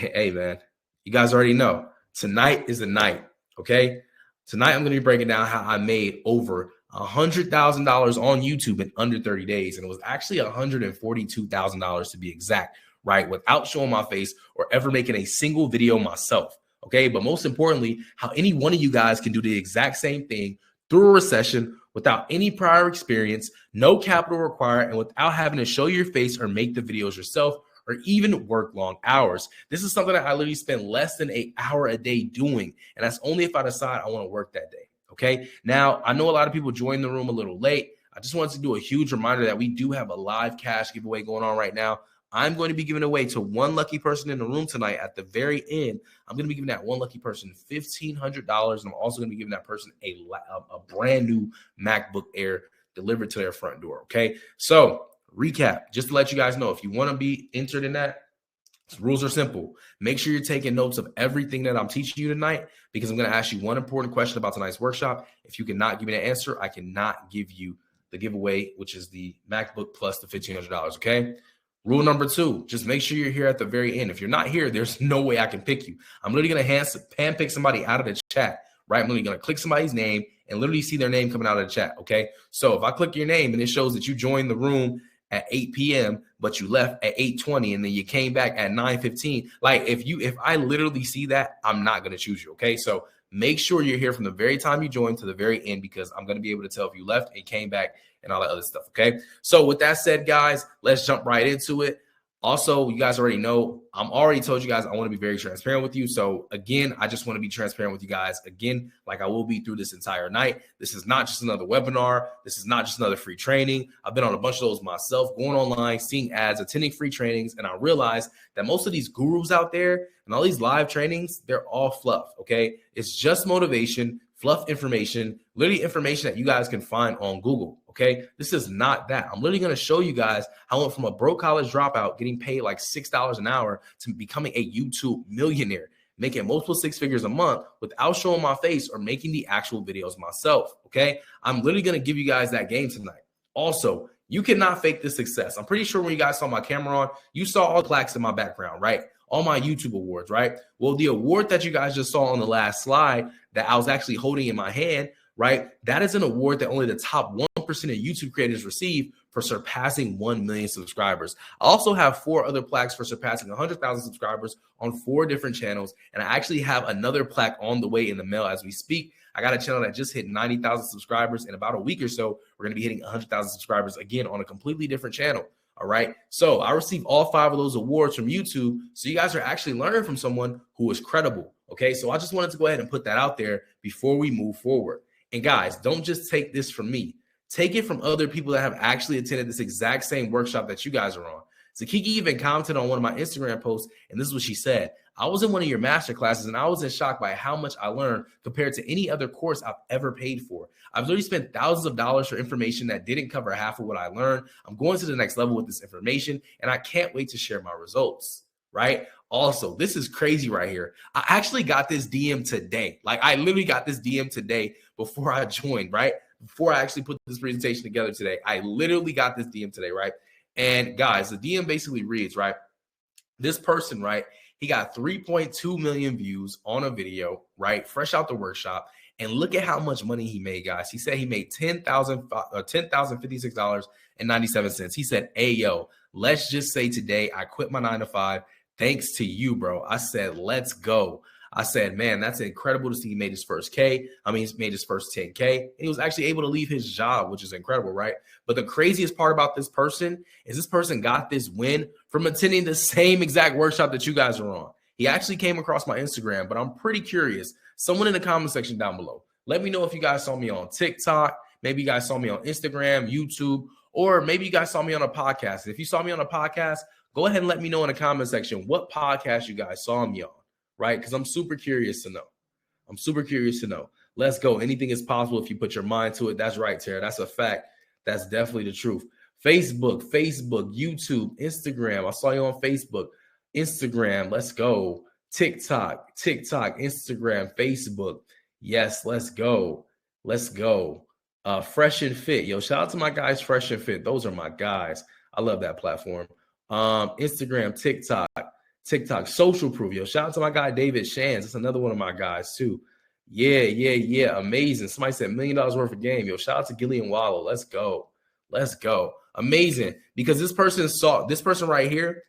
Hey, man, you guys already know tonight is the night. Okay. Tonight, I'm going to be breaking down how I made over $100,000 on YouTube in under 30 days. And it was actually $142,000 to be exact, right? Without showing my face or ever making a single video myself. Okay. But most importantly, how any one of you guys can do the exact same thing through a recession without any prior experience, no capital required, and without having to show your face or make the videos yourself or even work long hours. This is something that I literally spend less than an hour a day doing. And that's only if I decide I want to work that day. Okay. Now, I know a lot of people joined the room a little late. I just wanted to do a huge reminder that we do have a live cash giveaway going on right now. I'm going to be giving away to one lucky person in the room tonight at the very end. I'm going to be giving that one lucky person $1,500. And I'm also going to be giving that person a brand new MacBook Air delivered to their front door. Okay. So recap, just to let you guys know, if you want to be entered in that, rules are simple. Make sure you're taking notes of everything that I'm teaching you tonight, because I'm going to ask you one important question about tonight's workshop. If you cannot give me the answer, I cannot give you the giveaway, which is the MacBook plus the $1,500. Okay. Rule number 2, just make sure you're here at the very end. If you're not here, there's no way I can pick you. I'm literally going to handpick somebody out of the chat, right? I'm literally going to click somebody's name and literally see their name coming out of the chat. Okay. So if I click your name and it shows that you joined the room at 8 p.m., but you left at 8:20 and then you came back at 9:15. Like if I literally see that, I'm not going to choose you. Okay. So make sure you're here from the very time you joined to the very end, because I'm going to be able to tell if you left and came back and all that other stuff. Okay. So with that said, guys, let's jump right into it. Also, you guys already know, I'm already told you guys, I want to be very transparent with you. So again, I just want to be transparent with you guys again, like I will be through this entire night. This is not just another webinar. This is not just another free training. I've been on a bunch of those myself, going online, seeing ads, attending free trainings. And I realized that most of these gurus out there and all these live trainings, they're all fluff. Okay. It's just motivation, fluff information, literally information that you guys can find on Google. Okay. This is not that. I'm literally going to show you guys how I went from a broke college dropout getting paid like $6 an hour to becoming a YouTube millionaire, making multiple 6 figures a month without showing my face or making the actual videos myself. Okay. I'm literally going to give you guys that game tonight. Also, you cannot fake this success. I'm pretty sure when you guys saw my camera on, you saw all the plaques in my background, right? All my YouTube awards, right? Well, the award that you guys just saw on the last slide that I was actually holding in my hand, right? That is an award that only the top 1% of YouTube creators receive for surpassing 1 million subscribers. I also have 4 other plaques for surpassing 100,000 subscribers on 4 different channels. And I actually have another plaque on the way in the mail as we speak. I got a channel that just hit 90,000 subscribers. In about a week or so, we're going to be hitting 100,000 subscribers again on a completely different channel. All right. So I received all 5 of those awards from YouTube. So you guys are actually learning from someone who is credible. Okay. So I just wanted to go ahead and put that out there before we move forward. And guys, don't just take this from me. Take it from other people that have actually attended this exact same workshop that you guys are on. So Kiki even commented on one of my Instagram posts, and this is what she said. I was in one of your master classes, and I was in shock by how much I learned compared to any other course I've ever paid for. I've literally spent thousands of dollars for information that didn't cover half of what I learned. I'm going to the next level with this information, and I can't wait to share my results, right? Also, this is crazy right here. I actually got this DM today. Like I literally got this DM today before I joined, right? Before I actually put this presentation together today. I literally got this DM today, right? And guys, the DM basically reads, right? This person, right? He got 3.2 million views on a video, right? Fresh out the workshop. And look at how much money he made, guys. He said he made $10,056.97. He said, hey, yo, let's just say today I quit my 9 to 5 thanks to you, bro. I said, let's go. I said, man, that's incredible to see he made his first K. I mean, he's made his first 10K. And he was actually able to leave his job, which is incredible, right? But the craziest part about this person is this person got this win from attending the same exact workshop that you guys are on. He actually came across my Instagram, but I'm pretty curious. Someone in the comment section down below, let me know if you guys saw me on TikTok. Maybe you guys saw me on Instagram, YouTube, or maybe you guys saw me on a podcast. If you saw me on a podcast, go ahead and let me know in the comment section what podcast you guys saw me on. Right? Because I'm super curious to know. I'm super curious to know. Let's go. Anything is possible if you put your mind to it. That's right, Tara. That's a fact. That's definitely the truth. Facebook, YouTube, Instagram. I saw you on Facebook, Instagram. Let's go. TikTok, Instagram, Facebook. Yes, let's go. Let's go. Fresh and Fit. Yo, shout out to my guys, Fresh and Fit. Those are my guys. I love that platform. Instagram, TikTok. TikTok, Social Proof. Yo, shout out to my guy, David Shands. That's another one of my guys too. Yeah. Amazing. Somebody said $1 million worth of game. Yo, shout out to Gillian Wallow. Let's go. Amazing. Because this person right here,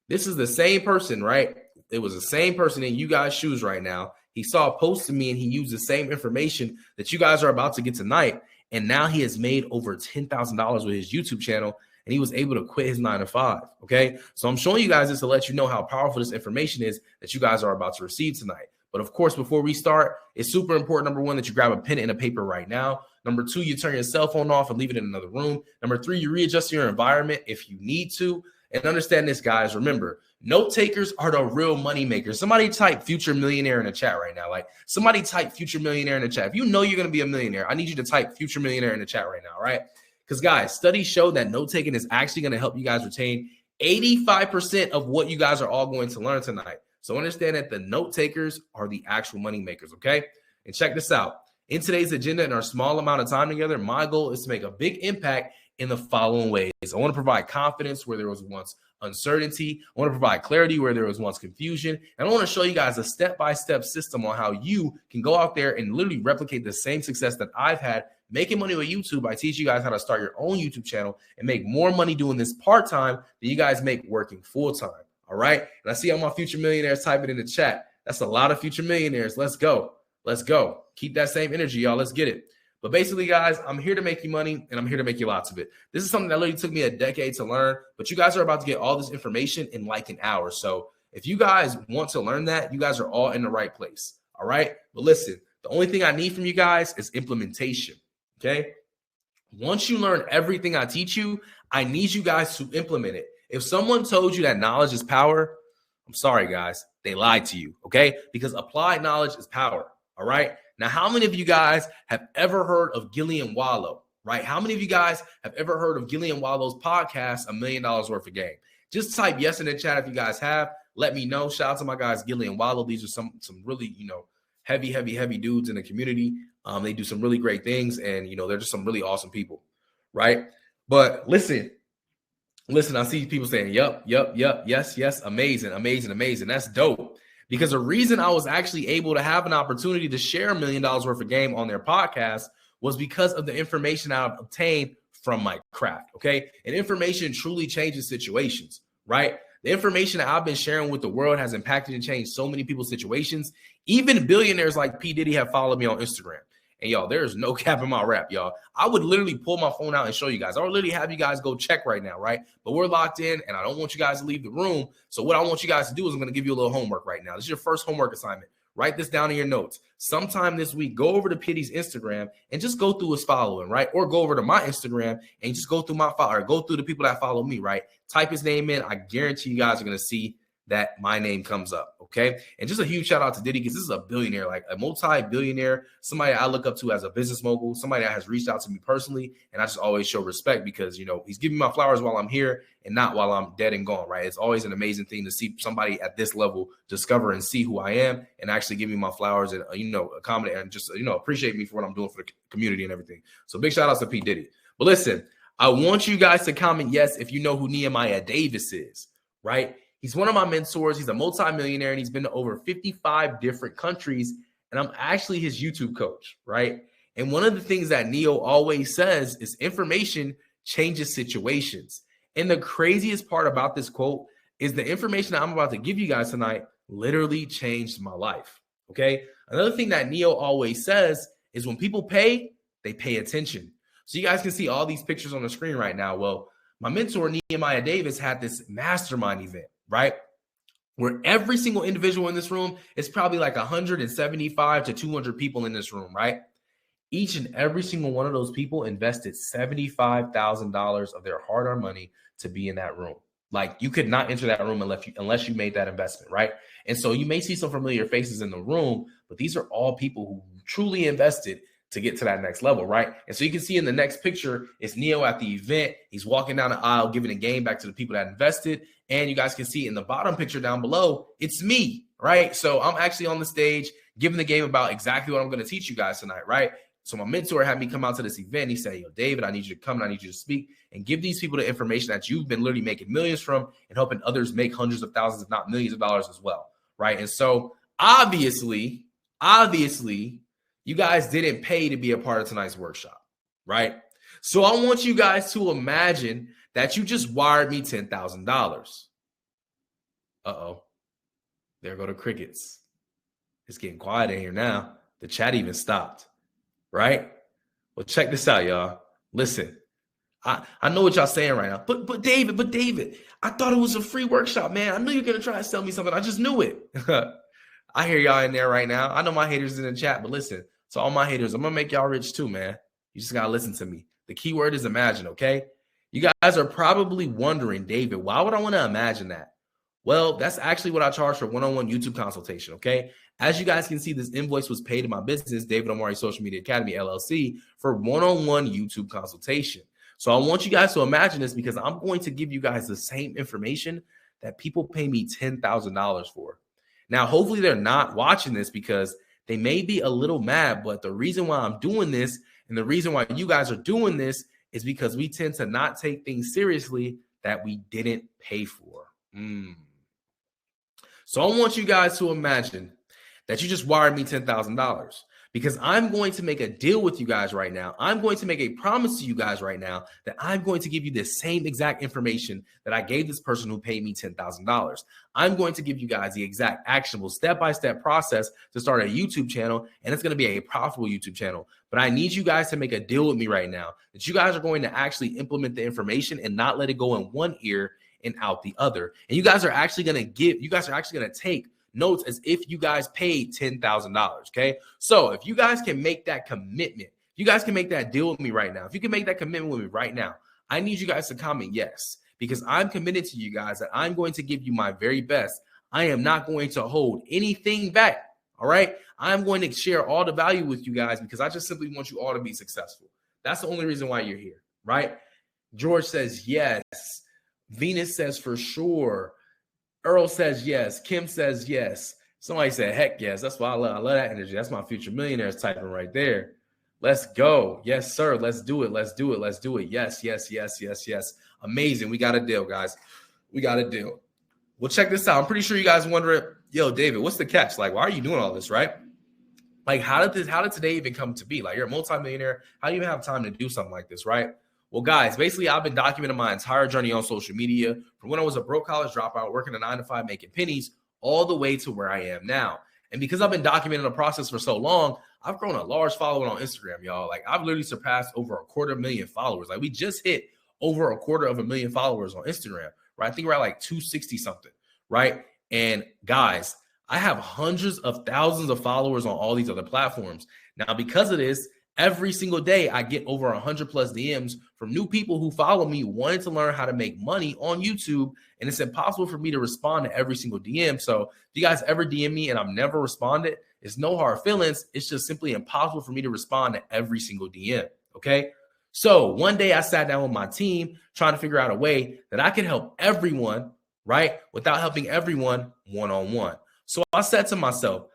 this is the same person, right? It was the same person in you guys' shoes right now. He saw a post to me and he used the same information that you guys are about to get tonight. And now he has made over $10,000 with his YouTube channel, and he was able to quit his 9-to-5. Okay. So I'm showing you guys this to let you know how powerful this information is that you guys are about to receive tonight. But of course, before we start, it's super important, number one, that you grab a pen and a paper right now. Number two, you turn your cell phone off and leave it in another room. Number three, you readjust your environment if you need to. And understand this, guys. Remember, note takers are the real money makers. Somebody type future millionaire in the chat right now. Like, somebody type future millionaire in the chat. If you know you're going to be a millionaire, I need you to type future millionaire in the chat right now, right? Because, guys, studies show that note taking is actually going to help you guys retain 85% of what you guys are all going to learn tonight. So understand that the note takers are the actual money makers, okay? And check this out. In today's agenda, in our small amount of time together, my goal is to make a big impact in the following ways. I want to provide confidence where there was once uncertainty. I want to provide clarity where there was once confusion. And I want to show you guys a step-by-step system on how you can go out there and literally replicate the same success that I've had making money with YouTube. I teach you guys how to start your own YouTube channel and make more money doing this part-time than you guys make working full-time. All right. And I see all my future millionaires typing in the chat. That's a lot of future millionaires. Let's go. Keep that same energy, y'all. Let's get it. But basically, guys, I'm here to make you money, and I'm here to make you lots of it. This is something that literally took me a decade to learn, but you guys are about to get all this information in like an hour. So if you guys want to learn that, you guys are all in the right place. All right. But listen, the only thing I need from you guys is implementation. Okay. Once you learn everything I teach you, I need you guys to implement it. If someone told you that knowledge is power, I'm sorry, guys, they lied to you. Okay. Because applied knowledge is power. All right. Now, how many of you guys have ever heard of Gillian Wallow, right? How many of you guys have ever heard of Gillian Wallow's podcast, $1 million worth of game? Just type yes in the chat if you guys have. Let me know. Shout out to my guys, Gillian Wallow. These are some really, heavy dudes in the community. They do some really great things, and, they're just some really awesome people, right? But listen, I see people saying, yup, yes, amazing. That's dope. Because the reason I was actually able to have an opportunity to share $1 million worth of game on their podcast was because of the information I've obtained from my craft, okay? And information truly changes situations, right? The information that I've been sharing with the world has impacted and changed so many people's situations. Even billionaires like P. Diddy have followed me on Instagram. And y'all, there's no cap in my rap, y'all. I would literally pull my phone out and show you guys. I would literally have you guys go check right now, right? But we're locked in, and I don't want you guys to leave the room. So what I want you guys to do is I'm going to give you a little homework right now. This is your first homework assignment. Write this down in your notes. Sometime this week, go over to Pitty's Instagram and just go through his following, right? Or go over to my Instagram and just go through my follow, or go through the people that follow me, right? Type his name in. I guarantee you guys are going to see that my name comes up, okay? And just a huge shout out to Diddy, because this is a billionaire, like a multi-billionaire, somebody I look up to as a business mogul, somebody that has reached out to me personally, and I just always show respect because, he's giving me my flowers while I'm here and not while I'm dead and gone, right? It's always an amazing thing to see somebody at this level discover and see who I am and actually give me my flowers and, accommodate and just, appreciate me for what I'm doing for the community and everything. So big shout outs to P. Diddy. But listen, I want you guys to comment yes if you know who Nehemiah Davis is, right? He's one of my mentors. He's a multimillionaire, and he's been to over 55 different countries, and I'm actually his YouTube coach, right? And one of the things that Neo always says is information changes situations. And the craziest part about this quote is the information that I'm about to give you guys tonight literally changed my life, okay? Another thing that Neo always says is when people pay, they pay attention. So you guys can see all these pictures on the screen right now. Well, my mentor, Nehemiah Davis, had this mastermind event, right? Where every single individual in this room is probably like 175 to 200 people in this room, right? Each and every single one of those people invested $75,000 of their hard-earned money to be in that room. Like, you could not enter that room unless you made that investment, right? And so you may see some familiar faces in the room, but these are all people who truly invested to get to that next level, right? And so you can see in the next picture, it's Neo at the event. He's walking down the aisle, giving a game back to the people that invested. And you guys can see in the bottom picture down below, it's me, right? So I'm actually on the stage giving the game about exactly what I'm going to teach you guys tonight, right? So my mentor had me come out to this event. He said, yo, David, I need you to come and I need you to speak and give these people the information that you've been literally making millions from and helping others make hundreds of thousands, if not millions of dollars as well, right? And so obviously, you guys didn't pay to be a part of tonight's workshop, right? So I want you guys to imagine that you just wired me $10,000. Uh-oh. There go the crickets. It's getting quiet in here now. The chat even stopped, right? Well, check this out, y'all. Listen, I know what y'all saying right now. But David, I thought it was a free workshop, man. I knew you were going to try to sell me something. I just knew it. I hear y'all in there right now. I know my haters in the chat, but listen, to all my haters, I'm going to make y'all rich too, man. You just got to listen to me. The key word is imagine, okay? You guys are probably wondering, David, why would I want to imagine that? Well, that's actually what I charge for one-on-one YouTube consultation, okay? As you guys can see, this invoice was paid to my business, David Omari Social Media Academy, LLC, for one-on-one YouTube consultation. So I want you guys to imagine this because I'm going to give you guys the same information that people pay me $10,000 for. Now, hopefully they're not watching this because they may be a little mad, but the reason why I'm doing this and the reason why you guys are doing this is because we tend to not take things seriously that we didn't pay for. So I want you guys to imagine that you just wired me $10,000 because I'm going to make a deal with you guys right now. I'm going to make a promise to you guys right now that I'm going to give you the same exact information that I gave this person who paid me $10,000. I'm going to give you guys the exact actionable step-by-step process to start a YouTube channel, and it's going to be a profitable YouTube channel. But I need you guys to make a deal with me right now that you guys are going to actually implement the information and not let it go in one ear and out the other. And you guys are actually going to take notes as if you guys paid $10,000. Okay. So if you guys can make that commitment, you guys can make that deal with me right now. If you can make that commitment with me right now, I need you guys to comment yes, because I'm committed to you guys that I'm going to give you my very best. I am not going to hold anything back. All right. I'm going to share all the value with you guys because I just simply want you all to be successful. That's the only reason why you're here. Right. George says yes. Venus says for sure. Earl says yes. Kim says yes. Somebody said heck yes. That's why I love that energy. That's my future millionaires typing right there. Let's go. Yes, sir. Let's do it. Let's do it. Let's do it. Yes, yes, yes, yes, yes. Amazing. We got a deal, guys. We got a deal. Well, check this out. I'm pretty sure you guys wondering, yo, David, what's the catch? Like, why are you doing all this, right? Like, how did today even come to be? Like, you're a multimillionaire. How do you even have time to do something like this, right? Well, guys, basically, I've been documenting my entire journey on social media from when I was a broke college dropout, working a 9-to-5, making pennies, all the way to where I am now. And because I've been documenting the process for so long, I've grown a large following on Instagram, y'all. Like, I've literally surpassed over 250,000 followers. Like, we just hit over 250,000 followers on Instagram, right? I think we're at like 260 something, right? And guys, I have hundreds of thousands of followers on all these other platforms. Now, because of this, every single day, I get over 100 plus DMs from new people who follow me wanting to learn how to make money on YouTube. And it's impossible for me to respond to every single DM. So if you guys ever DM me and I've never responded, it's no hard feelings. It's just simply impossible for me to respond to every single DM. Okay. So one day I sat down with my team trying to figure out a way that I could help everyone, right, without helping everyone one-on-one. So I said to myself,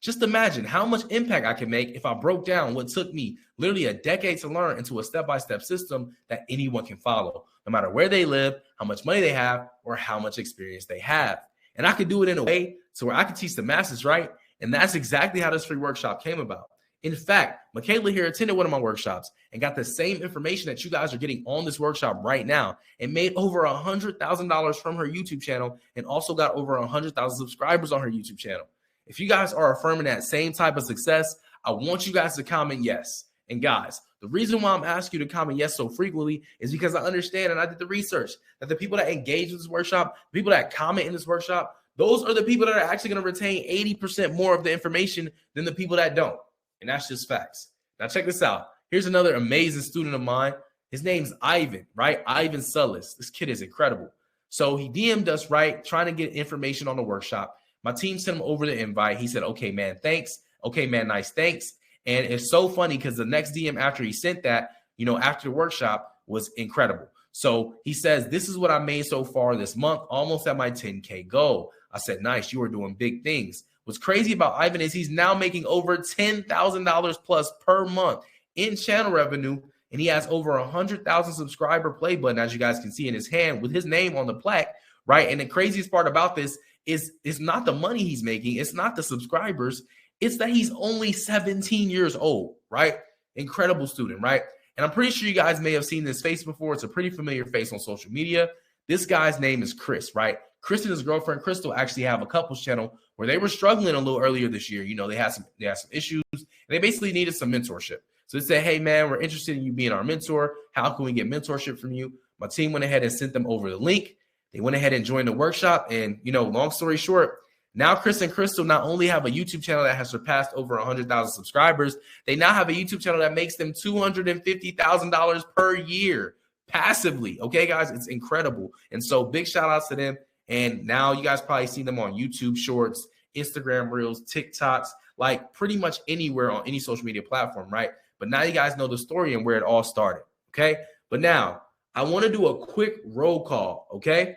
just imagine how much impact I can make if I broke down what took me literally a decade to learn into a step-by-step system that anyone can follow, no matter where they live, how much money they have, or how much experience they have. And I could do it in a way so where I could teach the masses, right? And that's exactly how this free workshop came about. In fact, Michaela here attended one of my workshops and got the same information that you guys are getting on this workshop right now and made over $100,000 from her YouTube channel and also got over 100,000 subscribers on her YouTube channel. If you guys are affirming that same type of success, I want you guys to comment yes. And guys, the reason why I'm asking you to comment yes so frequently is because I understand, and I did the research, that the people that engage with this workshop, people that comment in this workshop, those are the people that are actually going to retain 80% more of the information than the people that don't. And that's just facts. Now check this out. Here's another amazing student of mine. His name's Ivan, right? Ivan Sullis. This kid is incredible. So he DM'd us, right, trying to get information on the workshop. My team sent him over the invite. He said, okay, man, thanks. Okay, man, nice, thanks. And it's so funny because the next DM after he sent that, after the workshop was incredible. So he says, this is what I made so far this month, almost at my 10K goal. I said, nice, you are doing big things. What's crazy about Ivan is he's now making over $10,000 plus per month in channel revenue, and he has over 100,000 subscriber play button, as you guys can see in his hand with his name on the plaque, right? And the craziest part about this is not the money he's making. It's not the subscribers. It's that he's only 17 years old, right? Incredible student, right? And I'm pretty sure you guys may have seen this face before. It's a pretty familiar face on social media. This guy's name is Chris, right? Chris and his girlfriend Crystal actually have a couples channel where they were struggling a little earlier this year. You know, they had some issues, and they basically needed some mentorship. So they said, hey, man, we're interested in you being our mentor. How can we get mentorship from you? My team went ahead and sent them over the link. They went ahead and joined the workshop. And, you know, long story short, now Chris and Crystal not only have a YouTube channel that has surpassed over 100,000 subscribers, they now have a YouTube channel that makes them $250,000 per year passively. Okay, guys, it's incredible. And so big shout outs to them. And now you guys probably see them on YouTube Shorts, Instagram Reels, TikToks, like pretty much anywhere on any social media platform, right? But now you guys know the story and where it all started, okay? But now I want to do a quick roll call, okay?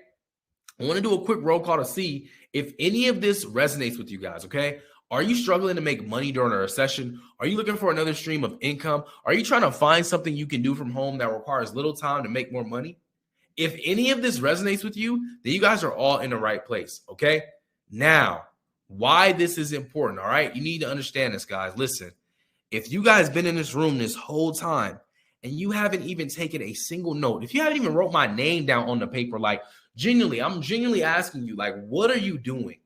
I want to do a quick roll call to see if any of this resonates with you guys, okay? Are you struggling to make money during a recession? Are you looking for another stream of income? Are you trying to find something you can do from home that requires little time to make more money? If any of this resonates with you, then you guys are all in the right place, okay? Now, why this is important, all right? You need to understand this, guys. Listen, if you guys been in this room this whole time and you haven't even taken a single note, if you haven't even wrote my name down on the paper, like genuinely, I'm genuinely asking you, like, what are you doing?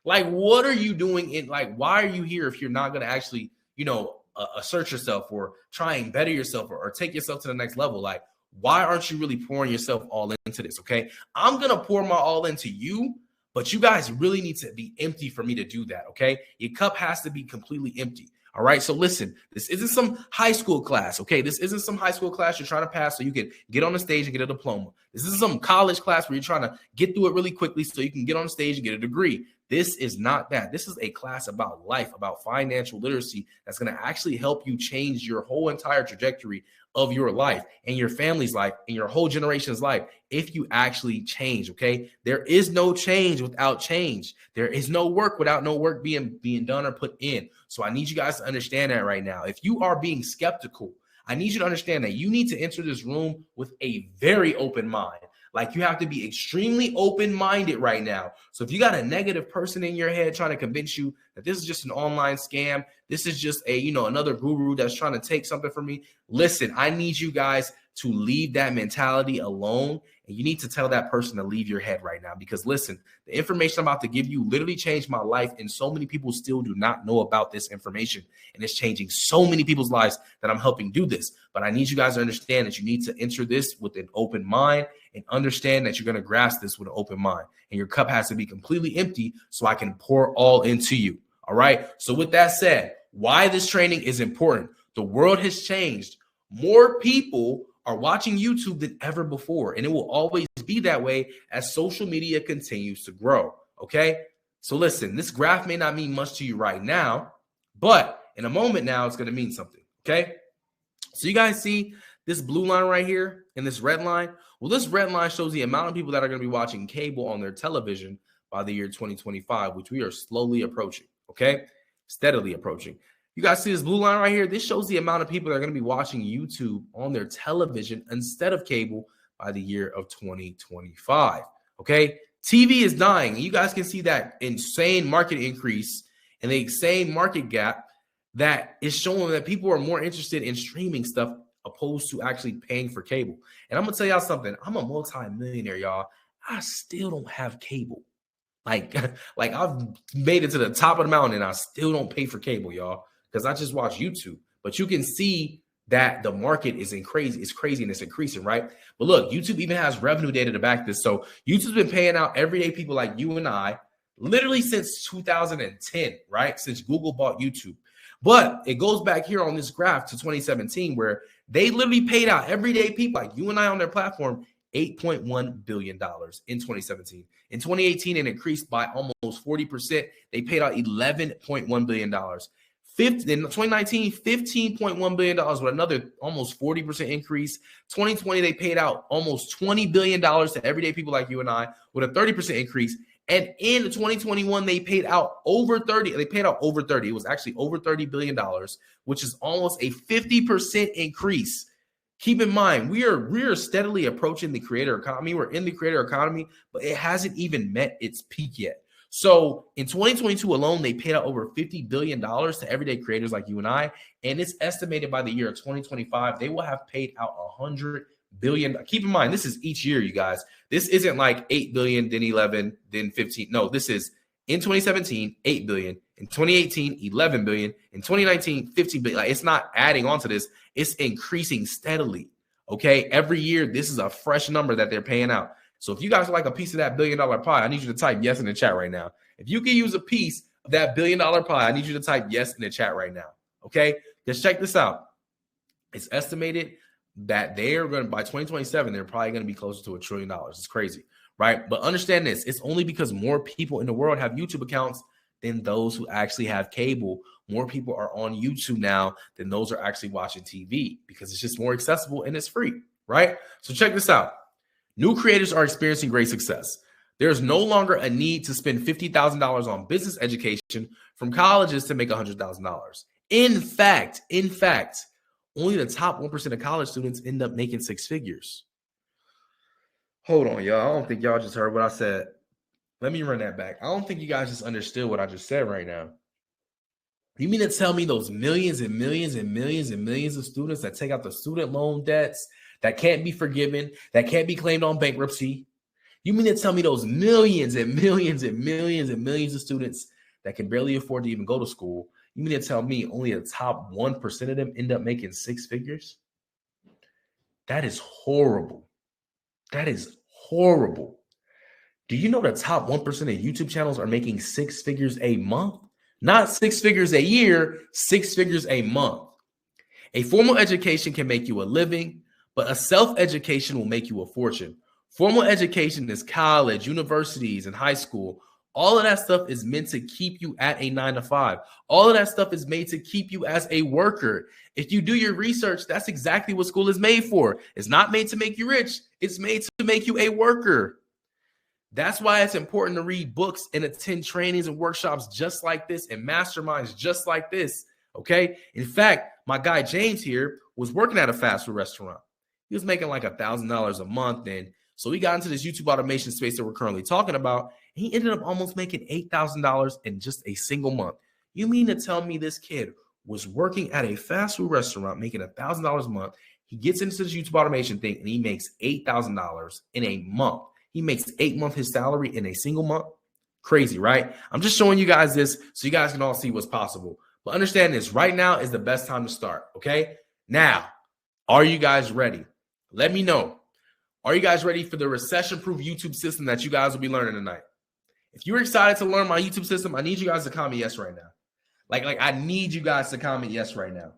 Like, what are you doing? Why are you here if you're not going to actually, you know, assert yourself or try and better yourself or take yourself to the next level? Like, why aren't you really pouring yourself all into this? Okay, I'm going to pour my all into you, but you guys really need to be empty for me to do that. Okay, your cup has to be completely empty. All right. So listen, this isn't some high school class. Okay. This isn't some high school class you're trying to pass so you can get on the stage and get a diploma. This isn't some college class where you're trying to get through it really quickly so you can get on the stage and get a degree. This is not that. This is a class about life, about financial literacy that's going to actually help you change your whole entire trajectory of your life and your family's life and your whole generation's life if you actually change. Okay, there is no change without change. There is no work without no work being done or put in. So I need you guys to understand that right now. If you are being skeptical, I need you to understand that you need to enter this room with a very open mind. Like, you have to be extremely open-minded right now. So if you got a negative person in your head trying to convince you that this is just an online scam, this is just another guru that's trying to take something from me, listen, I need you guys to leave that mentality alone. And you need to tell that person to leave your head right now, because listen, the information I'm about to give you literally changed my life. And so many people still do not know about this information. And it's changing so many people's lives that I'm helping do this. But I need you guys to understand that you need to enter this with an open mind and understand that you're going to grasp this with an open mind. And your cup has to be completely empty so I can pour all into you. All right. So with that said, why this training is important. The world has changed. More people are watching YouTube than ever before, and it will always be that way as social media continues to grow. Okay, so listen, this graph may not mean much to you right now, but in a moment now, it's going to mean something. Okay, so you guys see this blue line right here and this red line? Well, this red line shows the amount of people that are going to be watching cable on their television by the year 2025, which we are slowly approaching. Okay, steadily approaching. You guys see this blue line right here? This shows the amount of people that are going to be watching YouTube on their television instead of cable by the year of 2025. Okay, TV is dying. You guys can see that insane market increase and the same market gap that is showing that people are more interested in streaming stuff opposed to actually paying for cable. And I'm going to tell y'all something. I'm a multi-millionaire, y'all. I still don't have cable. Like I've made it to the top of the mountain and I still don't pay for cable, y'all, because I just watch YouTube. But you can see that the market is crazy. It's crazy and it's increasing, right? But look, YouTube even has revenue data to back this. So YouTube's been paying out everyday people like you and I literally since 2010, right? Since Google bought YouTube. But it goes back here on this graph to 2017, where they literally paid out everyday people like you and I on their platform $8.1 billion in 2017. In 2018, it increased by almost 40%. They paid out $11.1 billion. In 2019, $15.1 billion with another almost 40% increase. 2020, they paid out almost $20 billion to everyday people like you and I with a 30% increase. And in 2021, they paid out over 30. They paid out over 30. It was actually over $30 billion, which is almost a 50% increase. Keep in mind, we are steadily approaching the creator economy. We're in the creator economy, but it hasn't even met its peak yet. So in 2022 alone, they paid out over $50 billion to everyday creators like you and I. And it's estimated by the year of 2025, they will have paid out $100 billion. Keep in mind, this is each year, you guys. This isn't like 8 billion, then 11, then 15. No, this is in 2017, 8 billion. In 2018, 11 billion. In 2019, 15 billion. Like, it's not adding on to this. It's increasing steadily. Okay. Every year, this is a fresh number that they're paying out. So if you guys would like a piece of that $1 billion pie, I need you to type yes in the chat right now. If you can use a piece of that $1 billion pie, I need you to type yes in the chat right now. Okay. Just check this out. It's estimated that they're going to, by 2027, they're probably going to be closer to $1 trillion. It's crazy, right? But understand this. It's only because more people in the world have YouTube accounts than those who actually have cable. More people are on YouTube now than those are actually watching TV because it's just more accessible and it's free, right? So check this out. New creators are experiencing great success. There's no longer a need to spend $50,000 on business education from colleges to make $100,000. In fact, only the top 1% of college students end up making six figures. Hold on, y'all. I don't think y'all just heard what I said. Let me run that back. I don't think you guys just understood what I just said right now. You mean to tell me those millions and millions and millions and millions of students that take out the student loan debts that can't be forgiven, that can't be claimed on bankruptcy? You mean to tell me those millions and millions and millions and millions of students that can barely afford to even go to school? You mean to tell me only the top 1% of them end up making six figures? That is horrible. That is horrible. Do you know the top 1% of YouTube channels are making six figures a month? Not six figures a year, six figures a month. A formal education can make you a living, but a self-education will make you a fortune. Formal education is college, universities, and high school. All of that stuff is meant to keep you at a 9-to-5. All of that stuff is made to keep you as a worker. If you do your research, that's exactly what school is made for. It's not made to make you rich. It's made to make you a worker. That's why it's important to read books and attend trainings and workshops just like this and masterminds just like this, okay? In fact, my guy James here was working at a fast food restaurant. He was making like $1,000 a month, and so he got into this YouTube automation space that we're currently talking about. He ended up almost making $8,000 in just a single month. You mean to tell me this kid was working at a fast food restaurant making $1,000 a month? He gets into this YouTube automation thing and he makes $8,000 in a month. He makes 8 months his salary in a single month. Crazy, right? I'm just showing you guys this so you guys can all see what's possible. But understand this, right now is the best time to start, okay? Now, are you guys ready? Let me know. Are you guys ready for the recession-proof YouTube system that you guys will be learning tonight? If you're excited to learn my YouTube system, I need you guys to comment yes right now. Like I need you guys to comment yes right now.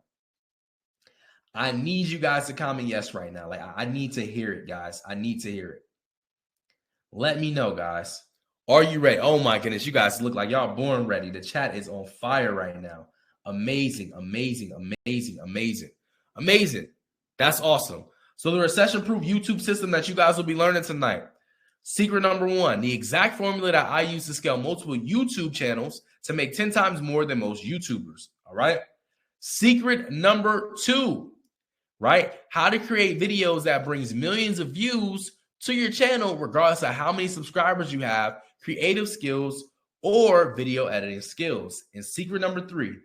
I need you guys to comment yes right now. Like I need to hear it, guys. I need to hear it. Let me know, guys. Are you ready? Oh my goodness, you guys look like y'all born ready. The chat is on fire right now. Amazing, amazing, amazing, amazing, amazing. That's awesome. So the recession-proof YouTube system that you guys will be learning tonight. Secret number one, the exact formula that I use to scale multiple YouTube channels to make 10 times more than most YouTubers. All right. Secret number two, right? How to create videos that brings millions of views to your channel, regardless of how many subscribers you have, creative skills, or video editing skills. And secret number three,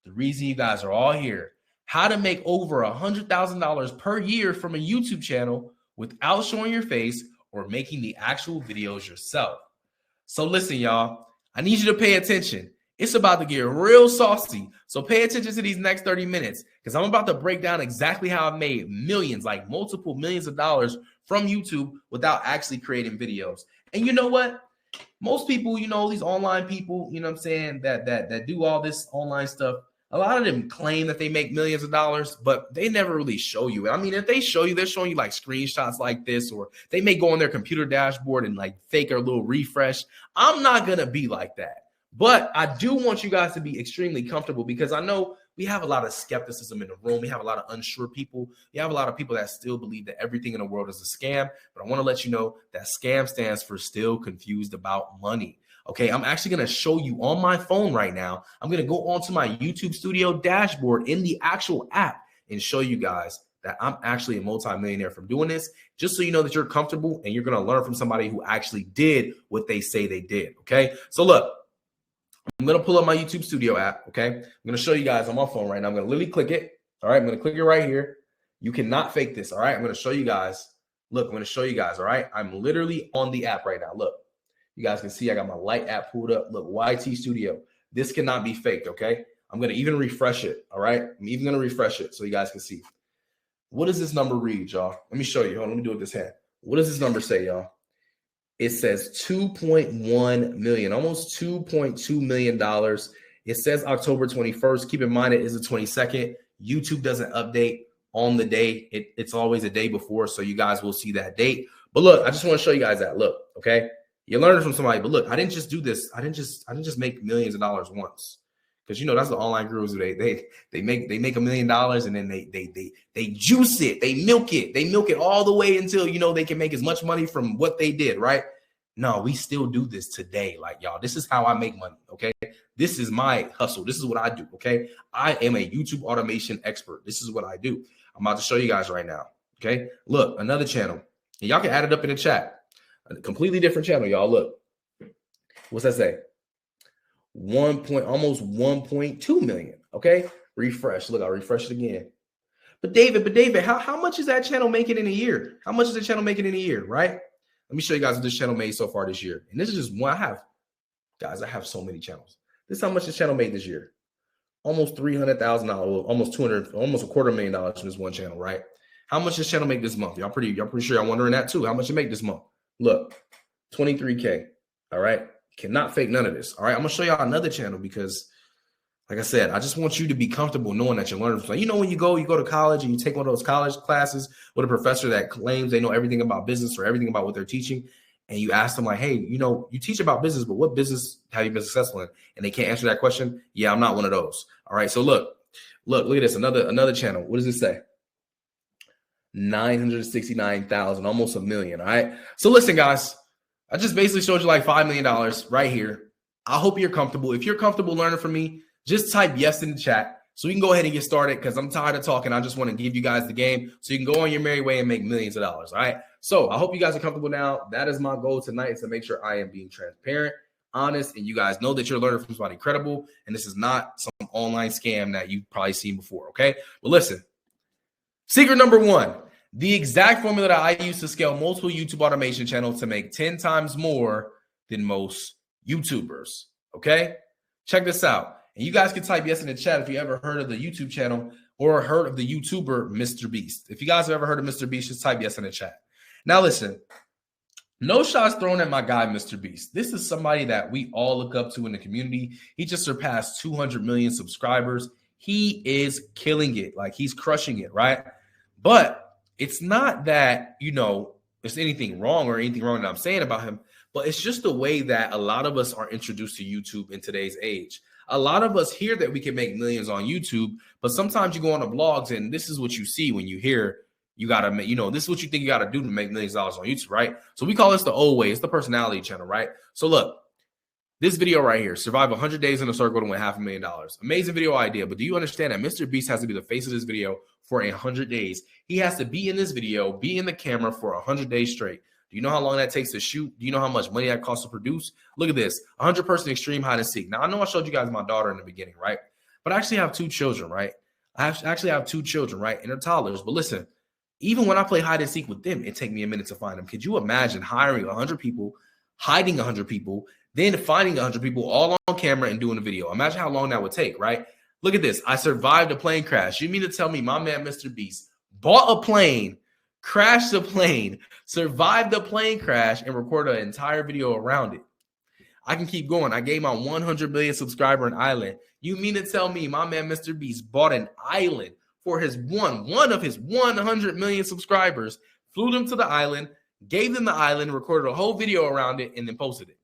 the reason you guys are all here, how to make over $100,000 per year from a YouTube channel without showing your face or making the actual videos yourself. So listen, y'all, I need you to pay attention. It's about to get real saucy. So pay attention to these next 30 minutes because I'm about to break down exactly how I've made millions, like multiple millions of dollars from YouTube without actually creating videos. And you know what? Most people, you know, these online people, you know what I'm saying, that do all this online stuff, a lot of them claim that they make millions of dollars, but they never really show you. I mean, if they show you, they're showing you like screenshots like this, or they may go on their computer dashboard and like fake a little refresh. I'm not going to be like that. But I do want you guys to be extremely comfortable because I know we have a lot of skepticism in the room. We have a lot of unsure people. We have a lot of people that still believe that everything in the world is a scam. But I want to let you know that scam stands for still confused about money. Okay, I'm actually going to show you on my phone right now. I'm going to go onto my YouTube Studio dashboard in the actual app and show you guys that I'm actually a multimillionaire from doing this, just so you know that you're comfortable and you're going to learn from somebody who actually did what they say they did. Okay, so look, I'm going to pull up my YouTube Studio app. Okay, I'm going to show you guys on my phone right now. I'm going to literally click it. All right, I'm going to click it right here. You cannot fake this. All right, I'm going to show you guys. Look, I'm going to show you guys. All right, I'm literally on the app right now. Look. You guys can see I got my light app pulled up. Look, YT Studio. This cannot be faked, okay? I'm going to even refresh it, all right? I'm even going to refresh it so you guys can see. What does this number read, y'all? Let me show you. Hold on, let me do it with this hand. What does this number say, y'all? It says 2.1 million, almost $2.2 million. It says October 21st. Keep in mind it is the 22nd. YouTube doesn't update on the day. It's always a day before, so you guys will see that date. But look, I just want to show you guys that. Look, okay? You're learning from somebody, but look, I didn't just do this. I didn't just make millions of dollars once, because you know that's the online gurus. They make $1 million and then they juice it, they milk it all the way until they can make as much money from what they did, right? No, we still do this today, like y'all. This is how I make money. Okay, this is my hustle. This is what I do. Okay, I am a YouTube automation expert. This is what I do. I'm about to show you guys right now. Okay, look, another channel, and y'all can add it up in the chat. A completely different channel, y'all. Look, what's that say? Almost 1.2 million. Okay, refresh. Look, I'll refresh it again. But David, how much is that channel making in a year? How much is the channel making in a year? Right? Let me show you guys what this channel made so far this year. And this is just one. I have so many channels. This is how much this channel made this year. Almost $300,000, almost $250,000 from this one channel, right? How much this channel make this month? Y'all pretty sure y'all wondering that too. How much it make this month? Look, 23K. All right. Cannot fake none of this. All right. I'm going to show y'all another channel because, like I said, I just want you to be comfortable knowing that you're learning from. When you go to college and you take one of those college classes with a professor that claims they know everything about business or everything about what they're teaching. And you ask them like, hey, you teach about business, but what business have you been successful in? And they can't answer that question. Yeah, I'm not one of those. All right. So look at this. Another channel. What does it say? 969,000, almost $1 million. All right. So listen, guys, I just basically showed you like $5 million right here. I hope you're comfortable. If you're comfortable learning from me, just type yes in the chat so we can go ahead and get started, because I'm tired of talking. I just want to give you guys the game so you can go on your merry way and make millions of dollars. All right. So I hope you guys are comfortable now. That is my goal tonight, is to make sure I am being transparent, honest, and you guys know that you're learning from somebody credible. And this is not some online scam that you've probably seen before. Okay. But listen. Secret number one, the exact formula that I use to scale multiple YouTube automation channels to make 10 times more than most YouTubers. Okay, check this out. And you guys can type yes in the chat if you ever heard of the YouTube channel or heard of the YouTuber Mr. Beast. If you guys have ever heard of Mr. Beast, just type yes in the chat. Now listen, no shots thrown at my guy, Mr. Beast. This is somebody that we all look up to in the community. He just surpassed 200 million subscribers. He is killing it. Like, he's crushing it, right? But it's not that, there's anything wrong that I'm saying about him, but it's just the way that a lot of us are introduced to YouTube in today's age. A lot of us hear that we can make millions on YouTube, but sometimes you go on the blogs and this is what you see when you hear you got to make, this is what you think you got to do to make millions of dollars on YouTube, right? So we call this the old way. It's the personality channel, right? So look, this video right here, survive 100 days in a circle to win $500,000. Amazing video idea, but do you understand that Mr. Beast has to be the face of this video for 100 days? He has to be in this video, be in the camera for 100 days straight. Do you know how long that takes to shoot? Do you know how much money that costs to produce? Look at this, 100-person extreme hide and seek. Now, I know I showed you guys my daughter in the beginning, right? But I actually have two children, right? And they're toddlers. But listen, even when I play hide and seek with them, it takes me a minute to find them. Could you imagine hiring 100 people, hiding 100 people, then finding 100 people all on camera and doing a video? Imagine how long that would take, right? Look at this. I survived a plane crash. You mean to tell me my man, Mr. Beast, bought a plane, crashed the plane, survived the plane crash, and recorded an entire video around it? I can keep going. I gave my 100 million subscriber an island. You mean to tell me my man, Mr. Beast, bought an island for his one of his 100 million subscribers, flew them to the island, gave them the island, recorded a whole video around it, and then posted it?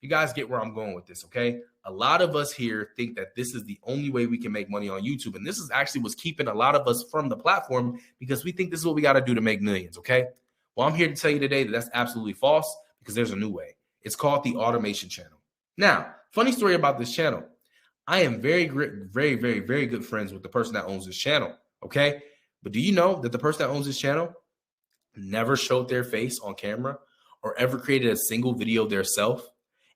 You guys get where I'm going with this, okay? A lot of us here think that this is the only way we can make money on YouTube. And this is actually what's keeping a lot of us from the platform because we think this is what we got to do to make millions, okay? Well, I'm here to tell you today that that's absolutely false because there's a new way. It's called the automation channel. Now, funny story about this channel. I am very good friends with the person that owns this channel, okay? But do you know that the person that owns this channel never showed their face on camera or ever created a single video theirself?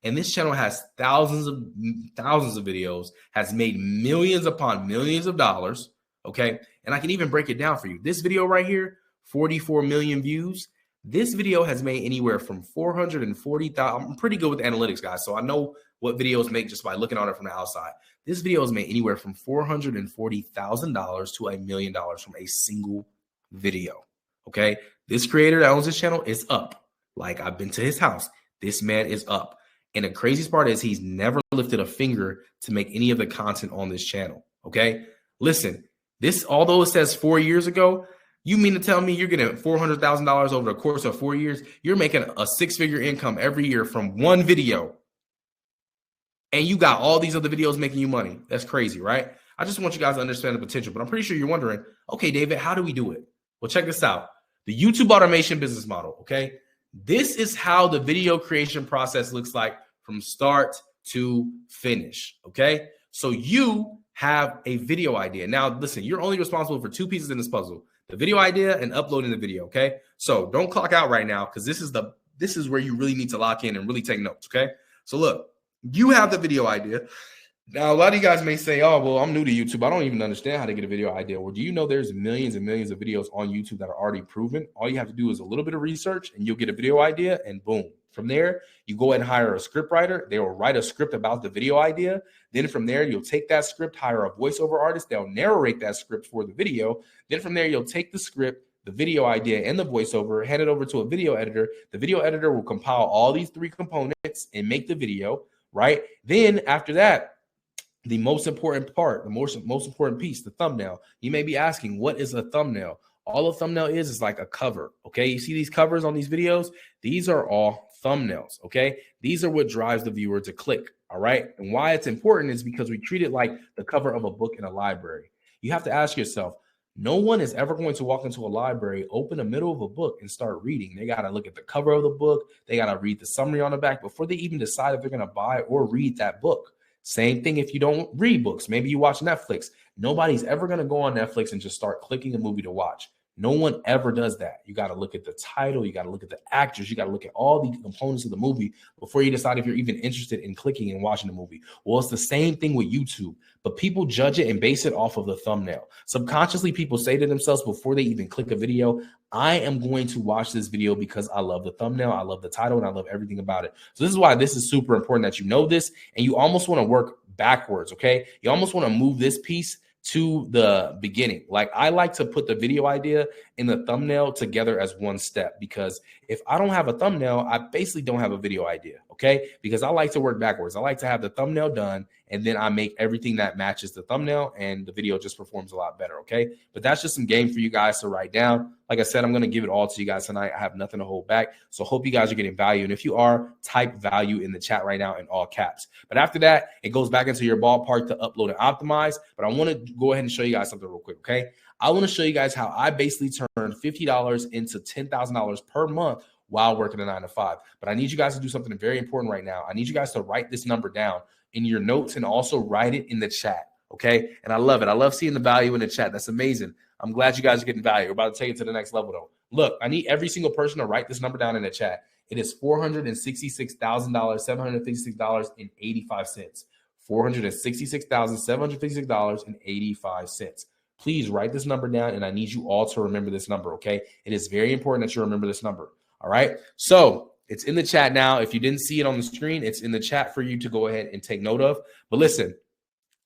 And this channel has thousands of videos, has made millions upon millions of dollars, okay? And I can even break it down for you. This video right here, 44 million views. This video has made anywhere from 440,000. I'm pretty good with analytics, guys, so I know what videos make just by looking on it from the outside. This video has made anywhere from $440,000 to $1 million from a single video, okay? This creator that owns this channel is up. Like, I've been to his house. This man is up. And the craziest part is he's never lifted a finger to make any of the content on this channel, okay? Listen, this, although it says 4 years ago, you mean to tell me you're getting $400,000 over the course of 4 years? You're making a six-figure income every year from one video. And you got all these other videos making you money. That's crazy, right? I just want you guys to understand the potential, but I'm pretty sure you're wondering, okay, David, how do we do it? Well, check this out. The YouTube automation business model, okay? This is how the video creation process looks like from start to finish, okay? So you have a video idea. Now, listen, you're only responsible for two pieces in this puzzle, the video idea and uploading the video, okay? So don't clock out right now because this is where you really need to lock in and really take notes, okay? So look, you have the video idea. Now, a lot of you guys may say, oh, well, I'm new to YouTube. I don't even understand how to get a video idea. Well, do you know there's millions and millions of videos on YouTube that are already proven? All you have to do is a little bit of research and you'll get a video idea and boom. From there, you go ahead and hire a script writer. They will write a script about the video idea. Then from there, you'll take that script, hire a voiceover artist. They'll narrate that script for the video. Then from there, you'll take the script, the video idea, and the voiceover, hand it over to a video editor. The video editor will compile all these three components and make the video, right? Then after that, the most important part, the most important piece, the thumbnail. You may be asking, what is a thumbnail? All a thumbnail is like a cover, okay? You see these covers on these videos? These are all thumbnails, okay? These are what drives the viewer to click, all right? And why it's important is because we treat it like the cover of a book in a library. You have to ask yourself, no one is ever going to walk into a library, open the middle of a book, and start reading. They got to look at the cover of the book. They got to read the summary on the back before they even decide if they're going to buy or read that book. Same thing if you don't read books. Maybe you watch Netflix. Nobody's ever going to go on Netflix and just start clicking a movie to watch. No one ever does that. You got to look at the title. You got to look at the actors. You got to look at all the components of the movie before you decide if you're even interested in clicking and watching the movie. Well, it's the same thing with YouTube, but people judge it and base it off of the thumbnail. Subconsciously, people say to themselves before they even click a video, I am going to watch this video because I love the thumbnail, I love the title, and I love everything about it. So this is why this is super important that you know this, and you almost want to work backwards, okay? You almost want to move this piece to the beginning. Like, I like to put the video idea and the thumbnail together as one step, because if I don't have a thumbnail, I basically don't have a video idea, okay? Because I like to work backwards. I like to have the thumbnail done, and then I make everything that matches the thumbnail, and the video just performs a lot better, okay? But that's just some game for you guys to write down. Like I said, I'm going to give it all to you guys tonight. I have nothing to hold back. So hope you guys are getting value. And if you are, type value in the chat right now in all caps. But after that, it goes back into your ballpark to upload and optimize. But I want to go ahead and show you guys something real quick, okay? I want to show you guys how I basically turned $50 into $10,000 per month while working a 9-to-5. But I need you guys to do something very important right now. I need you guys to write this number down in your notes and also write it in the chat, okay? And I love it. I love seeing the value in the chat. That's amazing. I'm glad you guys are getting value. We're about to take it to the next level, though. Look, I need every single person to write this number down in the chat. It is $466,756.85. $466,756.85. Please write this number down, and I need you all to remember this number, okay? It is very important that you remember this number, all right? So it's in the chat now. If you didn't see it on the screen, it's in the chat for you to go ahead and take note of. But listen,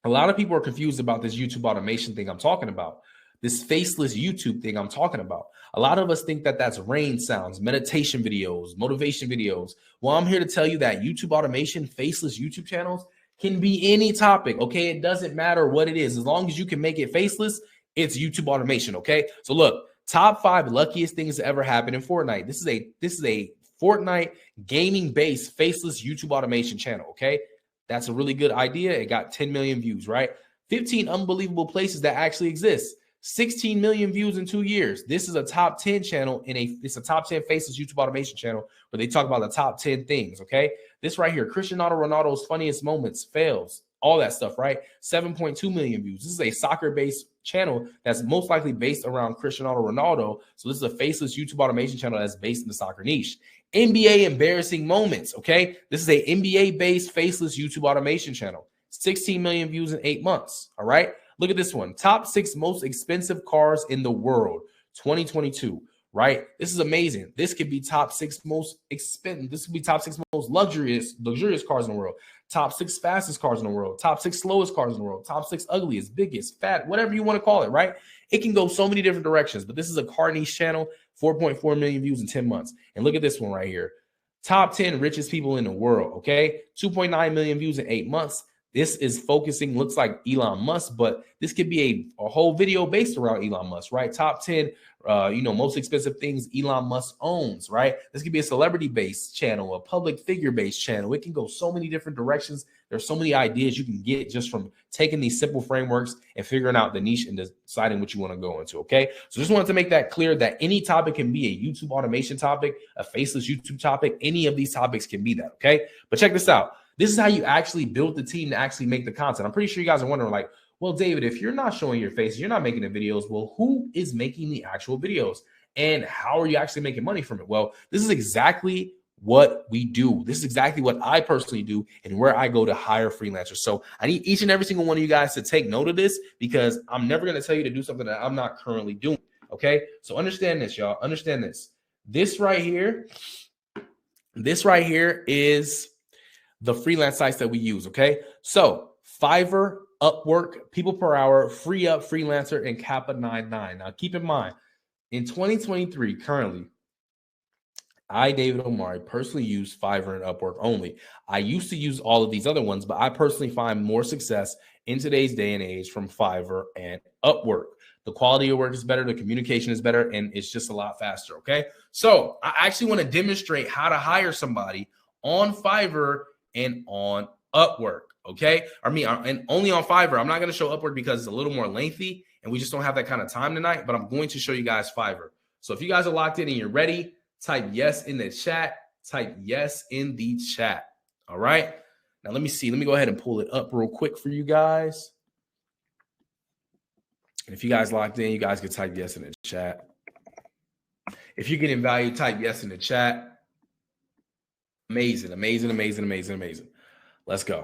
a lot of people are confused about this YouTube automation thing I'm talking about. This faceless YouTube thing I'm talking about. A lot of us think that that's rain sounds, meditation videos, motivation videos. Well, I'm here to tell you that YouTube automation, faceless YouTube channels can be any topic, okay? It doesn't matter what it is. As long as you can make it faceless, it's YouTube automation, okay? So look, top 5 luckiest things to ever happen in Fortnite. This is a Fortnite gaming-based faceless YouTube automation channel, okay? That's a really good idea. It got 10 million views, right? 15 unbelievable places that actually exist. 16 million views in 2 years. This is a top 10 channel it's a top 10 faceless YouTube automation channel where they talk about the top 10 things, okay? This right here, Cristiano Ronaldo's funniest moments, fails, all that stuff, right? 7.2 million views. This is a soccer-based channel that's most likely based around Cristiano Ronaldo. So this is a faceless YouTube automation channel that's based in the soccer niche. NBA embarrassing moments, okay? This is a NBA-based faceless YouTube automation channel. 16 million views in 8 months, all right? Look at this one. Top 6 most expensive cars in the world, 2022, right? This is amazing. This could be top 6 most expensive. This could be top 6 most luxurious cars in the world. Top 6 fastest cars in the world. Top 6 slowest cars in the world. Top 6 ugliest, biggest, fat, whatever you want to call it, right? It can go so many different directions, but this is a car niche channel, 4.4 million views in 10 months. And look at this one right here. Top 10 richest people in the world, okay? 2.9 million views in 8 months. This is focusing, looks like Elon Musk, but this could be a whole video based around Elon Musk, right? Top 10, most expensive things Elon Musk owns, right? This could be a celebrity-based channel, a public figure-based channel. It can go so many different directions. There's so many ideas you can get just from taking these simple frameworks and figuring out the niche and deciding what you want to go into, okay? So just wanted to make that clear that any topic can be a YouTube automation topic, a faceless YouTube topic. Any of these topics can be that, okay? But check this out. This is how you actually build the team to actually make the content. I'm pretty sure you guys are wondering, like, well, David, if you're not showing your face, you're not making the videos, well, who is making the actual videos? And how are you actually making money from it? Well, this is exactly what we do. This is exactly what I personally do and where I go to hire freelancers. So I need each and every single one of you guys to take note of this because I'm never going to tell you to do something that I'm not currently doing, okay? So understand this, y'all. Understand this. This right here is the freelance sites that we use, okay? So Fiverr, Upwork, People Per Hour, Free Up, Freelancer, and Kappa 99. Now keep in mind, in 2023, currently, I, David Omari, personally use Fiverr and Upwork only. I used to use all of these other ones, but I personally find more success in today's day and age from Fiverr and Upwork. The quality of work is better, the communication is better, and it's just a lot faster, okay? So I actually want to demonstrate how to hire somebody on Fiverr and on Upwork, okay? And only on Fiverr. I'm not going to show Upwork because it's a little more lengthy and we just don't have that kind of time tonight, but I'm going to show you guys Fiverr. So if you guys are locked in and you're ready, type yes in the chat. Type yes in the chat, all right? Now let me see. Let me go ahead and pull it up real quick for you guys. And if you guys locked in, you guys can type yes in the chat. If you're getting value, type yes in the chat. Amazing, amazing, amazing, amazing, amazing. Let's go.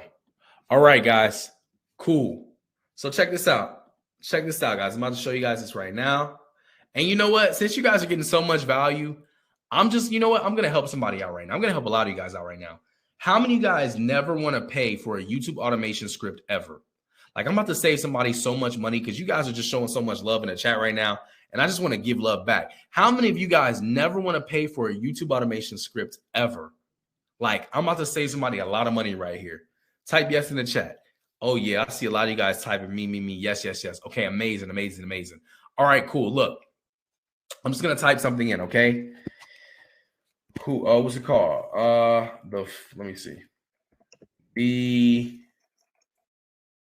All right, guys. Cool. So check this out. Check this out, guys. I'm about to show you guys this right now. And you know what? Since you guys are getting so much value, you know what? I'm going to help somebody out right now. I'm going to help a lot of you guys out right now. How many of you guys never want to pay for a YouTube automation script ever? Like, I'm about to save somebody so much money because you guys are just showing so much love in the chat right now. And I just want to give love back. How many of you guys never want to pay for a YouTube automation script ever? Like, I'm about to save somebody a lot of money right here. Type yes in the chat. Oh, yeah, I see a lot of you guys typing me. Yes, yes, yes. Okay, amazing, amazing, amazing. All right, cool. Look, I'm just going to type something in, okay? Cool. What's it called? Let me see. The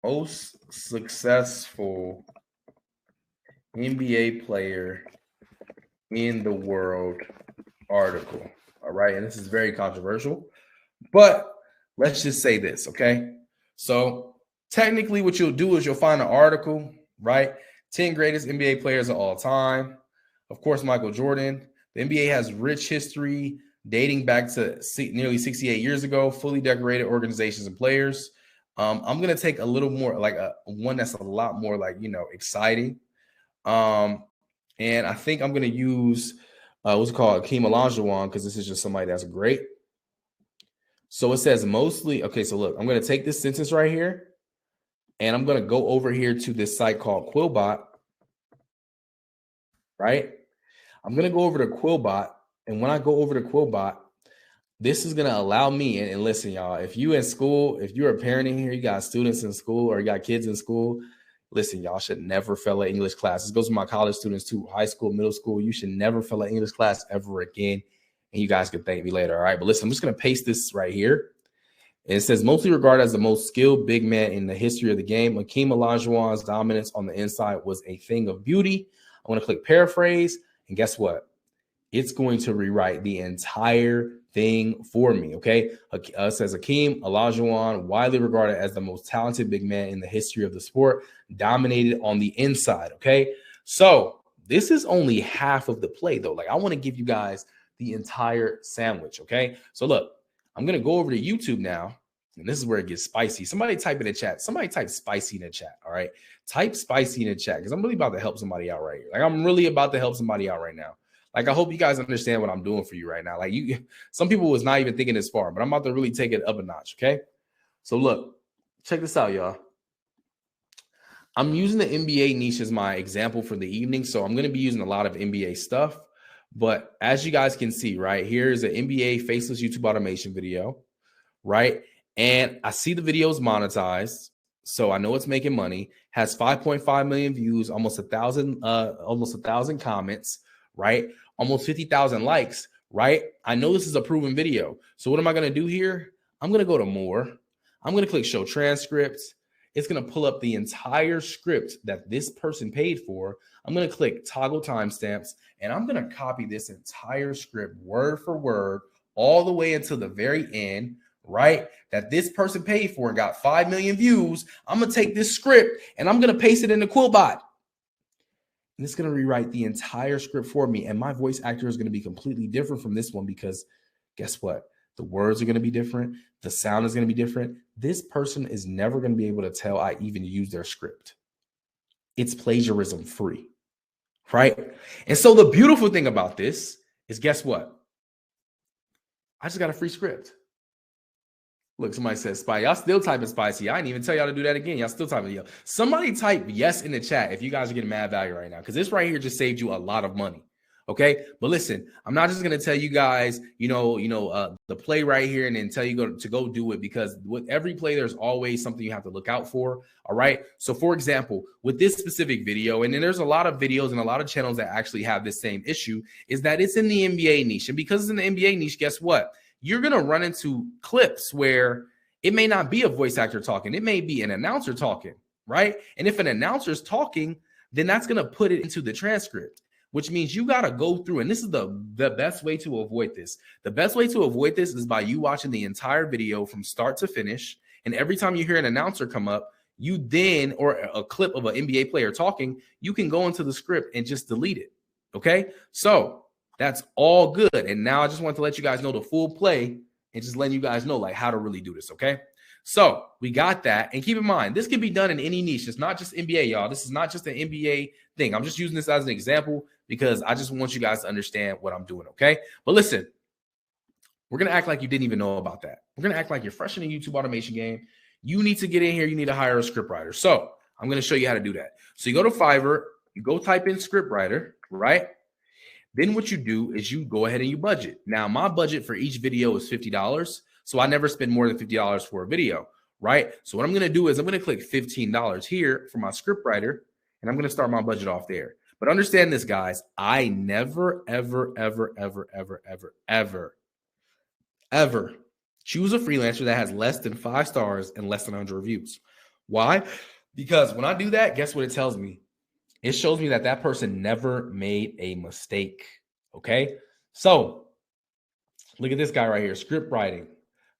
most successful NBA player in the world article. All right. And this is very controversial, but let's just say this. Okay. So technically what you'll do is you'll find an article, right? 10 greatest NBA players of all time. Of course, Michael Jordan. The NBA has rich history dating back to nearly 68 years ago, fully decorated organizations and players. I'm going to take a little more like one that's a lot more like, exciting. And I think I'm going to use what's it called? Hakeem Olajuwon, because this is just somebody that's great. So it says mostly. Okay, so look, I'm going to take this sentence right here, and I'm going to go over here to this site called Quillbot, right? I'm going to go over to Quillbot, and when I go over to Quillbot, this is going to allow me, and listen, y'all, if you in school, if you're a parent in here, you got students in school or you got kids in school, listen, y'all should never fail an English class. This goes to my college students too, high school, middle school. You should never fail an English class ever again. and you guys can thank me later. All right. But listen, I'm just going to paste this right here. It says, mostly regarded as the most skilled big man in the history of the game, Hakeem Olajuwon's dominance on the inside was a thing of beauty. I'm going to click paraphrase, and guess what? It's going to rewrite the entire thing for me, okay? It says Hakeem Olajuwon, widely regarded as the most talented big man in the history of the sport, dominated on the inside, okay? So this is only half of the play, though. Like, I want to give you guys the entire sandwich, okay? So look, I'm going to go over to YouTube now, and this is where it gets spicy. Somebody type in the chat. Somebody type spicy in the chat, all right? Type spicy in the chat because I'm really about to help somebody out right here. Like, I'm really about to help somebody out right now. Like, I hope you guys understand what I'm doing for you right now. Like, some people was not even thinking this far, but I'm about to really take it up a notch, okay? So look, check this out, y'all. I'm using the NBA niche as my example for the evening, so I'm going to be using a lot of NBA stuff. But as you guys can see, right, here's an NBA faceless YouTube automation video, right? And I see the video's monetized, so I know it's making money. Has 5.5 million views, almost 1,000 comments, right? Almost 50,000 likes, right? I know this is a proven video. So what am I going to do here? I'm going to go to more. I'm going to click show transcripts. It's going to pull up the entire script that this person paid for. I'm going to click toggle timestamps, and I'm going to copy this entire script word for word all the way until the very end, right? That this person paid for and got 5 million views. I'm going to take this script and I'm going to paste it in the Quillbot. And it's going to rewrite the entire script for me. And my voice actor is going to be completely different from this one because guess what? The words are going to be different. The sound is going to be different. This person is never going to be able to tell I even use their script. It's plagiarism free, right? And so the beautiful thing about this is guess what? I just got a free script. Look, somebody says spicy. Y'all still typing spicy. I didn't even tell y'all to do that again. Y'all still typing. Somebody type yes in the chat if you guys are getting mad value right now, because this right here just saved you a lot of money. Okay, but listen, I'm not just gonna tell you guys, the play right here and then tell you to go do it, because with every play, there's always something you have to look out for. All right. So, for example, with this specific video, and then there's a lot of videos and a lot of channels that actually have this same issue, is that it's in the NBA niche, and because it's in the NBA niche, guess what? You're gonna run into clips where it may not be a voice actor talking, it may be an announcer talking, right? And if an announcer is talking, then that's gonna put it into the transcript, which means you got to go through. And this is the best way to avoid this. The best way to avoid this is by you watching the entire video from start to finish. And every time you hear an announcer come up, you then, or a clip of an NBA player talking, you can go into the script and just delete it. Okay. So that's all good. And now I just want to let you guys know the full play and just letting you guys know like how to really do this. Okay. So we got that. And keep in mind, this can be done in any niche. It's not just NBA, y'all. This is not just an NBA thing. I'm just using this as an example because I just want you guys to understand what I'm doing, okay? But listen, we're going to act like you didn't even know about that. We're going to act like you're fresh in the YouTube automation game. You need to get in here. You need to hire a scriptwriter. So I'm going to show you how to do that. So you go to Fiverr, you go type in scriptwriter, right? Then what you do is you go ahead and you budget. Now, my budget for each video is $50. So I never spend more than $50 for a video, right? So what I'm going to do is I'm going to click $15 here for my scriptwriter, and I'm going to start my budget off there. But understand this, guys. I never, ever, ever, ever, ever, ever, ever, ever choose a freelancer that has less than 5 stars and less than 100 reviews. Why? Because when I do that, guess what it tells me? It shows me that that person never made a mistake, okay? So look at this guy right here, script writing.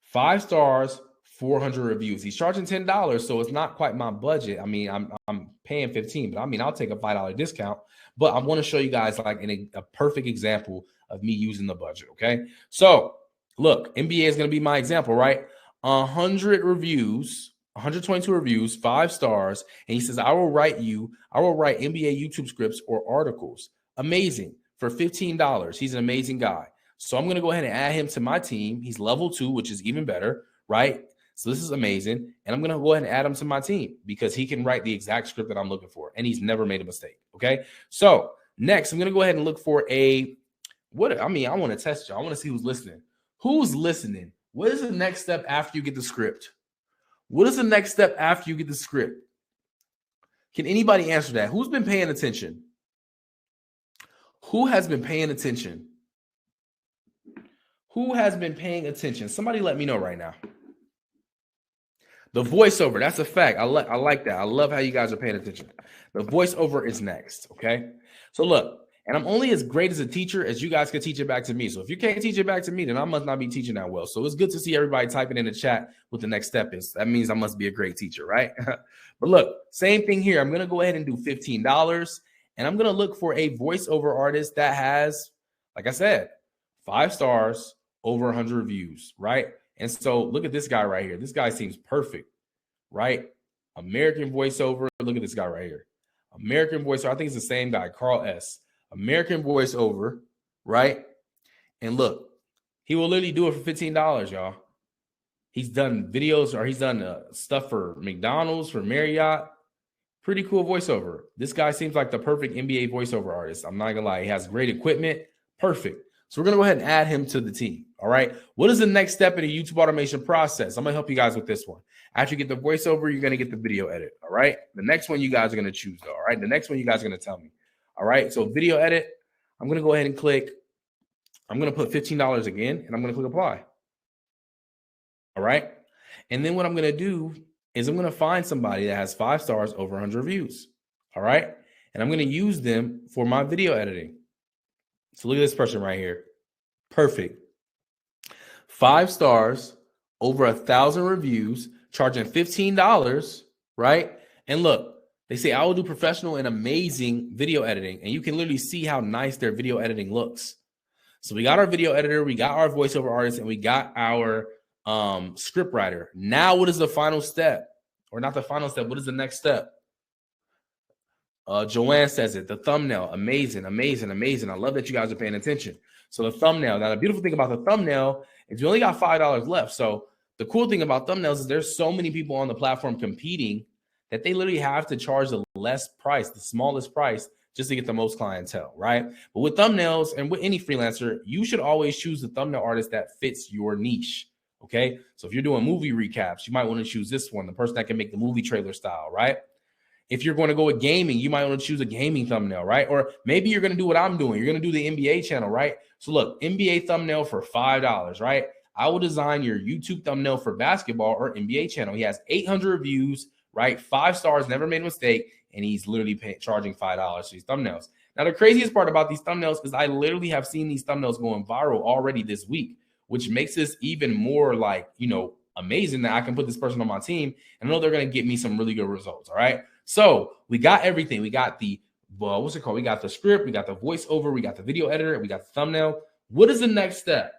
5 stars, 400 reviews. He's charging $10, so it's not quite my budget. I mean, I'm paying $15, but I mean, I'll take a $5 discount. But I want to show you guys like a perfect example of me using the budget, okay? So look, NBA is going to be my example, right? 100 reviews, 122 reviews, 5 stars, and he says, I will write NBA YouTube scripts or articles. Amazing. For $15. He's an amazing guy. So I'm going to go ahead and add him to my team. He's level 2, which is even better, right? So this is amazing. And I'm going to go ahead and add him to my team because he can write the exact script that I'm looking for. And he's never made a mistake. Okay. So next, I'm going to go ahead and look for I want to test you. I want to see who's listening. Who's listening? What is the next step after you get the script? What is the next step after you get the script? Can anybody answer that? Who's been paying attention? Who has been paying attention? Who has been paying attention? Somebody let me know right now. The voiceover, that's a fact. I like that. I love how you guys are paying attention. The voiceover is next, okay? So look, and I'm only as great as a teacher as you guys can teach it back to me. So if you can't teach it back to me, then I must not be teaching that well. So it's good to see everybody typing in the chat what the next step is. That means I must be a great teacher, right? But look, same thing here. I'm going to go ahead and do $15, and I'm going to look for a voiceover artist that has, like I said, 5 stars, over 100 reviews, right? And so look at this guy right here. This guy seems perfect, right? American voiceover. Look at this guy right here. American voiceover. I think it's the same guy, Carl S. American voiceover, right? And look, he will literally do it for $15, y'all. He's done videos, or he's done stuff for McDonald's, for Marriott. Pretty cool voiceover. This guy seems like the perfect NBA voiceover artist. I'm not gonna lie. He has great equipment. Perfect. So we're going to go ahead and add him to the team. All right. What is the next step in the YouTube automation process? I'm going to help you guys with this one. After you get the voiceover, you're going to get the video edit. All right. The next one you guys are going to choose, though. All right. The next one you guys are going to tell me. All right. So video edit, I'm going to go ahead and click. I'm going to put $15 again, and I'm going to click apply. All right. And then what I'm going to do is I'm going to find somebody that has 5 stars, over 100 reviews. All right. And I'm going to use them for my video editing. So look at this person right here. Perfect. 5 stars, over 1,000 reviews, charging $15, right? And look, they say I will do professional and amazing video editing. And you can literally see how nice their video editing looks. So we got our video editor, we got our voiceover artist, and we got our script writer. Now what is the final step? Or not the final step, what is the next step? Joanne says it, the thumbnail, amazing, amazing, amazing. I love that you guys are paying attention. So the thumbnail, now the beautiful thing about the thumbnail is you only got $5 left. So the cool thing about thumbnails is there's so many people on the platform competing that they literally have to charge the less price, the smallest price, just to get the most clientele, right? But with thumbnails and with any freelancer, you should always choose the thumbnail artist that fits your niche, okay? So if you're doing movie recaps, you might want to choose this one, the person that can make the movie trailer style, right? If you're going to go with gaming, you might want to choose a gaming thumbnail, right? Or maybe you're going to do what I'm doing. You're going to do the NBA channel, right? So look, NBA thumbnail for $5, right? I will design your YouTube thumbnail for basketball or NBA channel. He has 800 reviews, right? 5 stars, never made a mistake. And he's literally charging $5 for these thumbnails. Now, the craziest part about these thumbnails is I literally have seen these thumbnails going viral already this week, which makes this even more like, you know, amazing that I can put this person on my team and I know they're going to get me some really good results. All right. So we got everything. We got the, well, what's it called? We got the script, we got the voiceover, we got the video editor, we got the thumbnail. What is the next step?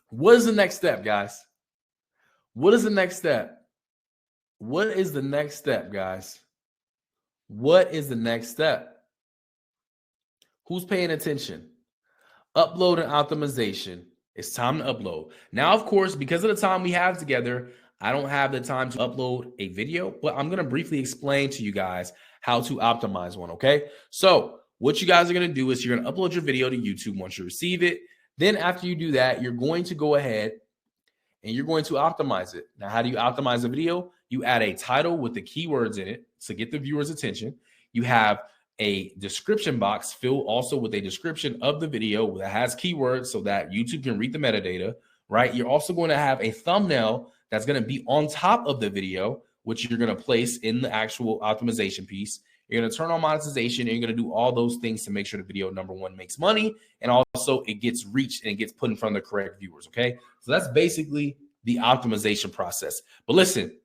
What is the next step, guys? What is the next step? What is the next step, guys? What is the next step? Who's paying attention? Upload and optimization. It's time to upload. Now, of course, because of the time we have together, I don't have the time to upload a video, but I'm going to briefly explain to you guys how to optimize one, okay? So what you guys are going to do is you're going to upload your video to YouTube once you receive it. Then after you do that, you're going to go ahead and you're going to optimize it. Now, how do you optimize a video? You add a title with the keywords in it to get the viewer's attention. You have a description box filled also with a description of the video that has keywords so that YouTube can read the metadata, right? You're also going to have a thumbnail that's going to be on top of the video, which you're going to place in the actual optimization piece. You're going to turn on monetization, and you're going to do all those things to make sure the video, number one, makes money, and also it gets reached and it gets put in front of the correct viewers, okay? So that's basically the optimization process. But listen,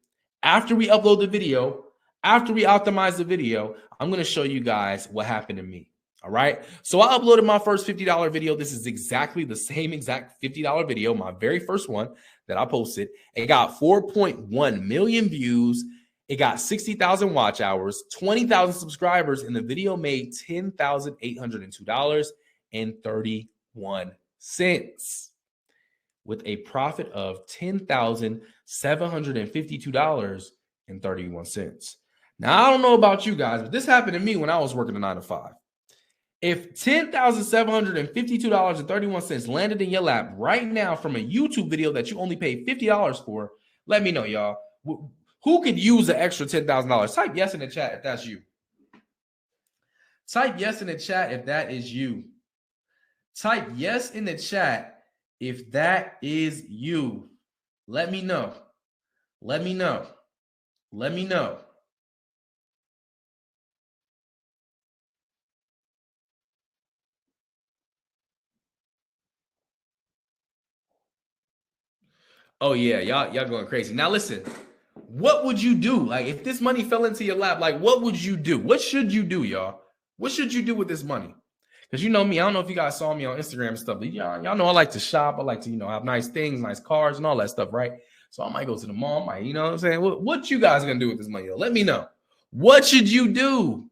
after we upload the video, after we optimize the video, I'm going to show you guys what happened to me. All right. So I uploaded my first $50 video. This is exactly the same exact $50 video, my very first one that I posted. It got 4.1 million views. It got 60,000 watch hours, 20,000 subscribers, and the video made $10,802.31 with a profit of $10,752.31. Now, I don't know about you guys, but this happened to me when I was working a 9 to 5. If $10,752.31 landed in your lap right now from a YouTube video that you only paid $50 for, let me know, y'all. Who could use an extra $10,000? Type yes in the chat if that's you. Type yes in the chat if that is you. Type yes in the chat If that is you, let me know. Let me know. Let me know. Oh yeah, y'all going crazy. Now listen, what would you do? Like if this money fell into your lap, like what would you do? What should you do, y'all? What should you do with this money? Because you know me, I don't know if you guys saw me on Instagram and stuff, but y'all know I like to shop. I like to, have nice things, nice cars, and all that stuff, right? So I might go to the mall, you know what I'm saying? What you guys gonna do with this money? Though? Let me know. What should you do?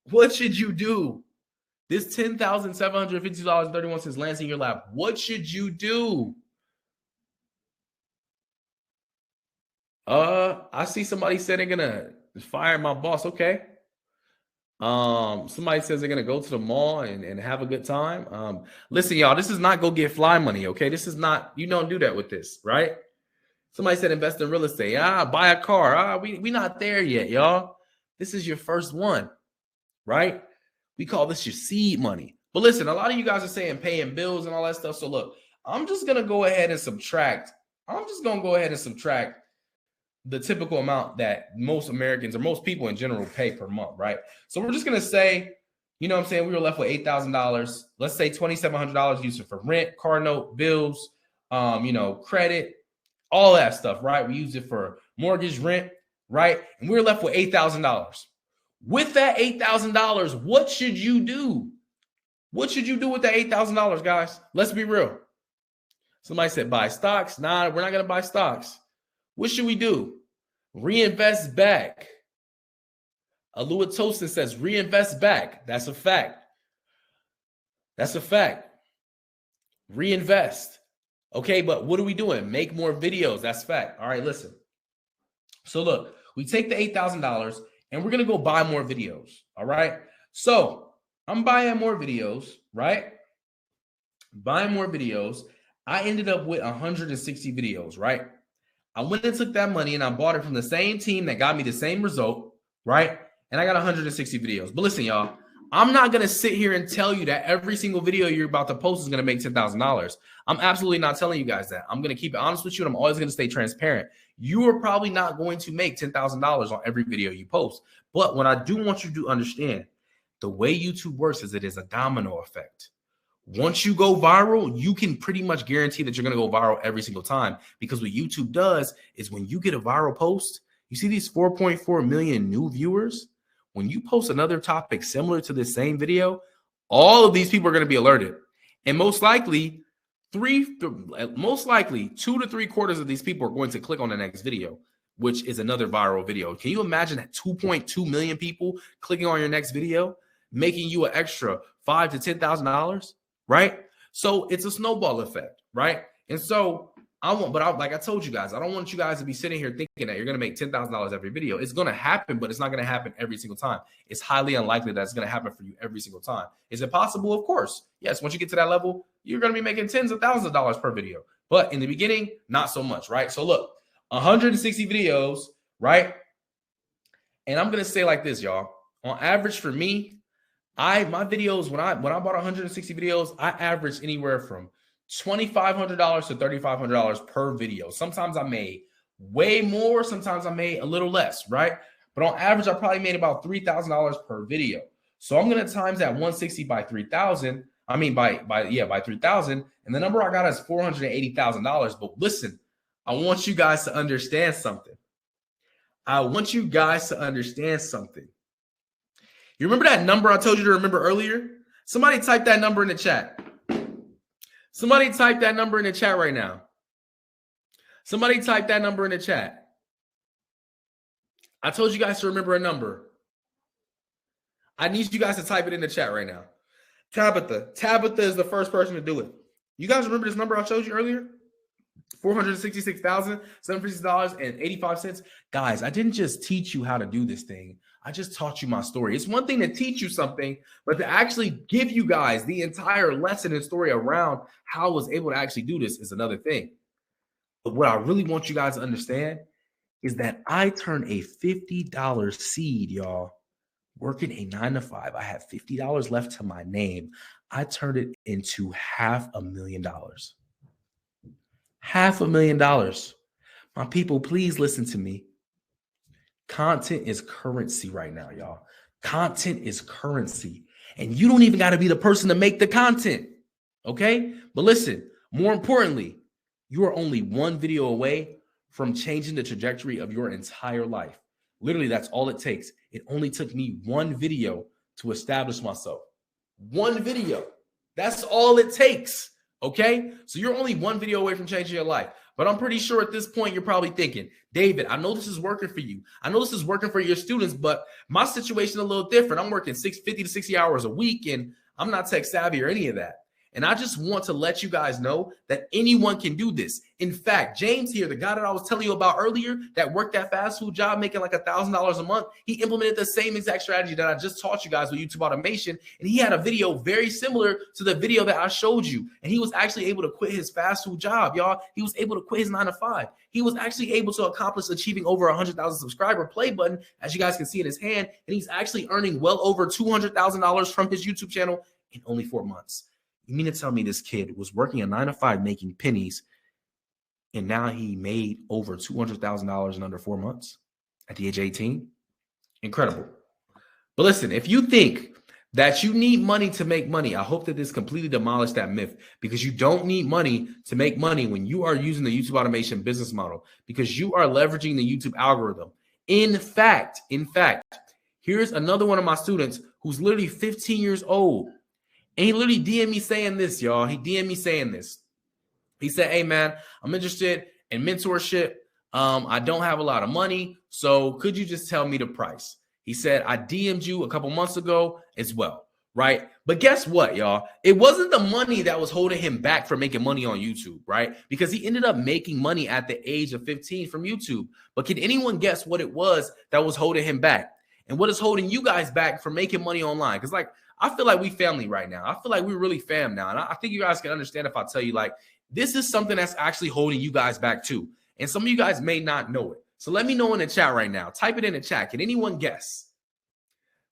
What should you do? This $10,750.31 lands in your lap. What should you do? I see somebody said they're gonna fire my boss. Okay. Somebody says they're gonna go to the mall and have a good time. Listen, y'all, this is not go get fly money, okay? This is not, you don't do that with this, right? Somebody said invest in real estate. Buy a car. We not there yet, y'all. This is your first one, right? We call this your seed money. But listen, a lot of you guys are saying paying bills and all that stuff. So look, I'm just gonna go ahead and subtract. The typical amount that most Americans or most people in general pay per month, right? So we're just gonna say, we were left with $8,000. Let's say $2,700 used it for rent, car note, bills, credit, all that stuff, right? We used it for mortgage, rent, right? And we were left with $8,000. With that $8,000, what should you do? What should you do with that $8,000, guys? Let's be real. Somebody said buy stocks. Nah, we're not gonna buy stocks. What should we do? Reinvest back. Alua Tosin says reinvest back. That's a fact. Reinvest. Okay, but what are we doing? Make more videos. That's fact. All right, listen. So look, we take the $8,000 and we're going to go buy more videos. All right. So I'm buying more videos, right? Buying more videos. I ended up with 160 videos, right? I went and took that money and I bought it from the same team that got me the same result, right? And I got 160 videos. But listen, y'all, I'm not going to sit here and tell you that every single video you're about to post is going to make $10,000. I'm absolutely not telling you guys that. I'm going to keep it honest with you and I'm always going to stay transparent. You are probably not going to make $10,000 on every video you post. But what I do want you to understand, the way YouTube works is it is a domino effect. Once you go viral, you can pretty much guarantee that you're going to go viral every single time, because what YouTube does is when you get a viral post, you see these 4.4 million new viewers. When you post another topic similar to this same video, all of these people are going to be alerted. And most likely 2 to 3 quarters of these people are going to click on the next video, which is another viral video. Can you imagine that 2.2 million people clicking on your next video, making you an extra $5,000 to $10,000? Right? So it's a snowball effect, right? And so like I told you guys, I don't want you guys to be sitting here thinking that you're going to make $10,000 every video. It's going to happen, but it's not going to happen every single time. It's highly unlikely that it's going to happen for you every single time. Is it possible? Of course. Yes. Once you get to that level, you're going to be making tens of thousands of dollars per video. But in the beginning, not so much, right? So look, 160 videos, right? And I'm going to say like this, y'all. On average for me, my videos, when I bought 160 videos, I averaged anywhere from $2,500 to $3,500 per video. Sometimes I made way more, sometimes I made a little less, right? But on average, I probably made about $3,000 per video. So I'm going to times that 160 by 3,000. I mean, by 3,000. And the number I got is $480,000. But listen, I want you guys to understand something. You remember that number I told you to remember earlier? Somebody type that number in the chat. Somebody type that number in the chat right now. Somebody type that number in the chat. I told you guys to remember a number. I need you guys to type it in the chat right now. Tabitha. Tabitha is the first person to do it. You guys remember this number I showed you earlier? $466,750.85. Guys, I didn't just teach you how to do this thing. I just taught you my story. It's one thing to teach you something, but to actually give you guys the entire lesson and story around how I was able to actually do this is another thing. But what I really want you guys to understand is that I turned a $50 seed, y'all, working a 9-to-5. I had $50 left to my name. I turned it into $500,000. $500,000. My people, please listen to me. Content is currency right now, y'all. Content is currency. And you don't even got to be the person to make the content. Okay? But listen, more importantly, you are only one video away from changing the trajectory of your entire life. Literally, that's all it takes. It only took me one video to establish myself. One video. That's all it takes. Okay? So you're only one video away from changing your life. But I'm pretty sure at this point, you're probably thinking, David, I know this is working for you. I know this is working for your students, but my situation is a little different. I'm working 50 to 60 hours a week, and I'm not tech savvy or any of that. And I just want to let you guys know that anyone can do this. In fact, James here, the guy that I was telling you about earlier that worked that fast food job making like $1,000 a month, he implemented the same exact strategy that I just taught you guys with YouTube automation. And he had a video very similar to the video that I showed you. And he was actually able to quit his fast food job, y'all. He was able to quit his 9-to-5. He was actually able to accomplish achieving over 100,000 subscriber play button, as you guys can see in his hand. And he's actually earning well over $200,000 from his YouTube channel in only 4 months. You mean to tell me this kid was working a 9-to-5 making pennies, and now he made over $200,000 in under 4 months at the age of 18? Incredible. But listen, if you think that you need money to make money, I hope that this completely demolished that myth, because you don't need money to make money when you are using the YouTube automation business model, because you are leveraging the YouTube algorithm. In fact, here's another one of my students who's literally 15 years old. And he literally DM'd me saying this, y'all. He DM'd me saying this. He said, hey, man, I'm interested in mentorship. I don't have a lot of money, so could you just tell me the price? He said, I DM'd you a couple months ago as well, right? But guess what, y'all? It wasn't the money that was holding him back from making money on YouTube, right? Because he ended up making money at the age of 15 from YouTube. But can anyone guess what it was that was holding him back? And what is holding you guys back from making money online? Because, like, I feel like we family right now. I feel like we're really fam now. And I think you guys can understand if I tell you, like, this is something that's actually holding you guys back too. And some of you guys may not know it. So let me know in the chat right now. Type it in the chat. Can anyone guess?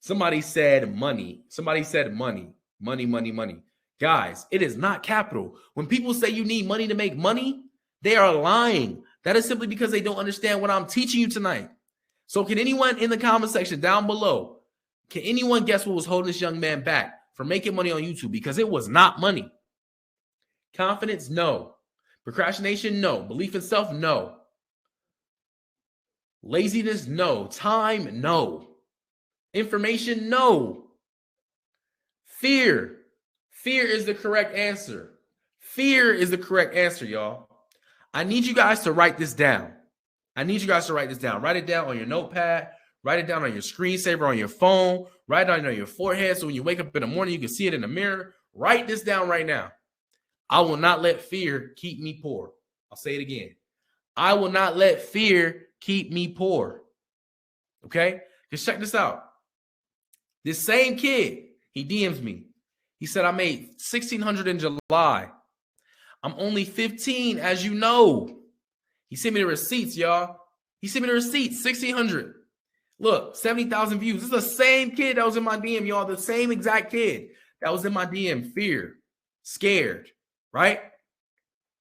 Somebody said money. Somebody said money. Money, money, money. Guys, it is not capital. When people say you need money to make money, they are lying. That is simply because they don't understand what I'm teaching you tonight. So can anyone in the comment section down below, can anyone guess what was holding this young man back from making money on YouTube? Because it was not money. Confidence, no. Procrastination, no. Belief in self, no. Laziness, no. Time, no. Information, no. Fear. Fear is the correct answer. Fear is the correct answer, y'all. I need you guys to write this down. Write it down on your notepad. Write it down on your screensaver on your phone. Write it down on your forehead so when you wake up in the morning, you can see it in the mirror. Write this down right now. I will not let fear keep me poor. I'll say it again. I will not let fear keep me poor. Okay? Just check this out. This same kid, he DMs me. He said, I made $1,600 in July. I'm only 15, as you know. He sent me the receipts, y'all. He sent me the receipts, $1,600. Look, 70,000 views. This is the same kid that was in my DM, y'all. The same exact kid that was in my DM. Fear, scared, right?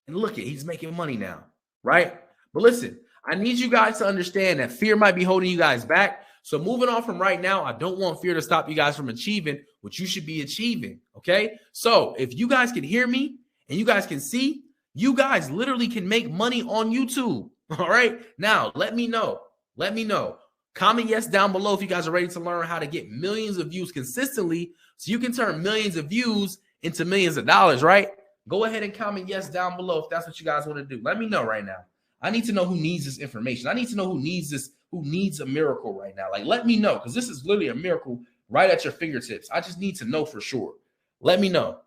And look, he's making money now, right? But listen, I need you guys to understand that fear might be holding you guys back. So moving on from right now, I don't want fear to stop you guys from achieving what you should be achieving, okay? So if you guys can hear me and you guys can see, you guys literally can make money on YouTube, all right? Now, let me know. Comment yes down below if you guys are ready to learn how to get millions of views consistently so you can turn millions of views into millions of dollars, right? Go ahead and comment yes down below if that's what you guys want to do. Let me know right now. I need to know who needs this information. I need to know who needs this, who needs a miracle right now. Like, let me know, because this is literally a miracle right at your fingertips. I just need to know for sure. Let me know.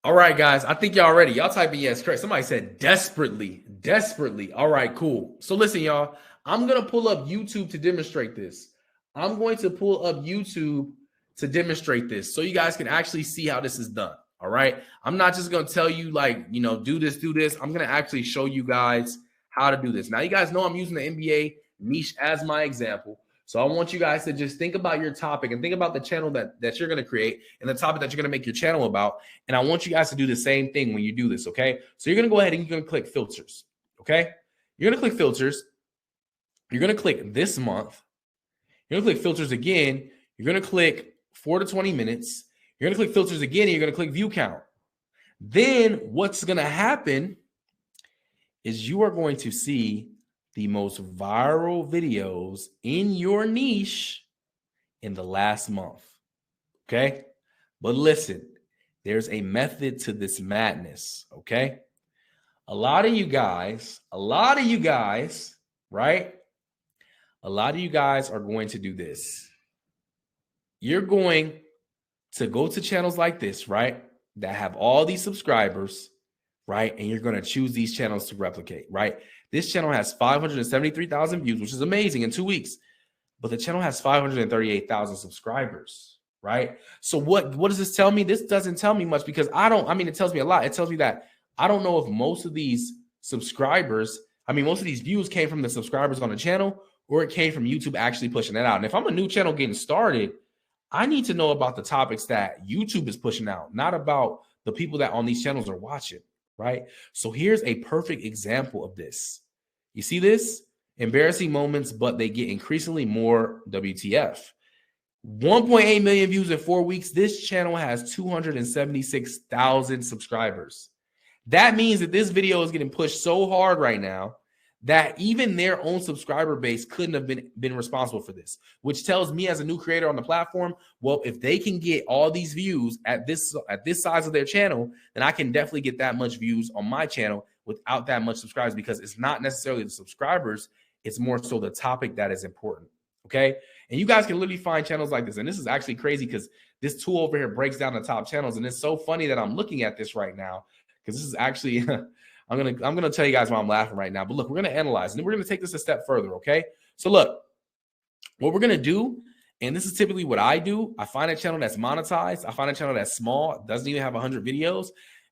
All right, guys, I think y'all ready. Y'all typing yes, correct. Somebody said desperately. All right, cool. So listen, y'all, I'm going to pull up YouTube to demonstrate this. So you guys can actually see how this is done. All right. I'm not just going to tell you like, you know, do this. I'm going to actually show you guys how to do this. Now, you guys know I'm using the NBA niche as my example. So I want you guys to just think about your topic and think about the channel that you're going to create and the topic that you're going to make your channel about. And I want you guys to do the same thing when you do this. Okay. So you're going to go ahead and you're going to click filters. Okay. You're going to click filters. You're going to click this month. You're going to click filters again. You're going to click 4 to 20 minutes. You're going to click filters again, and you're going to click view count. Then what's going to happen is you are going to see the most viral videos in your niche in the last month. Okay? But listen, there's a method to this madness. Okay? A lot of you guys, right? A lot of you guys are going to do this. You're going to go to channels like this, right, that have all these subscribers, right, and you're going to choose these channels to replicate, right? This channel has 573,000 views, which is amazing in 2 weeks, but the channel has 538,000 subscribers, right? So what does this tell me? This doesn't tell me much because it tells me a lot. It tells me that I don't know if most of these subscribers, most of these views came from the subscribers on the channel or it came from YouTube actually pushing that out. And if I'm a new channel getting started, I need to know about the topics that YouTube is pushing out, not about the people that on these channels are watching, right? So here's a perfect example of this. You see this? Embarrassing moments, but they get increasingly more WTF. 1.8 million views in 4 weeks. This channel has 276,000 subscribers. That means that this video is getting pushed so hard right now that even their own subscriber base couldn't have been responsible for this, which tells me as a new creator on the platform, well, if they can get all these views at this size of their channel, then I can definitely get that much views on my channel without that much subscribers, because it's not necessarily the subscribers, it's more so the topic that is important, okay? And you guys can literally find channels like this, and this is actually crazy because this tool over here breaks down the top channels, and it's so funny that I'm looking at this right now because this is actually I'm gonna tell you guys why I'm laughing right now. But look, we're gonna analyze, and then we're gonna take this a step further, okay? So look, what we're gonna do, and this is typically what I do. I find a channel that's monetized. I find a channel that's small, doesn't even have 100 videos,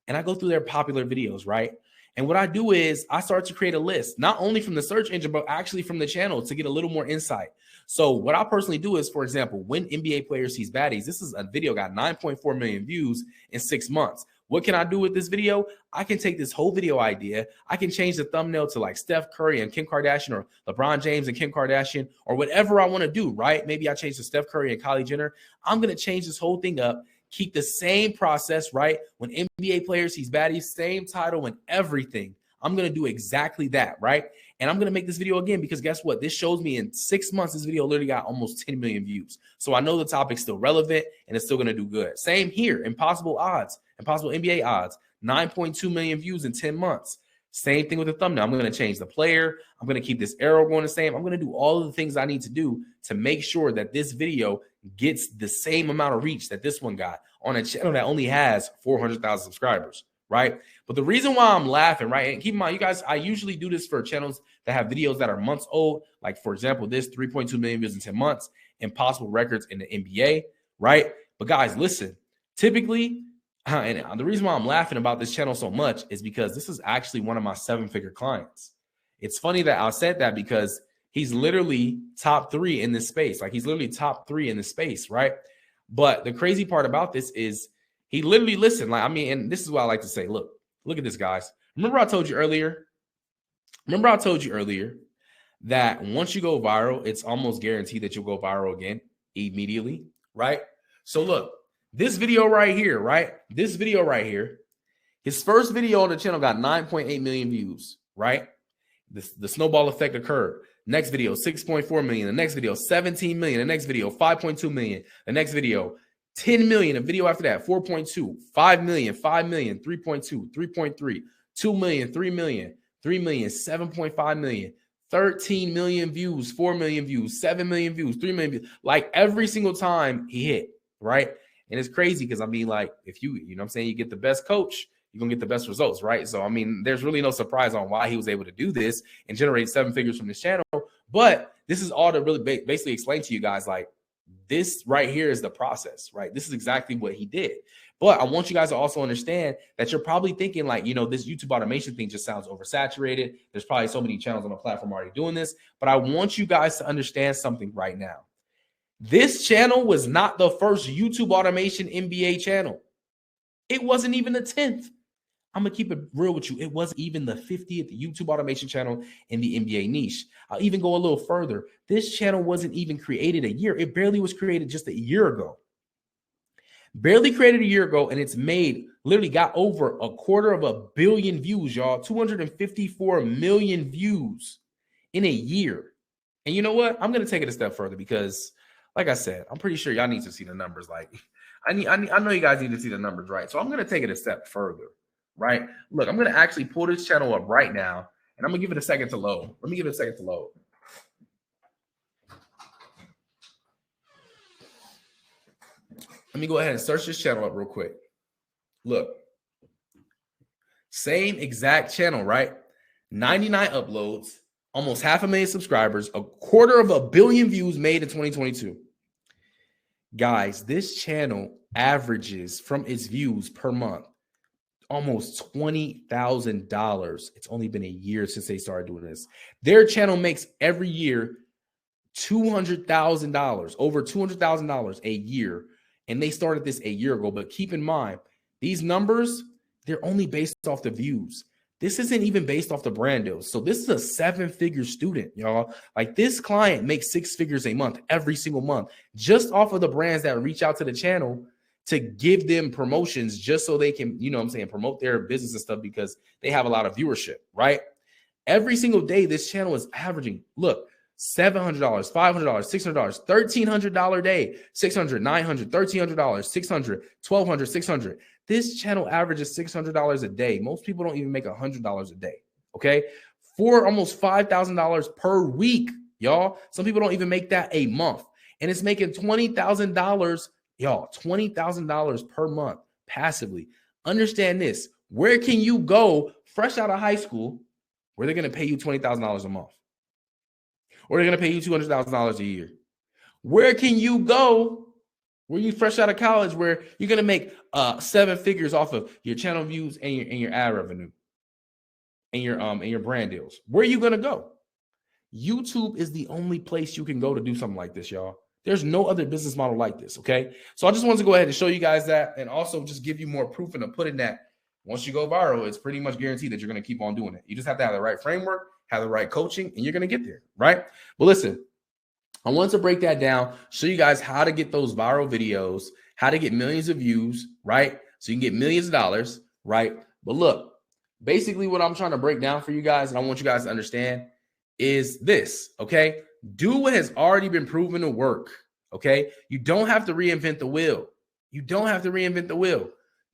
and I go through their popular videos, right? And what I do is I start to create a list, not only from the search engine, but actually from the channel to get a little more insight. So what I personally do is, for example, when NBA player sees baddies, this is a video got 9.4 million views in 6 months. What can I do with this video? I can take this whole video idea. I can change the thumbnail to like Steph Curry and Kim Kardashian, or LeBron James and Kim Kardashian, or whatever I want to do, right? Maybe I change to Steph Curry and Kylie Jenner. I'm going to change this whole thing up, keep the same process, right? When NBA players sees baddies, same title and everything. I'm going to do exactly that, right? And I'm going to make this video again because guess what? This shows me in 6 months, this video literally got almost 10 million views. So I know the topic's still relevant and it's still going to do good. Same here, Impossible Odds, Impossible NBA Odds, 9.2 million views in 10 months. Same thing with the thumbnail. I'm going to change the player. I'm going to keep this arrow going the same. I'm going to do all of the things I need to do to make sure that this video gets the same amount of reach that this one got on a channel that only has 400,000 subscribers, right? But the reason why I'm laughing, right, and keep in mind, you guys, I usually do this for channels that have videos that are months old. Like, for example, this 3.2 million views in 10 months, Impossible Records in the NBA, right? But guys, listen, typically, and the reason why I'm laughing about this channel so much is because this is actually one of my 7-figure clients. It's funny that I said that because he's literally top 3 in this space. Like, he's literally top 3 in this space, right? But the crazy part about this is he literally listened. Like, and this is what I like to say. Look at this, guys. Remember I told you earlier that once you go viral, it's almost guaranteed that you'll go viral again immediately, right? So look, this video right here, right? This video right here, his first video on the channel got 9.8 million views, right? The snowball effect occurred. Next video, 6.4 million. The next video, 17 million. The next video, 5.2 million. The next video, 10 million. A video after that, 4.2, 5 million, 5 million, 3.2, 3.3, 2 million, 3 million, 3 million, 7.5 million, 13 million views, 4 million views, 7 million views, 3 million views. Like, every single time he hit, right? And it's crazy because, like, if you know what I'm saying, you get the best coach, you're going to get the best results, right? So, there's really no surprise on why he was able to do this and generate 7 figures from this channel. But this is all to really basically explain to you guys, like, this right here is the process, right? This is exactly what he did. But I want you guys to also understand that you're probably thinking like, you know, this YouTube automation thing just sounds oversaturated. There's probably so many channels on the platform already doing this. But I want you guys to understand something right now. This channel was not the first YouTube automation MBA channel. It wasn't even the 10th. I'm going to keep it real with you. It wasn't even the 50th YouTube automation channel in the MBA niche. I'll even go a little further. This channel wasn't even created a year. It barely was created just a year ago. Barely created a year ago, and it's made, literally got over 250 million views, y'all. 254 million views in a year. And you know what? I'm going to take it a step further because, like I said, I'm pretty sure y'all need to see the numbers. Like, I know you guys need to see the numbers, right? So I'm going to take it a step further, right? Look, I'm going to actually pull this channel up right now, and I'm going to give it a second to load. Let me give it a second to load. Let me go ahead and search this channel up real quick. Look, same exact channel, right? 99 uploads, almost 500,000 subscribers, 250 million views made in 2022. Guys, this channel averages from its views per month almost $20,000. It's only been a year since they started doing this. Their channel makes every year $200,000, over $200,000 a year. And they started this a year ago. But keep in mind, these numbers, they're only based off the views. This isn't even based off the brand deals. So this is a 7-figure student, y'all. Like, this client makes 6 figures a month, every single month, just off of the brands that reach out to the channel to give them promotions just so they can, you know what I'm saying, promote their business and stuff because they have a lot of viewership, right? Every single day, this channel is averaging, look, $700, $500, $600, $1,300 day, $600, $900, $1,300, $600, $1,200, $600. This channel averages $600 a day. Most people don't even make $100 a day, okay? For almost $5,000 per week, y'all. Some people don't even make that a month. And it's making $20,000, y'all, $20,000 per month passively. Understand this. Where can you go fresh out of high school where they're going to pay you $20,000 a month? Or they're going to pay you $200,000 a year? Where can you go where you fresh out of college where you're going to make 7 figures off of your channel views and your ad revenue and your brand deals? Where are you going to go? YouTube is the only place you can go to do something like this, y'all. There's no other business model like this, okay? So I just wanted to go ahead and show you guys that and also just give you more proof and to put in that once you go viral, it's pretty much guaranteed that you're going to keep on doing it. You just have to have the right framework, have the right coaching, and you're going to get there, right? But listen, I want to break that down, show you guys how to get those viral videos, how to get millions of views, right? So you can get millions of dollars, right? But look, basically what I'm trying to break down for you guys, and I want you guys to understand, is this, okay? Do what has already been proven to work, okay? You don't have to reinvent the wheel. You don't have to reinvent the wheel.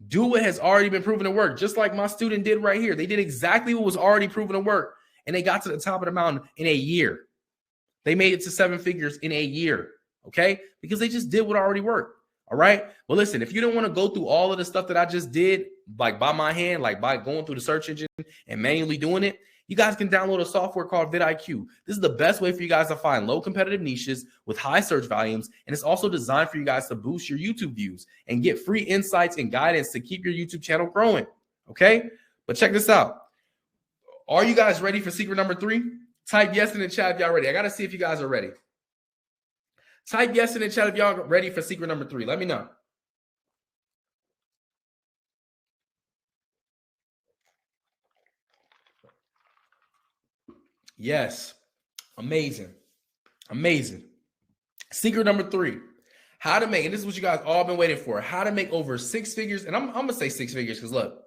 Do what has already been proven to work, just like my student did right here. They did exactly what was already proven to work, and they got to the top of the mountain in a year. They made it to 7 figures in a year, okay? Because they just did what already worked, all right? Well, listen, if you don't want to go through all of the stuff that I just did, like by my hand, like by going through the search engine and manually doing it, you guys can download a software called vidIQ. This is the best way for you guys to find low competitive niches with high search volumes, and it's also designed for you guys to boost your YouTube views and get free insights and guidance to keep your YouTube channel growing, okay? But check this out. Are you guys ready for secret number 3? Type yes in the chat if y'all ready. I got to see if you guys are ready. Type yes in the chat if y'all ready for secret number 3. Let me know. Yes. Amazing. Amazing. Secret number 3. How to make, and this is what you guys all been waiting for, how to make over 6 figures. And I'm going to say 6 figures because look,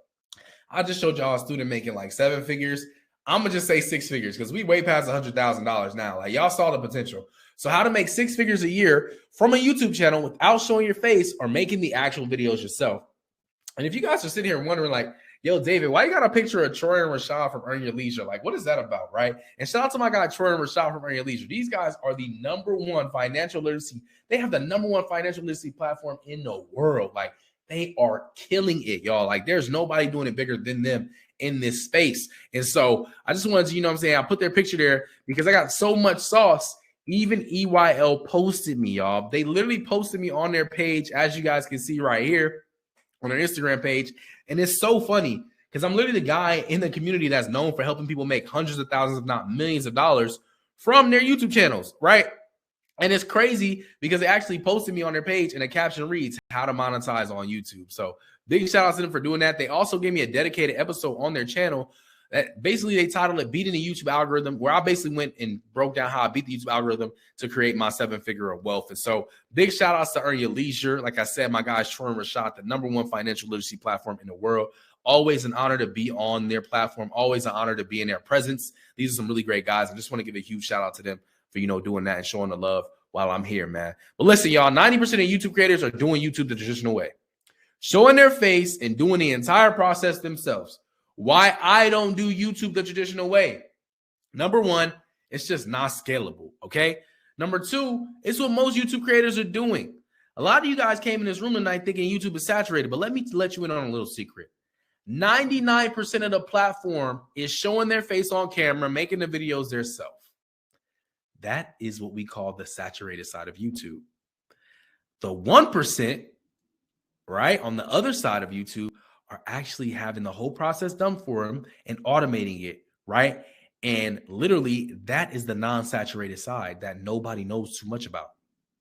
I just showed y'all a student making like 7 figures. I'm going to just say 6 figures because we way past $100,000 now. Like, y'all saw the potential. So how to make 6 figures a year from a YouTube channel without showing your face or making the actual videos yourself. And if you guys are sitting here wondering like, yo, David, why you got a picture of Troy and Rashad from Earn Your Leisure? Like, what is that about, right? And shout out to my guy, Troy and Rashad from Earn Your Leisure. These guys are the #1 financial literacy. They have the #1 financial literacy platform in the world. Like, they are killing it, y'all. Like, there's nobody doing it bigger than them in this space. And so I just wanted to, you know what I'm saying, I put their picture there because I got so much sauce Even EYL posted me, y'all. They literally posted me on their page, as you guys can see right here on their Instagram page. And it's so funny because I'm literally the guy in the community that's known for helping people make hundreds of thousands, if not millions of dollars from their YouTube channels, right? And it's crazy because they actually posted me on their page and the caption reads, how to monetize on YouTube. So big shout out to them for doing that. They also gave me a dedicated episode on their channel that basically they titled it Beating the YouTube Algorithm, where I basically went and broke down how I beat the YouTube algorithm to create my 7-figure of wealth. And so big shout outs to Earn Your Leisure. Like I said, my guy, Troy and Rashad, the #1 financial literacy platform in the world. Always an honor to be on their platform. Always an honor to be in their presence. These are some really great guys. I just want to give a huge shout out to them for, doing that and showing the love while I'm here, man. But listen, y'all, 90% of YouTube creators are doing YouTube the traditional way, showing their face and doing the entire process themselves. Why I don't do YouTube the traditional way? Number one, it's just not scalable, okay? Number two, it's what most YouTube creators are doing. A lot of you guys came in this room tonight thinking YouTube is saturated, but let me let you in on a little secret. 99% of the platform is showing their face on camera, making the videos themselves. That is what we call the saturated side of YouTube. The 1%, right, on the other side of YouTube are actually having the whole process done for them and automating it, right? And literally, that is the non-saturated side that nobody knows too much about,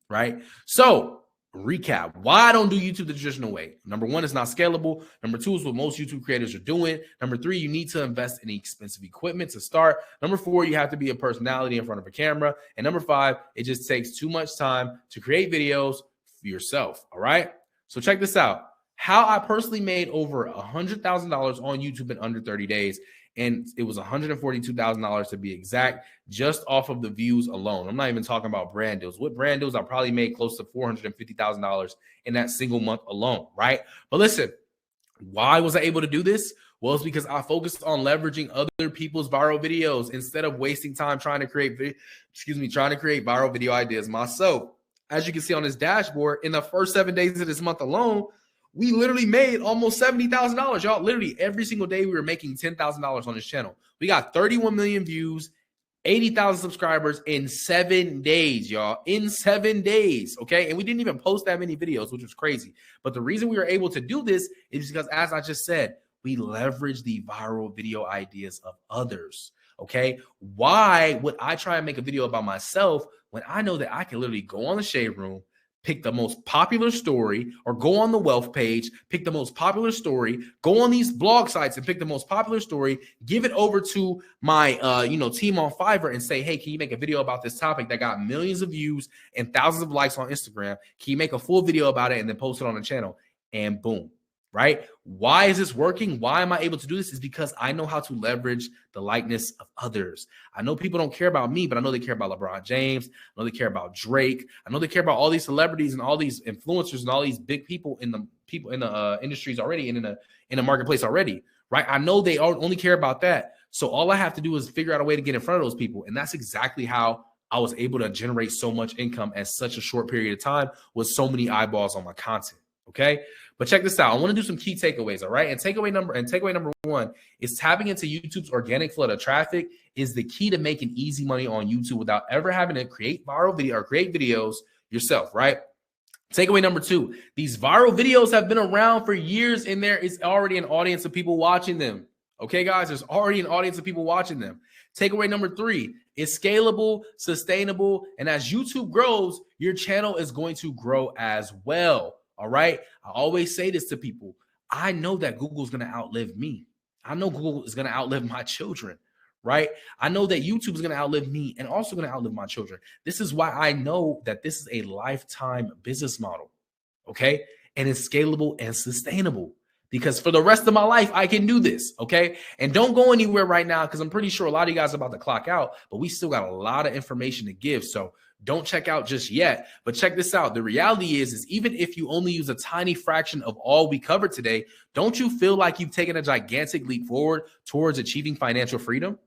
right? So, recap, why I don't do YouTube the traditional way. Number one, it's not scalable. Number two is what most YouTube creators are doing. Number three, you need to invest in expensive equipment to start. Number four, you have to be a personality in front of a camera. And number five, it just takes too much time to create videos for yourself, all right? So check this out. How I personally made over $100,000 on YouTube in under 30 days. And it was $142,000 to be exact, just off of the views alone. I'm not even talking about brand deals. With brand deals, I probably made close to $450,000 in that single month alone, right? But listen, why was I able to do this? Well, it's because I focused on leveraging other people's viral videos instead of wasting time trying to create viral video ideas myself. As you can see on this dashboard, in the first 7 days of this month alone, we literally made almost $70,000, y'all. Literally every single day we were making $10,000 on this channel. We got 31 million views, 80,000 subscribers in 7 days, y'all. In 7 days, okay? And we didn't even post that many videos, which was crazy. But the reason we were able to do this is because, as I just said, we leverage the viral video ideas of others, okay? Why would I try and make a video about myself when I know that I can literally go on the Shade Room, pick the most popular story, or go on the wealth page, pick the most popular story, go on these blog sites and pick the most popular story, give it over to my team on Fiverr and say, hey, can you make a video about this topic that got millions of views and thousands of likes on Instagram? Can you make a full video about it and then post it on the channel? And boom, right? Why is this working? Why am I able to do this? Is because I know how to leverage the likeness of others. I know people don't care about me, but I know they care about LeBron James. I know they care about Drake. I know they care about all these celebrities and all these influencers and all these big people in the industries already and in the marketplace already, right? I know they only care about that. So all I have to do is figure out a way to get in front of those people. And that's exactly how I was able to generate so much income at such a short period of time with so many eyeballs on my content. Okay. But check this out. I want to do some key takeaways. All right. And takeaway number one is tapping into YouTube's organic flood of traffic is the key to making easy money on YouTube without ever having to create viral video or create videos yourself. Right. Takeaway number two, these viral videos have been around for years and there is already an audience of people watching them. Okay, guys, there's already an audience of people watching them. Takeaway number three, it's scalable, sustainable. And as YouTube grows, your channel is going to grow as well. All right. I always say this to people. I know that Google's going to outlive me. I know Google is going to outlive my children, right? I know that YouTube is going to outlive me and also going to outlive my children. This is why I know that this is a lifetime business model. Okay. And it's scalable and sustainable because for the rest of my life, I can do this. Okay. And don't go anywhere right now because I'm pretty sure a lot of you guys are about to clock out, but we still got a lot of information to give. So don't check out just yet, but check this out. The reality is even if you only use a tiny fraction of all we covered today, don't you feel like you've taken a gigantic leap forward towards achieving financial freedom?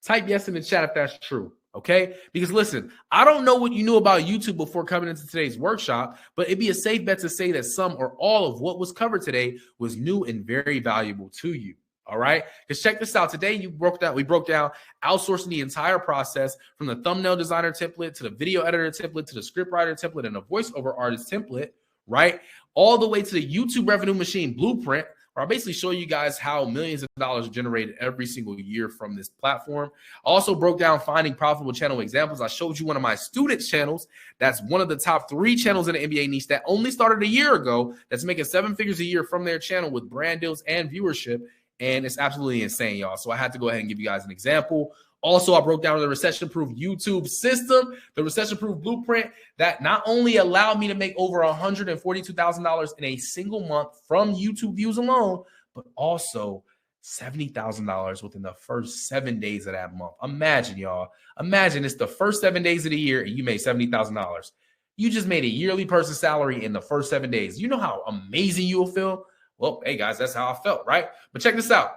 Type yes in the chat if that's true, okay? Because listen, I don't know what you knew about YouTube before coming into today's workshop, but it'd be a safe bet to say that some or all of what was covered today was new and very valuable to you, All right. Because check this out. Today we broke down outsourcing the entire process from the thumbnail designer template to the video editor template to the script writer template and the voiceover artist template, right? All the way to the YouTube revenue machine blueprint, where I basically show you guys how millions of dollars are generated every single year from this platform. I also broke down finding profitable channel examples. I showed you one of my students' channels. That's one of the top 3 channels in the NBA niche that only started a year ago. That's making 7 figures a year from their channel with brand deals and viewership. And it's absolutely insane, y'all. So I had to go ahead and give you guys an example. Also, I broke down the recession-proof YouTube system, the recession-proof blueprint that not only allowed me to make over $142,000 in a single month from YouTube views alone, but also $70,000 within the first 7 days of that month. Imagine, y'all. Imagine it's the first 7 days of the year and you made $70,000. You just made a yearly person salary in the first 7 days. You know how amazing you will feel? Well, hey, guys, that's how I felt, right? But check this out.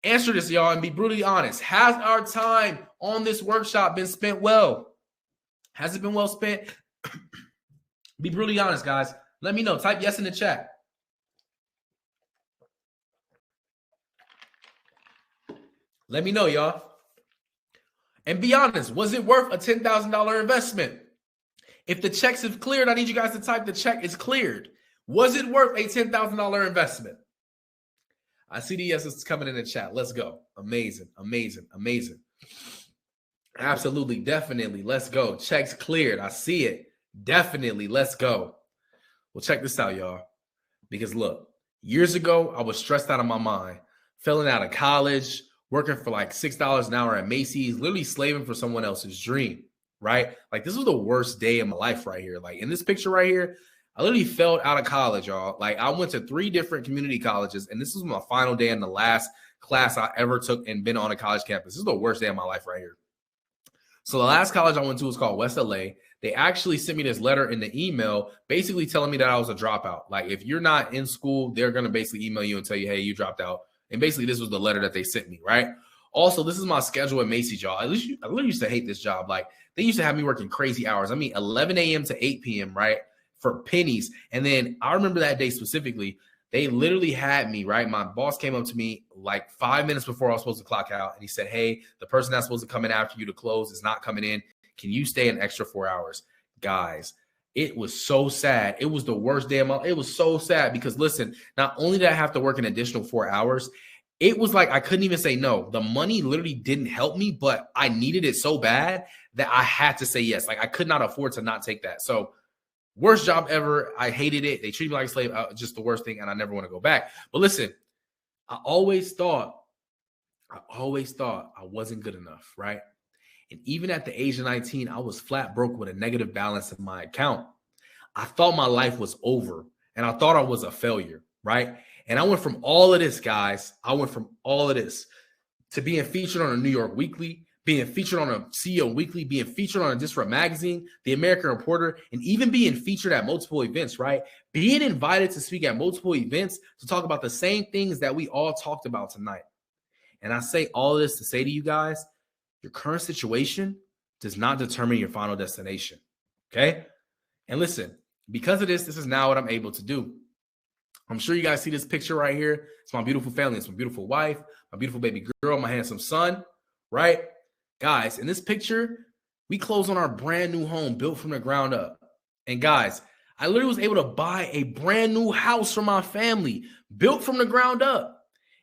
Answer this, y'all, and be brutally honest. Has our time on this workshop been spent well? Has it been well spent? Be brutally honest, guys. Let me know. Type yes in the chat. Let me know, y'all. And be honest. Was it worth a $10,000 investment? If the checks have cleared, I need you guys to type the check is cleared. Was it worth a $10,000 investment? I see the yeses coming in the chat. Let's go. Amazing, amazing, amazing. Absolutely, definitely. Let's go. Checks cleared. I see it. Definitely. Let's go. Well, check this out, y'all. Because look, years ago, I was stressed out of my mind, failing out of college, working for like $6 an hour at Macy's, literally slaving for someone else's dream, right? Like this was the worst day of my life right here. Like in this picture right here, I literally failed out of college, y'all. Like I went to 3 different community colleges, and this was my final day in the last class I ever took and been on a college campus. This is the worst day of my life right here. So the last college I went to was called West LA. They actually sent me this letter in the email basically telling me that I was a dropout. Like if you're not in school, they're going to basically email you and tell you, hey, you dropped out. And basically this was the letter that they sent me, right? Also, this is my schedule at Macy's, y'all. I literally used to hate this job. Like they used to have me working crazy hours. I mean, 11 a.m. to 8 p.m., right? For pennies. And then I remember that day specifically, they literally had me, right? My boss came up to me like 5 minutes before I was supposed to clock out. And he said, hey, the person that's supposed to come in after you to close is not coming in. Can you stay an extra 4 hours? Guys, it was so sad. It was the worst day of my life. It was so sad because listen, not only did I have to work an additional 4 hours, it was like I couldn't even say no. The money literally didn't help me, but I needed it so bad that I had to say yes. Like I could not afford to not take that. So worst job ever. I hated it. They treated me like a slave. Just the worst thing, and I never want to go back. But listen, I always thought I wasn't good enough, right? And even at the age of 19, I was flat broke with a negative balance in my account. I thought my life was over, and I thought I was a failure, right? And I went from all of this, guys. I went from all of this to being featured on a New York Weekly, being featured on a CEO Weekly, being featured on a Disrupt Magazine, the American Reporter, and even being featured at multiple events, right? Being invited to speak at multiple events to talk about the same things that we all talked about tonight. And I say all of this to say to you guys, your current situation does not determine your final destination, okay? And listen, because of this, this is now what I'm able to do. I'm sure you guys see this picture right here. It's my beautiful family. It's my beautiful wife, my beautiful baby girl, my handsome son, right? Guys, in this picture, we closed on our brand new home built from the ground up. And guys, I literally was able to buy a brand new house for my family built from the ground up.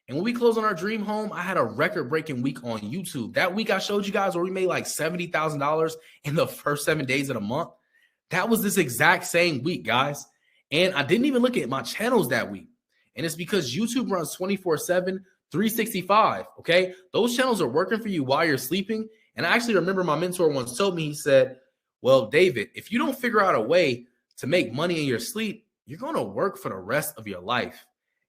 And when we closed on our dream home, I had a record-breaking week on YouTube. That week I showed you guys where we made like $70,000 in the first 7 days of the month. That was this exact same week, guys. And I didn't even look at my channels that week. And it's because YouTube runs 24/7, 365, okay? Those channels are working for you while you're sleeping. And I actually remember my mentor once told me, he said, well, David, if you don't figure out a way to make money in your sleep, you're going to work for the rest of your life.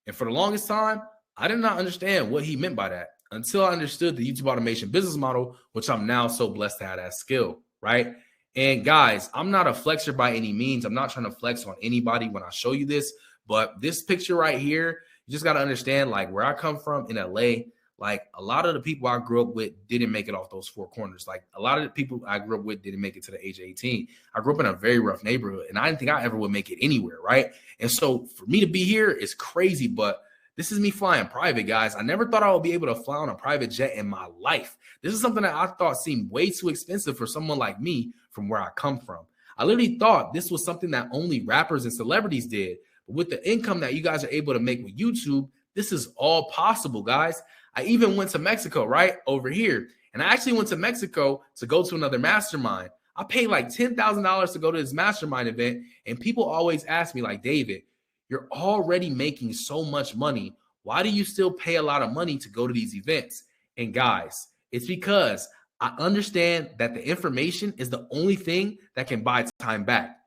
And for the longest time, I did not understand what he meant by that until I understood the YouTube automation business model, which I'm now so blessed to have that skill, right? And guys, I'm not a flexer by any means. I'm not trying to flex on anybody when I show you this, but this picture right here, you just got to understand, like where I come from in LA, like a lot of the people I grew up with didn't make it off those 4 corners. Like a lot of the people I grew up with didn't make it to the age of 18. I grew up in a very rough neighborhood and I didn't think I ever would make it anywhere, right? And so for me to be here is crazy, but This is me flying private, guys. I never thought I would be able to fly on a private jet in my life. This is something that I thought seemed way too expensive for someone like me from where I come from. I literally thought this was something that only rappers and celebrities did. But with the income that you guys are able to make with YouTube, this is all possible, guys. I even went to Mexico, right over here. And I actually went to Mexico to go to another mastermind. I paid like $10,000 to go to this mastermind event. And people always ask me, like, David, you're already making so much money. Why do you still pay a lot of money to go to these events? And guys, it's because I understand that the information is the only thing that can buy time back.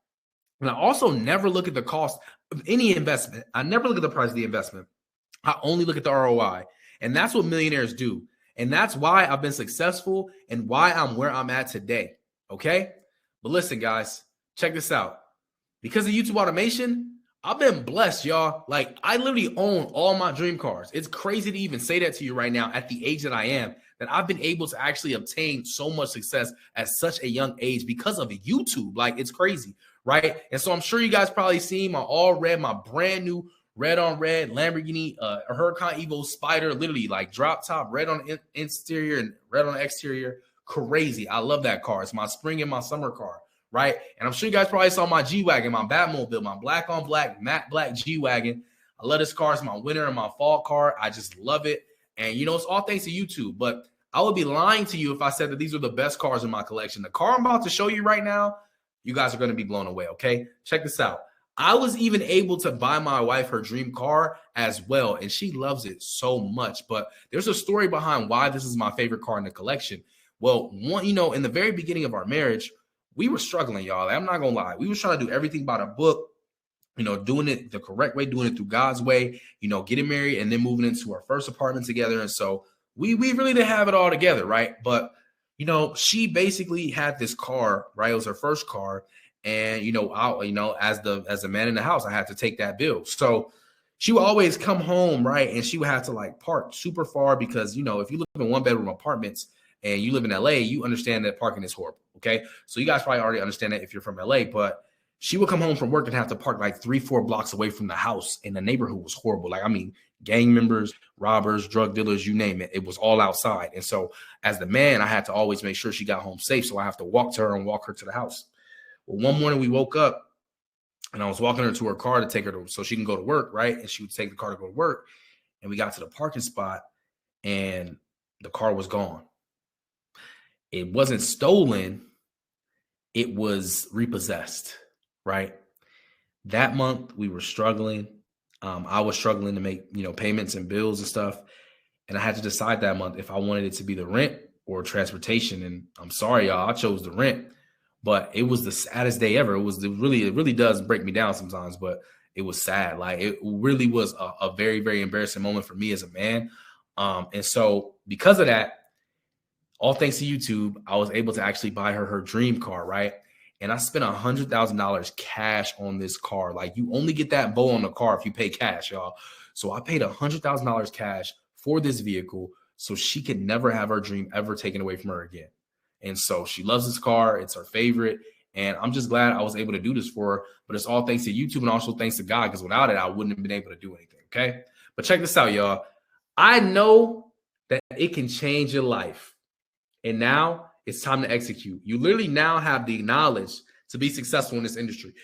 And I also never look at the cost of any investment. I never look at the price of the investment. I only look at the ROI. And that's what millionaires do. And that's why I've been successful and why I'm where I'm at today. Okay? But listen, guys, check this out. Because of YouTube automation, I've been blessed, y'all. Like, I literally own all my dream cars. It's crazy to even say that to you right now at the age that I am, that I've been able to actually obtain so much success at such a young age because of YouTube. Like, it's crazy, right? And so I'm sure you guys probably seen my all red, my brand new red on red Lamborghini Huracan Evo Spider, literally like drop top, red on interior and red on exterior. Crazy. I love that car. It's my spring and my summer car, right? And I'm sure you guys probably saw my G-Wagon, my Batmobile, my black on black, matte black G-Wagon. I love this car. It's my winter and my fall car. I just love it. And, you know, it's all thanks to YouTube. But I would be lying to you if I said that these are the best cars in my collection. The car I'm about to show you right now, you guys are going to be blown away, okay? Check this out. I was even able to buy my wife her dream car as well, and she loves it so much. But there's a story behind why this is my favorite car in the collection. Well, one, you know, in the very beginning of our marriage, we were struggling, y'all. I'm not going to lie. We were trying to do everything by the book, you know, doing it the correct way, doing it through God's way, you know, getting married and then moving into our first apartment together. And so we really didn't have it all together, right? But, you know, she basically had this car, right? It was her first car. And, you know, as a man in the house, I had to take that bill. So she would always come home, right? And she would have to like park super far because, you know, if you live in one bedroom apartments and you live in LA, you understand that parking is horrible. Okay. So you guys probably already understand that if you're from LA, but she would come home from work and have to park like 3-4 blocks away from the house. And the neighborhood was horrible. Like, I mean, gang members, robbers, drug dealers, you name it. It was all outside. And so as the man, I had to always make sure she got home safe. So I have to walk to her and walk her to the house. Well, one morning we woke up and I was walking her to her car to take her to, so she can go to work, right? And she would take the car to go to work. And we got to the parking spot and the car was gone. It wasn't stolen. It was repossessed, right? That month we were struggling. I was struggling to make, you know, payments and bills and stuff. And I had to decide that month if I wanted it to be the rent or transportation. And I'm sorry, y'all, I chose the rent. But it was the saddest day ever. It really does break me down sometimes, but it was sad. Like, it really was a very, very embarrassing moment for me as a man. And so because of that, all thanks to YouTube, I was able to actually buy her dream car, right? And I spent $100,000 cash on this car. Like, you only get that bow on the car if you pay cash, y'all. So I paid $100,000 cash for this vehicle so she could never have her dream ever taken away from her again. And so she loves this car. It's her favorite. And I'm just glad I was able to do this for her. But it's all thanks to YouTube and also thanks to God, because without it, I wouldn't have been able to do anything. Okay. But check this out, y'all. I know that it can change your life. And now it's time to execute. You literally now have the knowledge to be successful in this industry.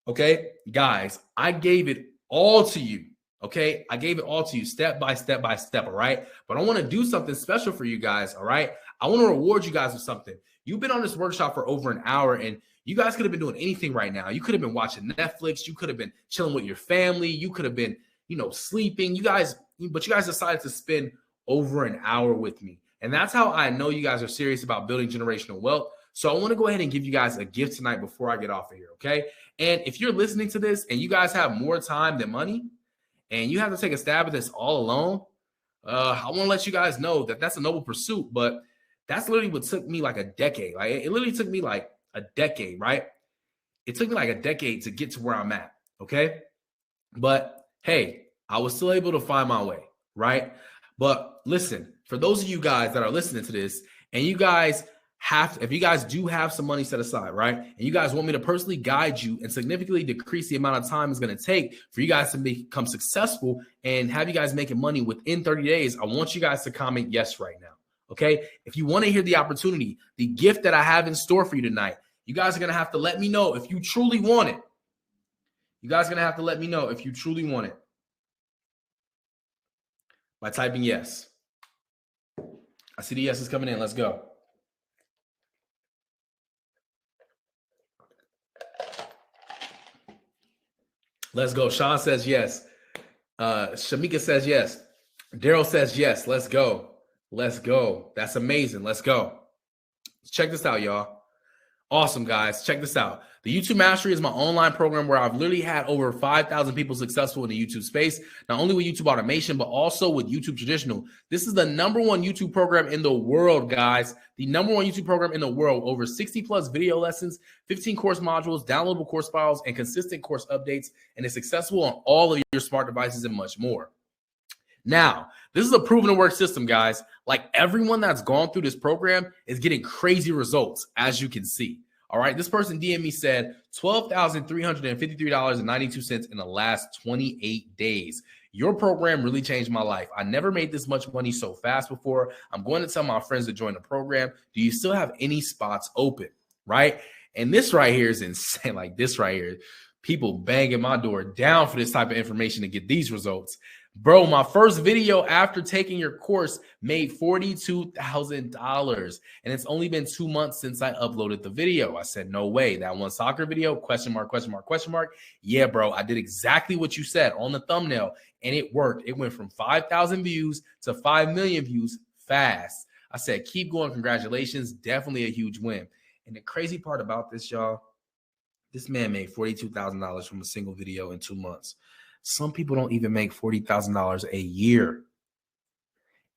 Okay. Guys, I gave it all to you. Okay. I gave it all to you step by step by step. All right. But I want to do something special for you guys. All right. I want to reward you guys with something. You've been on this workshop for over an hour and you guys could have been doing anything right now. You could have been watching Netflix. You could have been chilling with your family. You could have been, you know, sleeping. But you guys decided to spend over an hour with me. And that's how I know you guys are serious about building generational wealth. So I want to go ahead and give you guys a gift tonight before I get off of here. Okay. And if you're listening to this and you guys have more time than money and you have to take a stab at this all alone, I want to let you guys know that that's a noble pursuit, but that's literally what took me like a decade. Like, it literally took me like a decade, right? It took me like a decade to get to where I'm at, okay? But hey, I was still able to find my way, right? But listen, for those of you guys that are listening to this and you guys if you guys do have some money set aside, right, and you guys want me to personally guide you and significantly decrease the amount of time it's going to take for you guys to become successful and have you guys making money within 30 days, I want you guys to comment yes right now. Okay. If you want to hear the opportunity, the gift that I have in store for you tonight, you guys are going to have to let me know if you truly want it. You guys are going to have to let me know if you truly want it by typing yes. I see the yeses coming in. Let's go. Let's go. Sean says yes. Shamika says yes. Daryl says yes. Let's go. Let's go. That's amazing. Let's go. Check this out, y'all. Awesome, guys. Check this out. The YouTube Mastery is my online program where I've literally had over 5,000 people successful in the YouTube space, not only with YouTube automation, but also with YouTube traditional. This is the #1 YouTube program in the world, guys. The #1 YouTube program in the world. Over 60 plus video lessons, 15 course modules, downloadable course files, and consistent course updates. And it's accessible on all of your smart devices and much more. Now, this is a proven to work system, guys. Like everyone that's gone through this program is getting crazy results, as you can see. All right, this person DM me said $12,353.92 in the last 28 days. Your program really changed my life. I never made this much money so fast before. I'm going to tell my friends to join the program. Do you still have any spots open? Right? And this right here is insane. Like this right here, people banging my door down for this type of information to get these results. Bro, my first video after taking your course made $42,000, and it's only been 2 months since I uploaded the video. I said, no way. That one soccer video, question mark, question mark, question mark. Yeah, bro, I did exactly what you said on the thumbnail, and it worked. It went from 5,000 views to 5 million views fast. I said, keep going. Congratulations. Definitely a huge win. And the crazy part about this, y'all, this man made $42,000 from a single video in 2 months. Some people don't even make $40,000 a year.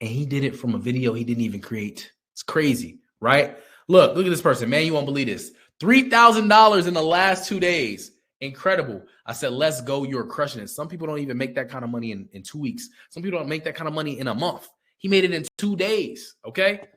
And he did it from a video he didn't even create. It's crazy, right? Look at this person, man. You won't believe this. $3,000 in the last 2 days. Incredible. I said, let's go. You're crushing it. Some people don't even make that kind of money in 2 weeks. Some people don't make that kind of money in a month. He made it in 2 days, okay?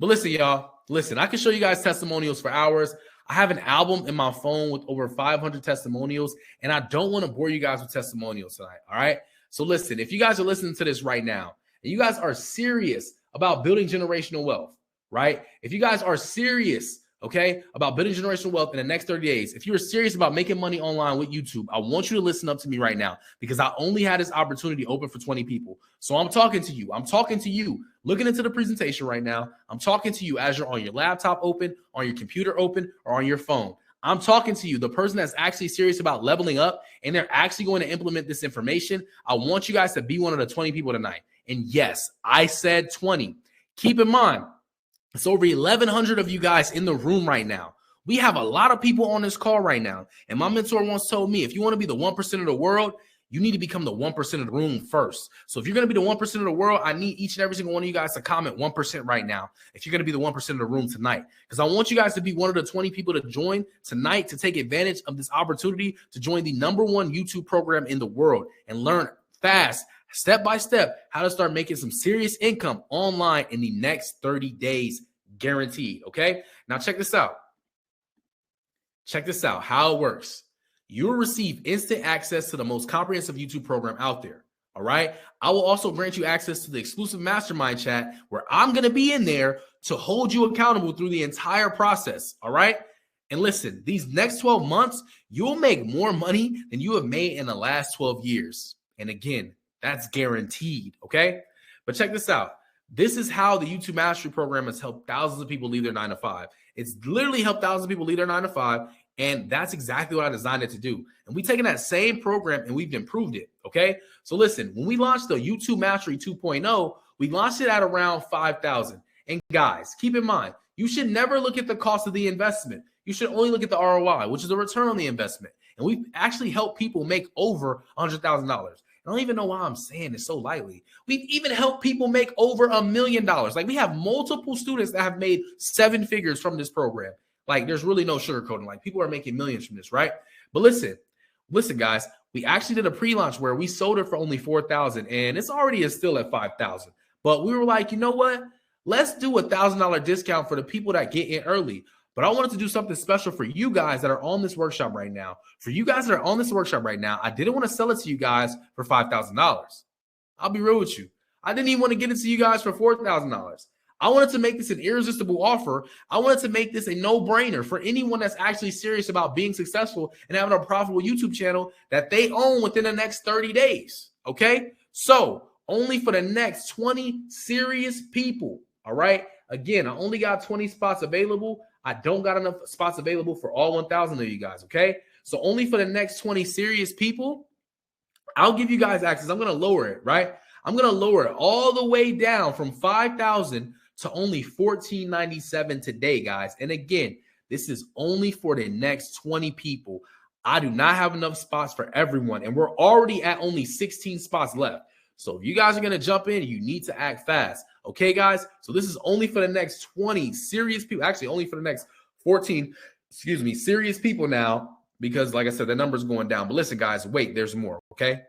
But listen, y'all. Listen, I can show you guys testimonials for hours. I have an album in my phone with over 500 testimonials, and I don't want to bore you guys with testimonials tonight, all right? So listen, if you guys are listening to this right now, and you guys are serious about building generational wealth, right? If you guys are serious, okay, about building generational wealth in the next 30 days, if you're serious about making money online with YouTube, I want you to listen up to me right now because I only had this opportunity open for 20 people. So I'm talking to you. I'm talking to you. Looking into the presentation right now, I'm talking to you as you're on your laptop open, on your computer open, or on your phone. I'm talking to you, the person that's actually serious about leveling up, and they're actually going to implement this information. I want you guys to be one of the 20 people tonight. And yes, I said 20. Keep in mind, it's over 1,100 of you guys in the room right now. We have a lot of people on this call right now. And my mentor once told me, if you want to be the 1% of the world, you need to become the 1% of the room first. So if you're going to be the 1% of the world, I need each and every single one of you guys to comment 1% right now. If you're going to be the 1% of the room tonight, because I want you guys to be one of the 20 people to join tonight to take advantage of this opportunity to join the #1 YouTube program in the world and learn fast, step by step, how to start making some serious income online in the next 30 days, guaranteed. Okay. Now check this out. Check this out, how it works. You'll receive instant access to the most comprehensive YouTube program out there. All right. I will also grant you access to the exclusive mastermind chat where I'm going to be in there to hold you accountable through the entire process. All right. And listen, these next 12 months, you'll make more money than you have made in the last 12 years. And again, that's guaranteed. Okay. But check this out. This is how the YouTube Mastery Program has helped thousands of people leave their 9 to 5. It's literally helped thousands of people leave their 9 to 5. And that's exactly what I designed it to do. And we've taken that same program and we've improved it. Okay. So listen, when we launched the YouTube Mastery 2.0, we launched it at around 5,000. And guys, keep in mind, you should never look at the cost of the investment. You should only look at the ROI, which is the return on the investment. And we've actually helped people make over $100,000. I don't even know why I'm saying it so lightly. We've even helped people make over $1 million. Like we have multiple students that have made 7 figures from this program. Like there's really no sugarcoating. Like people are making millions from this, right? But listen, guys, we actually did a pre-launch where we sold it for only 4,000 and it's already still at 5,000. But we were like, you know what? Let's do a $1,000 discount for the people that get in early. But I wanted to do something special for you guys that are on this workshop right now. For you guys that are on this workshop right now, I didn't want to sell it to you guys for $5,000. I'll be real with you. I didn't even want to get it to you guys for $4,000. I wanted to make this an irresistible offer. I wanted to make this a no-brainer for anyone that's actually serious about being successful and having a profitable YouTube channel that they own within the next 30 days. Okay? So only for the next 20 serious people. All right? Again, I only got 20 spots available. I don't got enough spots available for all 1,000 of you guys. Okay? So only for the next 20 serious people, I'll give you guys access. I'm going to lower it, right? I'm going to lower it all the way down from 5,000 to only $14.97 today, guys. And again, this is only for the next 20 people. I do not have enough spots for everyone, and we're already at only 16 spots left. So if you guys are going to jump in, you need to act fast. Okay, guys? So this is only for the next 20 serious people. Actually, only for the next 14, serious people now, because like I said, the number's going down. But listen, guys, wait, there's more, okay?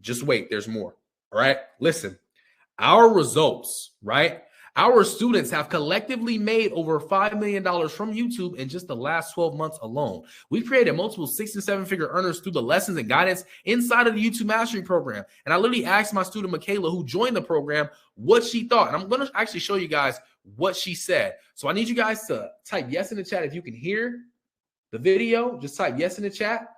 Just wait, there's more. All right, listen, our results, right? Our students have collectively made over $5 million from YouTube in just the last 12 months alone. We've created multiple 6- and 7-figure earners through the lessons and guidance inside of the YouTube Mastery Program. And I literally asked my student, Michaela, who joined the program, what she thought. And I'm going to actually show you guys what she said. So I need you guys to type yes in the chat if you can hear the video. Just type yes in the chat.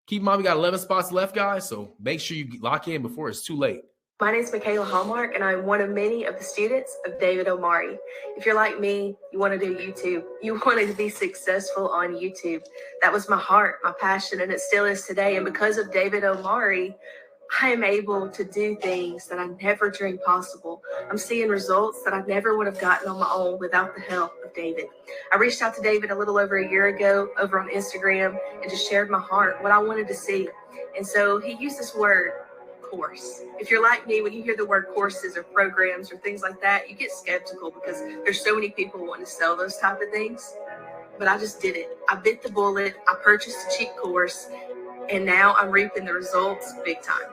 Keep in mind, we got 11 spots left, guys, so make sure you lock in before it's too late. My name is Michaela Hallmark, and I'm one of many of the students of David Omari. If you're like me, you want to do YouTube. You wanted to be successful on YouTube. That was my heart, my passion, and it still is today. And because of David Omari, I am able to do things that I never dreamed possible. I'm seeing results that I never would have gotten on my own without the help of David. I reached out to David a little over a year ago over on Instagram and just shared my heart, what I wanted to see. And so he used this word, course. If you're like me, when you hear the word courses or programs or things like that, you get skeptical because there's so many people wanting to sell those type of things. But I just did it. I bit the bullet. I purchased a cheap course, and now I'm reaping the results big time.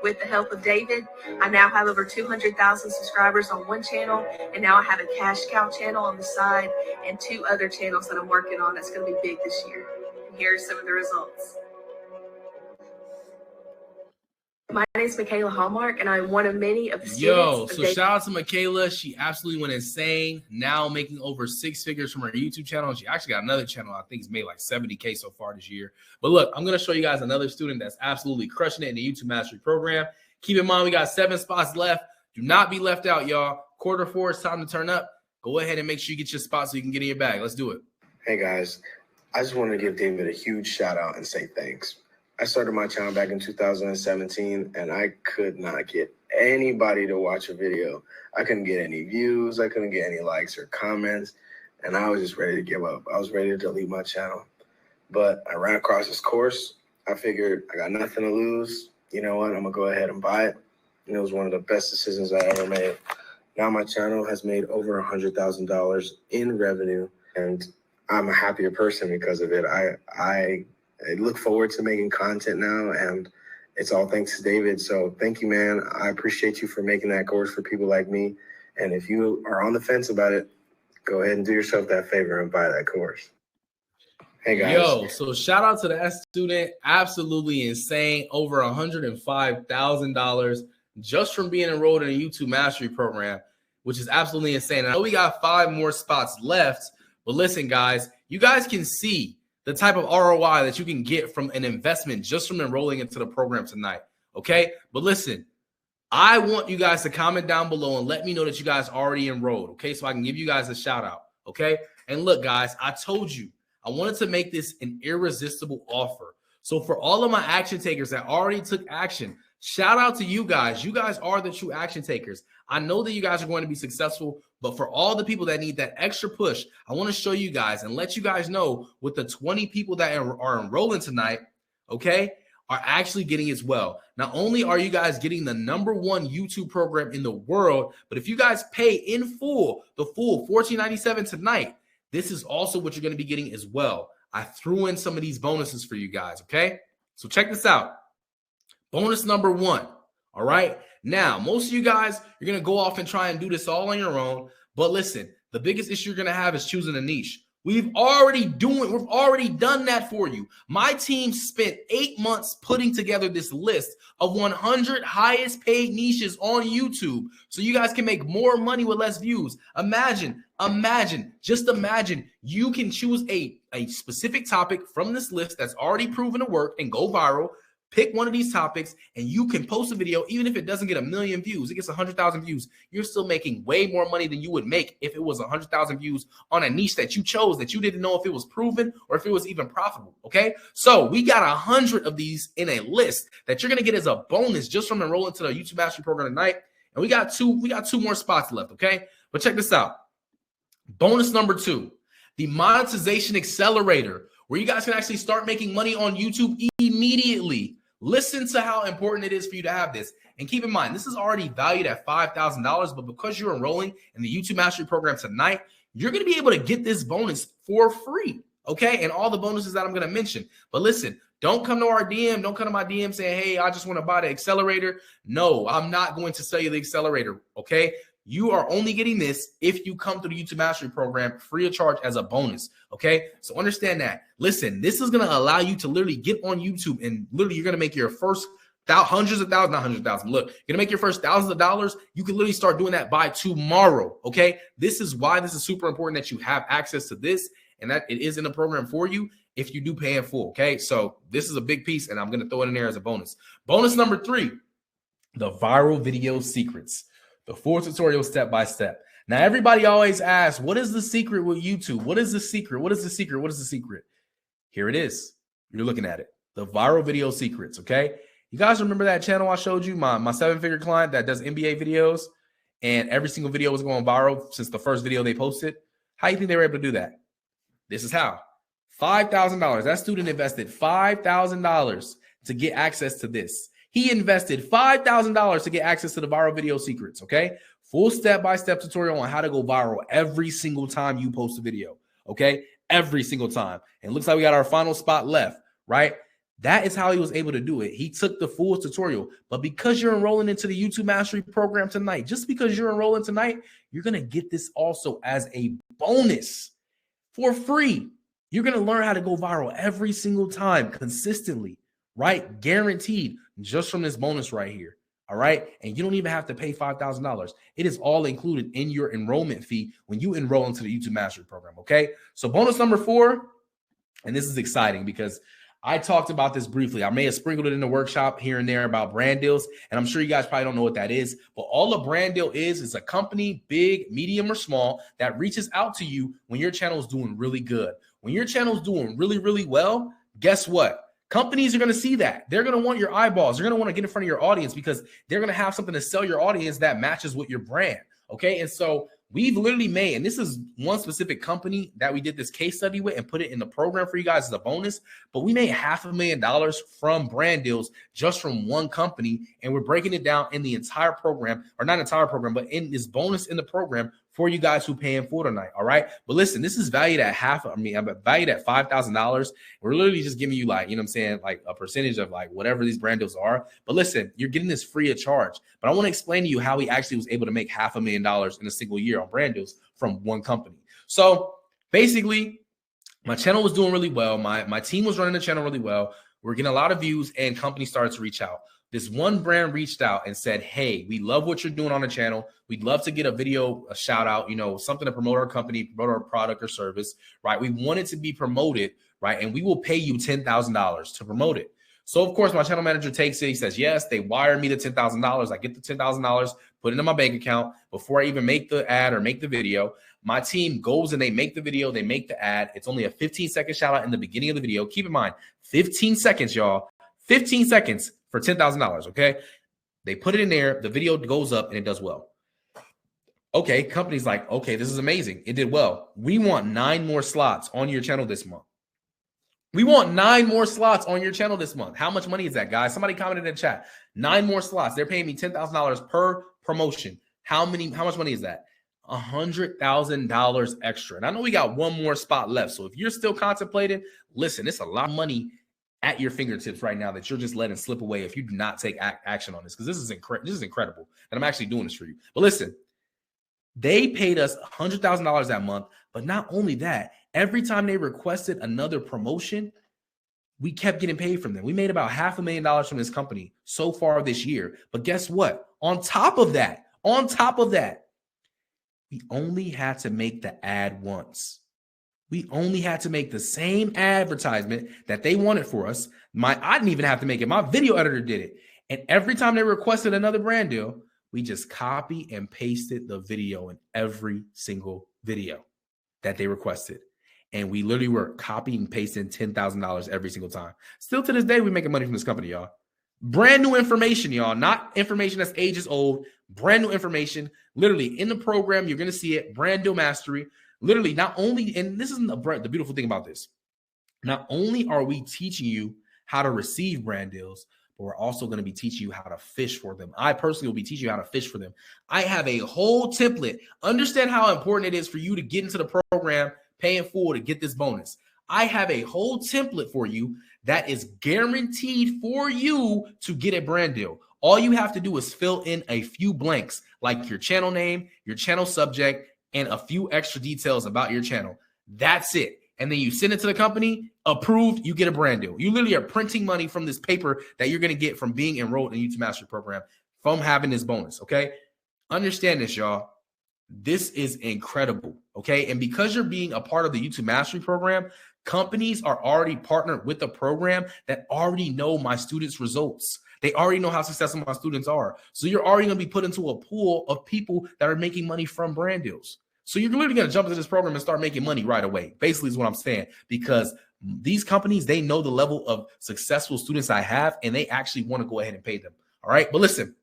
With the help of David, I now have over 200,000 subscribers on one channel, and now I have a cash cow channel on the side and 2 other channels that I'm working on that's going to be big this year. And here are some of the results. My name is Michaela Hallmark, and I'm one of many of the students. So shout out to Michaela. She absolutely went insane. Now making over 6 figures from her YouTube channel. She actually got another channel. I think it's made like 70K so far this year. But look, I'm going to show you guys another student that's absolutely crushing it in the YouTube Mastery Program. Keep in mind, we got 7 spots left. Do not be left out, y'all. Q4, it's time to turn up. Go ahead and make sure you get your spot so you can get in your bag. Let's do it. Hey, guys. I just want to give David a huge shout out and say thanks. I started my channel back in 2017, and I could not get anybody to watch a video. I couldn't get any views. I couldn't get any likes or comments, and I was just ready to give up. I was ready to delete my channel. But I ran across this course. I figured I got nothing to lose. You know what? I'm going to go ahead and buy it. And it was one of the best decisions I ever made. Now my channel has made over $100,000 in revenue, and I'm a happier person because of it. I look forward to making content now, and it's all thanks to David. So thank you, man. I appreciate you for making that course for people like me. And if you are on the fence about it, go ahead and do yourself that favor and buy that course. Hey, guys. Yo, so shout out to that student. Absolutely insane. Over $105,000 just from being enrolled in a YouTube Mastery Program, which is absolutely insane. I know we got 5 more spots left, but listen, guys, you guys can see the type of ROI that you can get from an investment just from enrolling into the program tonight, okay? But listen, I want you guys to comment down below and let me know that you guys already enrolled, okay? So I can give you guys a shout out, okay? And look, guys, I told you, I wanted to make this an irresistible offer. So for all of my action takers that already took action, shout out to you guys. You guys are the true action takers. I know that you guys are going to be successful, but for all the people that need that extra push, I want to show you guys and let you guys know with the 20 people that are enrolling tonight, okay, are actually getting as well. Not only are you guys getting the #1 YouTube program in the world, but if you guys pay in full, the full $14.97 tonight, this is also what you're going to be getting as well. I threw in some of these bonuses for you guys, okay? So check this out. Bonus #1, all right? Now, most of you guys, you're going to go off and try and do this all on your own, But listen, the biggest issue you're going to have is choosing a niche. We've already done that for you. My team spent 8 months putting together this list of 100 highest paid niches on YouTube so you guys can make more money with less views. Imagine, you can choose a specific topic from this list that's already proven to work and go viral. Pick one of these topics and you can post a video. Even if it doesn't get 1 million views, it gets 100,000 views. You're still making way more money than you would make if it was 100,000 views on a niche that you chose that you didn't know if it was proven or if it was even profitable. Okay. So we got 100 of these in a list that you're going to get as a bonus just from enrolling to the YouTube Mastery Program tonight. And we got two more spots left. Okay. But check this out. Bonus number 2, the monetization accelerator, where you guys can actually start making money on YouTube immediately. Listen to how important it is for you to have this. And keep in mind, this is already valued at $5,000, but because you're enrolling in the YouTube Mastery Program tonight, you're going to be able to get this bonus for free, okay? And all the bonuses that I'm going to mention. But listen, don't come to our DM. Don't come to my DM saying, hey, I just want to buy the accelerator. No, I'm not going to sell you the accelerator, okay? You are only getting this if you come to the YouTube Mastery Program free of charge as a bonus, okay? So understand that. Listen, this is going to allow you to literally get on YouTube and literally you're going to make your first hundreds of thousands, not hundreds of thousands. Look, you're going to make your first thousands of dollars. You can literally start doing that by tomorrow, okay? This is why this is super important that you have access to this and that it is in the program for you if you do pay in full, okay? So this is a big piece and I'm going to throw it in there as a bonus. Bonus number 3, the viral video secrets. The full tutorial step-by-step. Now, everybody always asks, what is the secret with YouTube? What is the secret? What is the secret? What is the secret? Here it is. You're looking at it. The viral video secrets, okay? You guys remember that channel I showed you, my 7-figure client that does NBA videos, and every single video was going viral since the first video they posted? How do you think they were able to do that? This is how. $5,000. That student invested $5,000 to get access to this. He invested $5,000 to get access to the viral video secrets, okay? Full step-by-step tutorial on how to go viral every single time you post a video, okay? Every single time. And it looks like we got our final spot left, right? That is how he was able to do it. He took the full tutorial. But because you're enrolling into the YouTube Mastery Program tonight, just because you're enrolling tonight, you're going to get this also as a bonus for free. You're going to learn how to go viral every single time consistently, right? Guaranteed, just from this bonus right here. All right. And you don't even have to pay $5,000. It is all included in your enrollment fee when you enroll into the YouTube Mastery Program. Okay. So bonus number 4, and this is exciting because I talked about this briefly. I may have sprinkled it in the workshop here and there about brand deals. And I'm sure you guys probably don't know what that is. But all a brand deal is a company, big, medium, or small, that reaches out to you when your channel is doing really good. When your channel is doing really, really well, guess what? Companies are going to see that. They're going to want your eyeballs. They're going to want to get in front of your audience because they're going to have something to sell your audience that matches with your brand. Okay. And so we've literally made, and this is one specific company that we did this case study with and put it in the program for you guys as a bonus, but we made $500,000 from brand deals just from one company. And we're breaking it down in the entire program, or not entire program, but in this bonus in the program for you guys who pay in full tonight. All right. But listen, this is valued at valued at $5,000. We're literally just giving you like, you know what I'm saying? Like a percentage of like whatever these brand deals are. But listen, you're getting this free of charge, but I want to explain to you how he actually was able to make $500,000 in a single year on brand deals from one company. So basically my channel was doing really well. My team was running the channel really well. We're getting a lot of views and companies started to reach out. This one brand reached out and said, hey, we love what you're doing on the channel. We'd love to get a video, a shout out, you know, something to promote our company, promote our product or service, right? We want it to be promoted, right? And we will pay you $10,000 to promote it. So, of course, my channel manager takes it. He says, yes, they wire me the $10,000. I get the $10,000, put it in my bank account before I even make the ad or make the video. My team goes and they make the video. They make the ad. It's only a 15-second shout out in the beginning of the video. Keep in mind, 15 seconds, y'all, 15 seconds for $10,000, okay? They put it in there. The video goes up and it does well. Okay, company's like, okay, this is amazing. It did well. We want 9 more slots on your channel this month. We want 9 more slots on your channel this month. How much money is that, guys? Somebody commented in the chat. 9 more slots. They're paying me $10,000 per promotion. How much money is that? $100,000 extra. And I know we got 1 more spot left. So if you're still contemplating, listen, it's a lot of money at your fingertips right now that you're just letting slip away if you do not take action on this, because this is incredible. And I'm actually doing this for you. But listen, They paid us $100,000 that month. But not only that, every time they requested another promotion, we kept getting paid from them. We made about $500,000 from this company so far this year. But guess what? On top of that, we only had to make the ad once. We only had to make the same advertisement that they wanted for us. I didn't even have to make it. My video editor did it. And every time they requested another brand deal, we just copy and pasted the video in every single video that they requested. And we literally were copying and pasting $10,000 every single time. Still to this day, we're making money from this company, y'all. Brand new information, y'all. Not information that's ages old. Brand new information. Literally in the program, you're going to see it. Brand deal mastery. Literally not only, and this isn't the beautiful thing about this. Not only are we teaching you how to receive brand deals, but we're also going to be teaching you how to fish for them. I personally will be teaching you how to fish for them. I have a whole template. Understand how important it is for you to get into the program, pay in full to get this bonus. I have a whole template for you that is guaranteed for you to get a brand deal. All you have to do is fill in a few blanks, like your channel name, your channel subject, and a few extra details about your channel. That's it. And then you send it to the company, approved, you get a brand deal. You literally are printing money from this paper that you're going to get from being enrolled in YouTube Mastery Program, from having this bonus, okay? Understand this, y'all. This is incredible, okay? And because you're being a part of the YouTube Mastery Program, companies are already partnered with the program that already know my students' results. They already know how successful my students are. So you're already going to be put into a pool of people that are making money from brand deals. So you're literally going to jump into this program and start making money right away, basically is what I'm saying, because these companies, they know the level of successful students I have, and they actually want to go ahead and pay them. All right. But listen,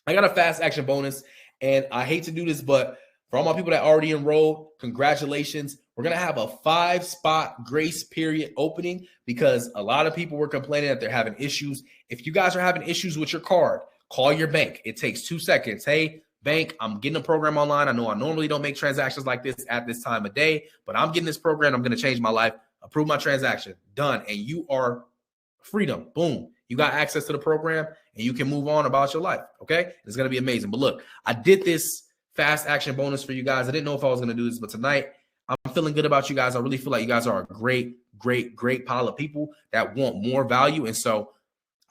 I got a fast action bonus, and I hate to do this, but for all my people that already enrolled, congratulations. We're going to have a 5-spot grace period opening because a lot of people were complaining that they're having issues. If you guys are having issues with your card, call your bank. It takes 2 seconds. Hey, bank, I'm getting a program online. I know I normally don't make transactions like this at this time of day, but I'm getting this program. I'm going to change my life. Approve my transaction. Done. And you are freedom. Boom. You got access to the program and you can move on about your life. Okay. It's going to be amazing. But look, I did this fast action bonus for you guys. I didn't know if I was going to do this, but tonight I'm feeling good about you guys. I really feel like you guys are a great pile of people that want more value. And so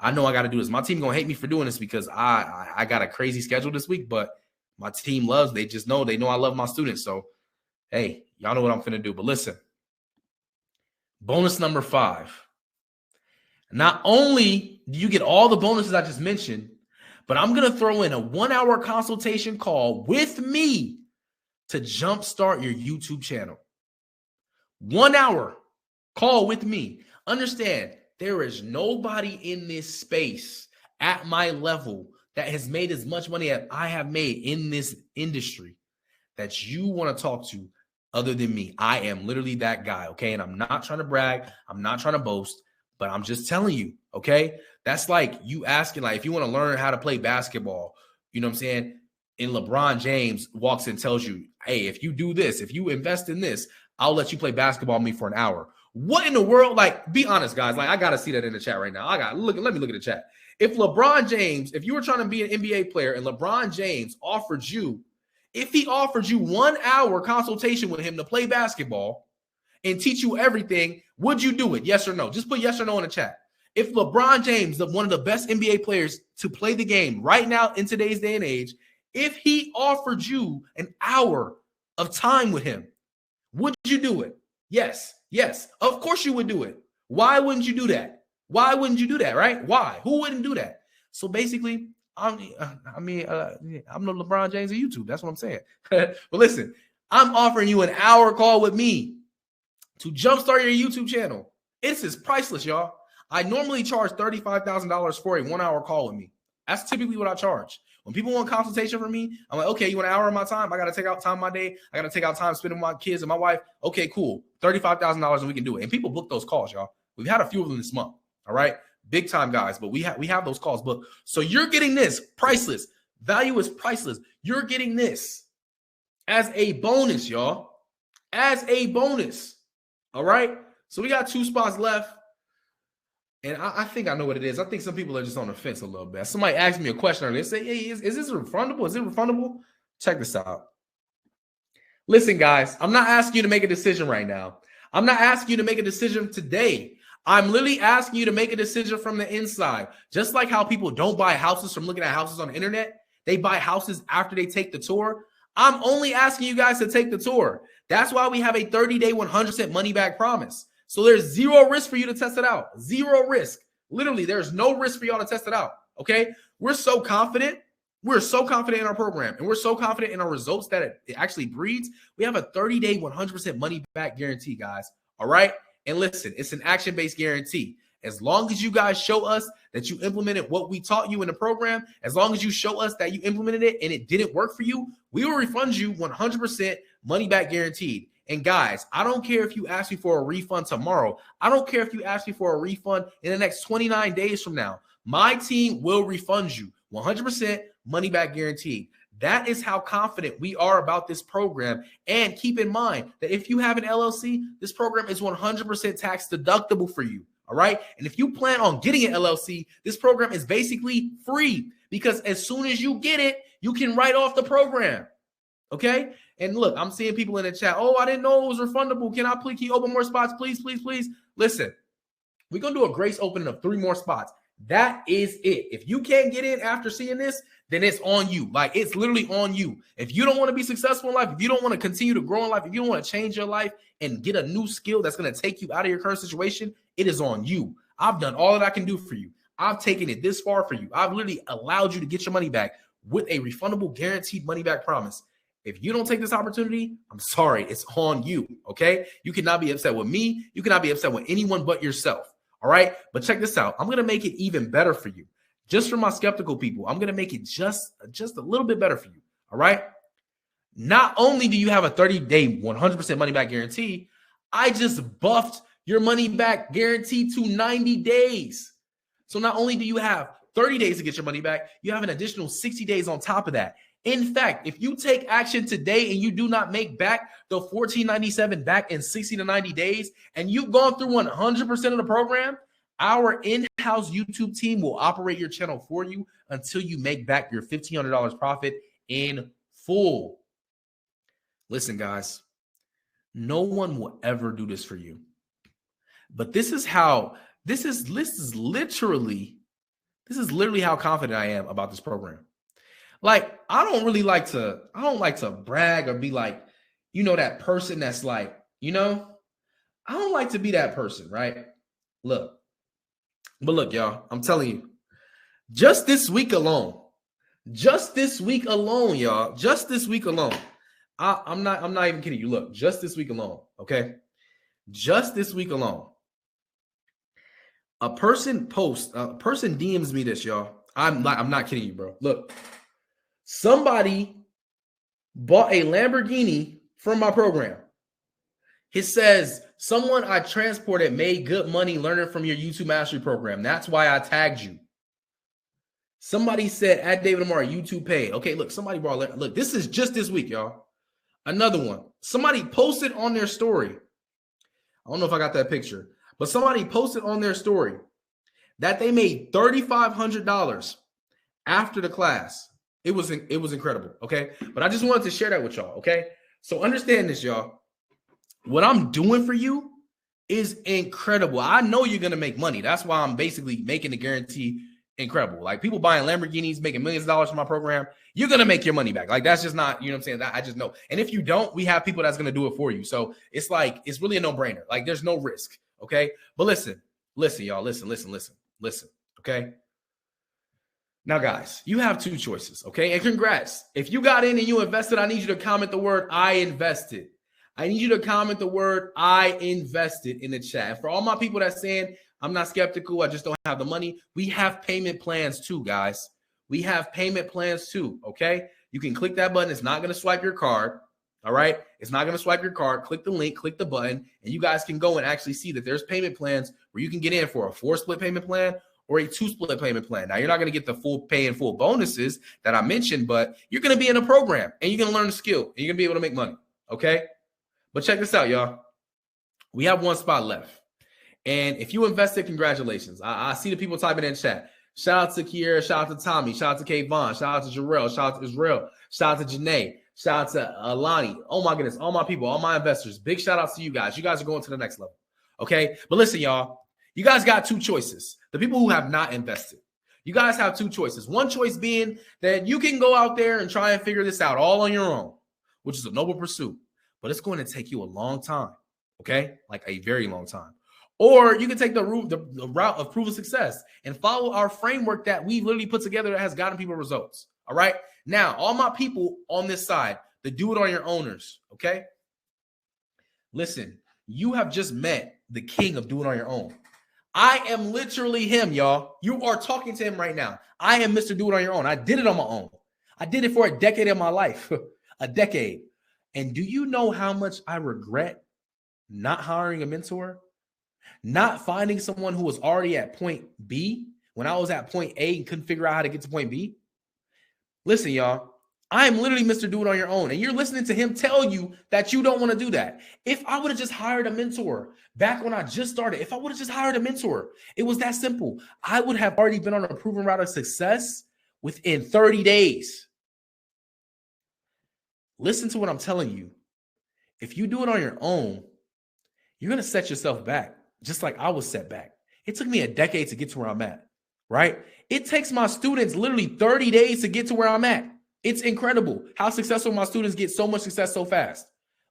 I know I got to do this. My team going to hate me for doing this because I got a crazy schedule this week, but my team they know I love my students. So, hey, y'all know what I'm finna do. But listen, bonus number 5. Not only do you get all the bonuses I just mentioned, but I'm going to throw in a 1-hour consultation call with me to jumpstart your YouTube channel. 1 hour call with me. Understand, there is nobody in this space at my level that has made as much money as I have made in this industry that you want to talk to other than me. I am literally that guy, okay? And I'm not trying to brag. I'm not trying to boast, but I'm just telling you, okay? That's like you asking, like, if you want to learn how to play basketball, you know what I'm saying? And LeBron James walks and tells you, hey, if you do this, if you invest in this, I'll let you play basketball with me for an hour. What in the world? Like, be honest, guys. Like, I got to see that in the chat right now. Let me look at the chat. If LeBron James, if you were trying to be an NBA player and LeBron James offered you 1 hour consultation with him to play basketball and teach you everything, would you do it? Yes or no? Just put yes or no in the chat. If LeBron James, one of the best NBA players to play the game right now in today's day and age, if he offered you an hour of time with him, would you do it? Yes. Yes. Of course you would do it. Why wouldn't you do that? Why wouldn't you do that, right? Why? Who wouldn't do that? So basically, I'm the LeBron James of YouTube. That's what I'm saying. But listen, I'm offering you an hour call with me to jumpstart your YouTube channel. This is priceless, y'all. I normally charge $35,000 for a 1 hour call with me. That's typically what I charge. When people want consultation from me, I'm like, okay, you want an hour of my time? I got to take out time of my day. I got to take out time spending with my kids and my wife. Okay, cool. $35,000 and we can do it. And people book those calls, y'all. We've had a few of them this month. All right. Big time guys, but we have those calls booked. So you're getting this priceless. Value is priceless. You're getting this as a bonus, y'all. As a bonus. All right. So we got 2 spots left. And I think I know what it is. I think some people are just on the fence a little bit. Somebody asked me a question earlier. They say, hey, is this refundable? Is it refundable? Check this out. Listen, guys, I'm not asking you to make a decision right now. I'm not asking you to make a decision today. I'm literally asking you to make a decision from the inside. Just like how people don't buy houses from looking at houses on the internet, they buy houses after they take the tour. I'm only asking you guys to take the tour. That's why we have a 30-day, 100% money back promise. So there's zero risk for you to test it out. Zero risk. Literally, there's no risk for y'all to test it out. Okay? We're so confident. We're so confident in our program, and we're so confident in our results that it actually breeds. We have a 30-day, 100% money back guarantee, guys. All right? And listen, it's an action-based guarantee. As long as you guys show us that you implemented what we taught you in the program, as long as you show us that you implemented it and it didn't work for you, we will refund you 100% money back guaranteed. And guys, I don't care if you ask me for a refund tomorrow. I don't care if you ask me for a refund in the next 29 days from now. My team will refund you 100% money back guaranteed. That is how confident we are about this program. And keep in mind that if you have an LLC, this program is 100% tax deductible for you. All right. And if you plan on getting an LLC, this program is basically free because as soon as you get it, you can write off the program. Okay. And look, I'm seeing people in the chat. Oh, I didn't know it was refundable. Can you open more spots? Please, please, please. Listen, we're going to do a grace opening of 3 more spots. That is it. If you can't get in after seeing this, then it's on you. Like, it's literally on you. If you don't want to be successful in life, if you don't want to continue to grow in life, if you don't want to change your life and get a new skill that's going to take you out of your current situation, it is on you. I've done all that I can do for you. I've taken it this far for you. I've literally allowed you to get your money back with a refundable, guaranteed money back promise. If you don't take this opportunity, I'm sorry. It's on you, okay? You cannot be upset with me. You cannot be upset with anyone but yourself, all right? But check this out. I'm going to make it even better for you. Just for my skeptical people, I'm going to make it just a little bit better for you, all right? Not only do you have a 30-day, 100% money back guarantee, I just buffed your money back guarantee to 90 days. So not only do you have 30 days to get your money back, you have an additional 60 days on top of that. In fact, if you take action today and you do not make back the $14.97 back in 60 to 90 days, and you've gone through 100% of the program, our in-house YouTube team will operate your channel for you until you make back your $1,500 profit in full. Listen, guys, no one will ever do this for you. But this is literally how confident I am about this program. Like, I don't like to brag or be like, that person that's like, I don't like to be that person, right? Look, y'all, I'm telling you, just this week alone, y'all, I'm not even kidding you. Look, just this week alone, okay? Just this week alone, a person DMs me this, y'all. I'm not kidding you, bro. Look, somebody bought a Lamborghini from my program. It says, someone I transported made good money learning from your YouTube Mastery program. That's why I tagged you. Somebody said, at David Amari, YouTube paid. Okay, look, somebody brought, look, this is just this week, y'all. Another one. Somebody posted on their story. I don't know if I got that picture, but somebody posted on their story that they made $3,500 after the class. It was incredible, okay? But I just wanted to share that with y'all, okay? So understand this, y'all. What I'm doing for you is incredible. I know you're going to make money. That's why I'm basically making the guarantee incredible. Like, people buying Lamborghinis, making millions of dollars from my program, you're going to make your money back. Like, that's just not, what I'm saying? I just know. And if you don't, we have people that's going to do it for you. So it's like, it's really a no-brainer. Like, there's no risk, okay? But listen, y'all, listen, okay? Now, guys, you have 2 choices, okay? And congrats. If you got in and you invested, I need you to comment the word I invested. I need you to comment the word I invested in the chat. And for all my people that's saying, I'm not skeptical, I just don't have the money, we have payment plans too, guys. We have payment plans too, okay? You can click that button. It's not going to swipe your card, all right? It's not going to swipe your card. Click the link, click the button, and you guys can go and actually see that there's payment plans where you can get in for a 4-split payment plan or a 2-split payment plan. Now, you're not going to get the full pay and full bonuses that I mentioned, but you're going to be in a program and you're going to learn a skill and you're going to be able to make money, okay? But check this out, y'all. We have 1 spot left. And if you invested, congratulations. I see the people typing in chat. Shout out to Kiera, shout out to Tommy, shout out to Kayvon, shout out to Jarrell, shout out to Israel, shout out to Janae, Shout out to Alani. Oh my goodness, all my people, all my investors. Big shout outs to you guys. You guys are going to the next level. Okay. But listen, y'all, you guys got two choices. The people who have not invested, you guys have two choices. One choice being that you can go out there and try and figure this out all on your own, which is a noble pursuit, but it's going to take you a long time. Okay. Like a very long time. Or you can take the route of proven success and follow our framework that we literally put together that has gotten people results. All right. Now, all my people on this side, the do it on your owners. Okay. Listen, you have just met the king of do it on your own. I am literally him, y'all. You are talking to him right now. I am Mr. Do It On Your Own. I did it on my own. I did it for a decade of my life, a decade. And do you know how much I regret not hiring a mentor? Not finding someone who was already at point B when I was at point A and couldn't figure out how to get to point B? Listen, y'all, I am literally Mr. Do It On Your Own. And you're listening to him tell you that you don't want to do that. If I would have just hired a mentor back when I just started, if I would have just hired a mentor, it was that simple. I would have already been on a proven route of success within 30 days. Listen to what I'm telling you. If you do it on your own, you're going to set yourself back, just like I was set back. It took me a decade to get to where I'm at, right? It takes my students literally 30 days to get to where I'm at. It's incredible how successful my students get so much success so fast.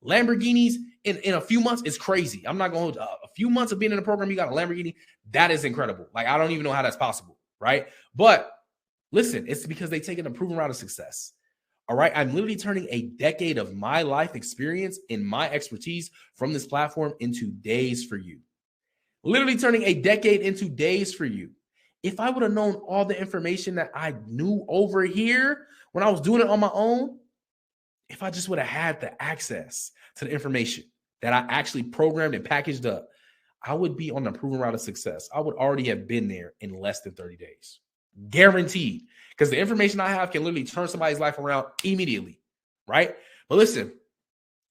Lamborghinis in a few months is crazy. I'm not going to a few months of being in the program, you got a Lamborghini. That is incredible. Like, I don't even know how that's possible, right? But listen, it's because they take a proven route of success. All right. I'm literally turning a decade of my life experience and my expertise from this platform into days for you. Literally turning a decade into days for you. If I would have known all the information that I knew over here when I was doing it on my own, if I just would have had the access to the information that I actually programmed and packaged up, I would be on the proven route of success. I would already have been there in less than 30 days. Guaranteed. Because the information I have can literally turn somebody's life around immediately, right? But listen,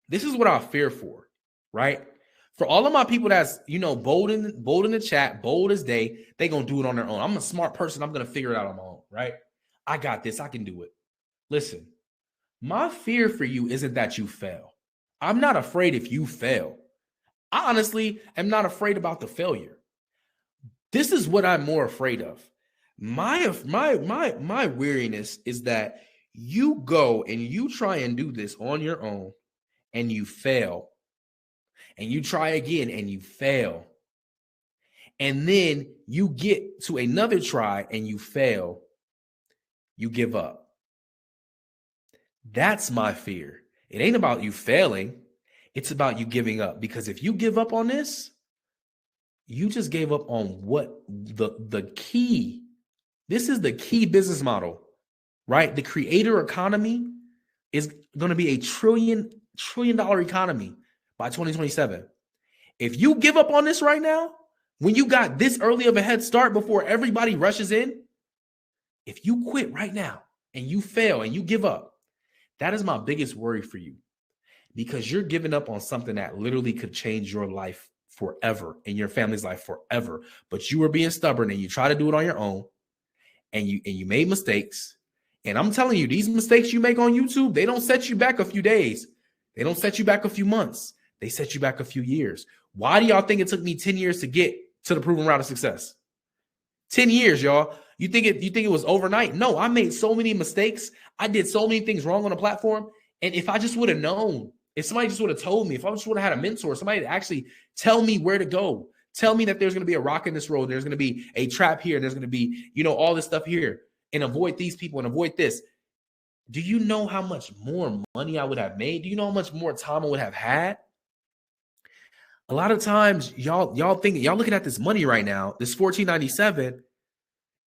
this is what I fear for, right? For all of my people that's, bold in the chat, bold as day, they going to do it on their own. I'm a smart person. I'm going to figure it out on my own, right? I got this. I can do it. Listen, my fear for you isn't that you fail. I'm not afraid if you fail. I honestly am not afraid about the failure. This is what I'm more afraid of. My weariness is that you go and you try and do this on your own and you fail. And you try again and you fail. And then you get to another try and you fail. You give up. That's my fear. It ain't about you failing. It's about you giving up. Because if you give up on this, you just gave up on what the key. This is the key business model, right? The creator economy is going to be a trillion dollar economy by 2027. If you give up on this right now, when you got this early of a head start before everybody rushes in, if you quit right now and you fail and you give up, that is my biggest worry for you, because you're giving up on something that literally could change your life forever and your family's life forever. But you were being stubborn and you try to do it on your own, and you made mistakes. And I'm telling you, these mistakes you make on YouTube, they don't set you back a few days. They don't set you back a few months. They set you back a few years. Why do y'all think it took me 10 years to get to the proven route of success? 10 years, y'all. You think it was overnight? No, I made so many mistakes. I did so many things wrong on the platform. And if I just would have known, if somebody just would have told me, if I just would have had a mentor, somebody to actually tell me where to go, tell me that there's going to be a rock in this road, there's going to be a trap here, there's going to be, all this stuff here, and avoid these people and avoid this. Do you know how much more money I would have made? Do you know how much more time I would have had? A lot of times y'all looking at this money right now, this $14.97,